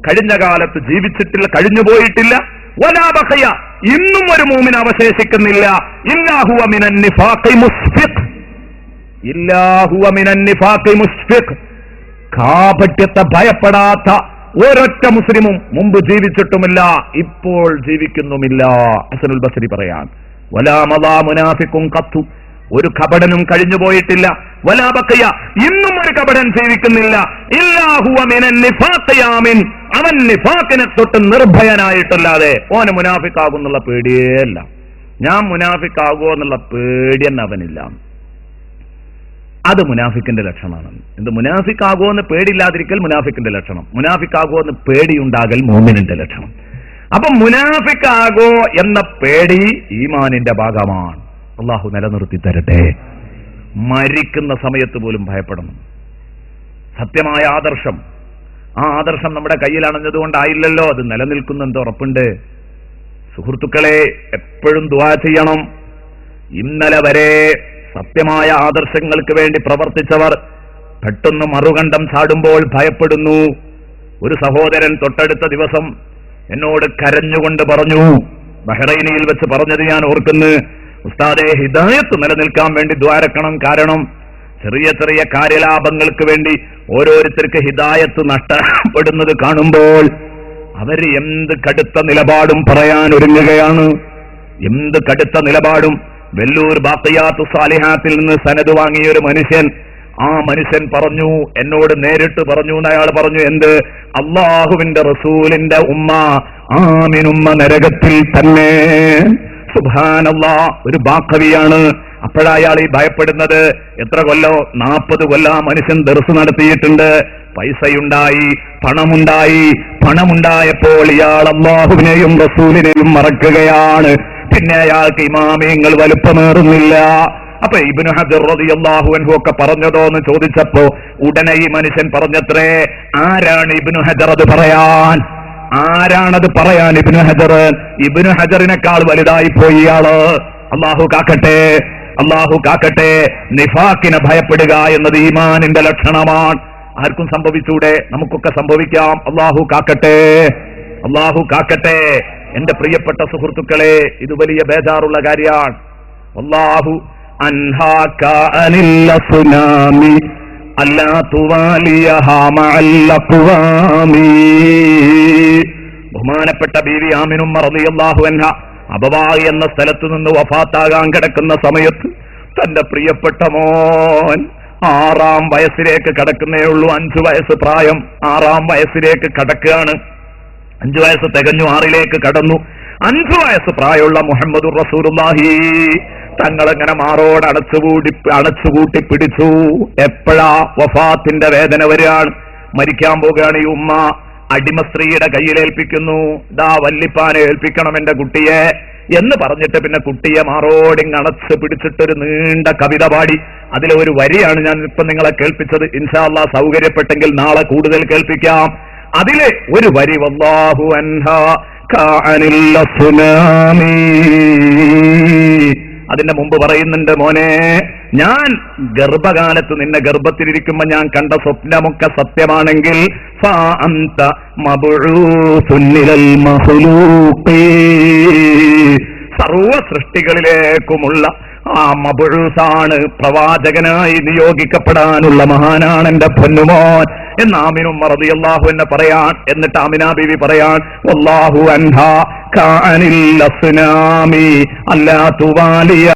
കഴിഞ്ഞ കാലത്ത് ജീവിച്ചിട്ടില്ല, കഴിഞ്ഞുപോയിട്ടില്ല. വലാ ബഖിയ, ഇന്നും ഒരു മൂമിൻ അവശേഷിക്കുന്നില്ല. ഇല്ലാ ഹുവ മിനൻ നിഫാഖി മുസ്ഫിഖ്, കാപട്യത്തെ ഭയപ്പെടാത്ത ഒരൊറ്റ മുസ്ലിമും മുമ്പ് ജീവിച്ചിട്ടുമില്ല, ഇപ്പോൾ ജീവിക്കുന്നുമില്ല. ഹസനുൽ ബസരി പറയാൻ, വലാ മദാ മുനാഫിഖുൻ ഖത്തു, ഒരു കപടനും കഴിഞ്ഞുപോയിട്ടില്ല. വലാ ബഖിയ, ഇന്നും ഒരു കപടൻ ജീവിക്കുന്നില്ല. ഇല്ലാ ഹുവ മിനൻ നിഫാഖിയാമിൻ, അവൻ നിഫാഖിനെ തൊട്ട് നിർഭയനായിട്ടല്ലാതെ ഓന് മുനാഫിക്കാകുന്നുള്ള പേടിയേ അല്ല. ഞാൻ മുനാഫിക്കാകുമോ എന്നുള്ള പേടി തന്നെ അവനില്ല. അത് മുനാഫിക്കിന്റെ ലക്ഷണമാണ്. എന്ത് മുനാഫിക്കാകുമോ എന്ന് പേടിയില്ലാതിരിക്കൽ മുനാഫിക്കിന്റെ ലക്ഷണം, മുനാഫിക്കാകുമോ എന്ന് പേടിയുണ്ടാകൽ മോമിനിന്റെ ലക്ഷണം. അപ്പൊ മുനാഫിക്കാകോ എന്ന പേടി ഈമാനിന്റെ ഭാഗമാണ്. അള്ളാഹു നിലനിർത്തി തരട്ടെ. മരിക്കുന്ന സമയത്ത് പോലും ഭയപ്പെടണം. സത്യമായ ആദർശം, ആ ആദർശം നമ്മുടെ കയ്യിൽ അണഞ്ഞതുകൊണ്ടായില്ലല്ലോ, അത് നിലനിൽക്കുന്നെന്ന് ഉറപ്പുണ്ട്. സുഹൃത്തുക്കളെ, എപ്പോഴും ദുആ ചെയ്യണം. ഇന്നലെ വരെ സത്യമായ ആദർശങ്ങൾക്ക് വേണ്ടി പ്രവർത്തിച്ചവർ പെട്ടെന്ന് മറുകണ്ഠം ചാടുമ്പോൾ ഭയപ്പെടുന്നു. ഒരു സഹോദരൻ തൊട്ടടുത്ത ദിവസം എന്നോട് കരഞ്ഞുകൊണ്ട് പറഞ്ഞു, ബഹ്റൈനിൽ വെച്ച് പറഞ്ഞത് ഞാൻ ഓർക്കുന്നു, ഉസ്താദേ, ഹിദായത്ത് നിലനിൽക്കാൻ വേണ്ടി ദ്വാരക്കണം. കാരണം ചെറിയ ചെറിയ കാര്യലാഭങ്ങൾക്ക് വേണ്ടി ഓരോരുത്തർക്ക് ഹിദായത്ത് നഷ്ടപ്പെടുന്നത് കാണുമ്പോൾ അവർ എന്ത് കടുത്ത നിലപാടും പറയാൻ ഒരുങ്ങുകയാണ്. എന്ത് കടുത്ത നിലപാടും. വെല്ലൂർ ബാഖിയാത്തു സാലിഹാത്തിൽ നിന്ന് സനദ് വാങ്ങിയ ഒരു മനുഷ്യൻ, ആ മനുഷ്യൻ പറഞ്ഞു, എന്നോട് നേരിട്ട് പറഞ്ഞു. അയാൾ പറഞ്ഞു, എന്ത്? അല്ലാഹുവിന്റെ റസൂലിന്റെ ഉമ്മ ആമിനുമ്മ നരകത്തിൽ തന്നെ. സുബ്ഹാനല്ലാഹ്, ഒരു ബാഖവിയാണ്. അപ്പോഴയാൾ ഈ ഭയപ്പെടുന്നത്. എത്ര കൊല്ലോ? 40 കൊല്ലം ആ മനുഷ്യൻ ദർസ് നടത്തിയിട്ടുണ്ട്. പൈസയുണ്ടായി, പണമുണ്ടായപ്പോൾ ഇയാൾ അല്ലാഹുവിനെയും റസൂലിനെയും മറക്കുകയാണ്. പിന്നെ അയാൾക്ക് ഇമാമിയങ്ങൾ വലുപ്പമേറുന്നില്ല. അപ്പൊ ഇബ്നു ഹജർ റളിയല്ലാഹു അൻഹു ഒക്കെ പറഞ്ഞതോ എന്ന് ചോദിച്ചപ്പോ ഉടനെ ഈ മനുഷ്യൻ പറഞ്ഞത്രേ, ആരാണ് ഇബ്നു ഹജർ അത് പറയാൻ? ആരാണത് പറയാൻ? ഇബ്നു ഹജർ. ഇബ്നു ഹജറിനേക്കാൾ വലുതായി പോയി ഇയാള്. അല്ലാഹു കാക്കട്ടെ, അല്ലാഹു കാക്കട്ടെ. നിഫാഖിനെ ഭയപ്പെടുക എന്നത് ഈമാനിന്റെ ലക്ഷണമാണ്. ആർക്കും സംഭവിച്ചൂടെ? നമുക്കൊക്കെ സംഭവിക്കാം. അല്ലാഹു കാക്കട്ടെ, അല്ലാഹു കാക്കട്ടെ. എന്റെ പ്രിയപ്പെട്ട സുഹൃത്തുക്കളെ, ഇത് വലിയ ബേജാറുള്ള കാര്യമാണ്. അല്ലാഹു അൻഹാക അനിൽ സുനാമി അല്ലാ തുവാലിയഹാ മഅൽ അഖ്വാമി. ബഹുമാനപ്പെട്ട ബീവി ആമിനുമ്മ റളിയല്ലാഹു അൻഹ അബവായി എന്ന സ്ഥലത്ത് നിന്ന് വഫാത്താകാൻ കിടക്കുന്ന സമയത്ത് തന്റെ പ്രിയപ്പെട്ട മോൻ 6-ാം വയസ്സിലേക്ക് കടക്കുന്നേ ഉള്ളൂ. 5 വയസ്സ് പ്രായം. 6-ാം വയസ്സിലേക്ക് കടക്കുകയാണ്. 5 വയസ്സ് തികഞ്ഞു, 6ലേക്ക് കടന്നു. 5 വയസ്സ് പ്രായമുള്ള മുഹമ്മദുർ റസൂലുള്ളാഹി തങ്ങളെങ്ങനെ മാറോട് അണച്ചുകൂട്ടി പിടിച്ചു. എപ്പോഴാ വഫാത്തിന്റെ വേദന വരികയാണ്, മരിക്കാൻ പോകുകയാണ് ഈ ഉമ്മ. അടിമ സ്ത്രീയുടെ കയ്യിലേൽപ്പിക്കുന്നു. ദാ വല്ലിപ്പാനെ ഏൽപ്പിക്കണം എന്റെ കുട്ടിയെ എന്ന് പറഞ്ഞിട്ട് പിന്നെ കുട്ടിയെ മാറോടിങ്ങണച്ച് പിടിച്ചിട്ടൊരു നീണ്ട കവിത പാടി. അതിലെ ഒരു വരിയാണ് ഞാൻ ഇപ്പൊ നിങ്ങളെ കേൾപ്പിച്ചത്. ഇൻഷാ അല്ലാഹ് സൗകര്യപ്പെട്ടെങ്കിൽ നാളെ കൂടുതൽ കേൾപ്പിക്കാം. അതിലെ ഒരു വരി, വല്ലാഹു അൻഹാ കഅനിൽ അസ്നാമി. അതിന്റെ മുമ്പ് പറയുന്നുണ്ട്, മോനെ, ഞാൻ ഗർഭകാലത്ത് നിന്നെ ഗർഭത്തിലിരിക്കുമ്പോ ഞാൻ കണ്ട സ്വപ്നമൊക്കെ സത്യമാണെങ്കിൽ ഫഅൻത മബ്ഊസുൻ ലിൽ മഖ്ലൂഖി, സർവ സൃഷ്ടികളിലേക്കുമുള്ള ആ മബ്ഊസാണ്, പ്രവാചകനായി നിയോഗിക്കപ്പെടാനുള്ള മഹാനാണ് എന്റെ പൊന്നുമോൻ എന്ന് ആമിന റളിയല്ലാഹു അൻഹ പറയാൻ. എന്നിട്ട് ആമിന ബീവി പറയാൻ, വല്ലാഹു അൻഹാ കഅനിൽ അസ്നാമി അല്ലാ തുവാലിയ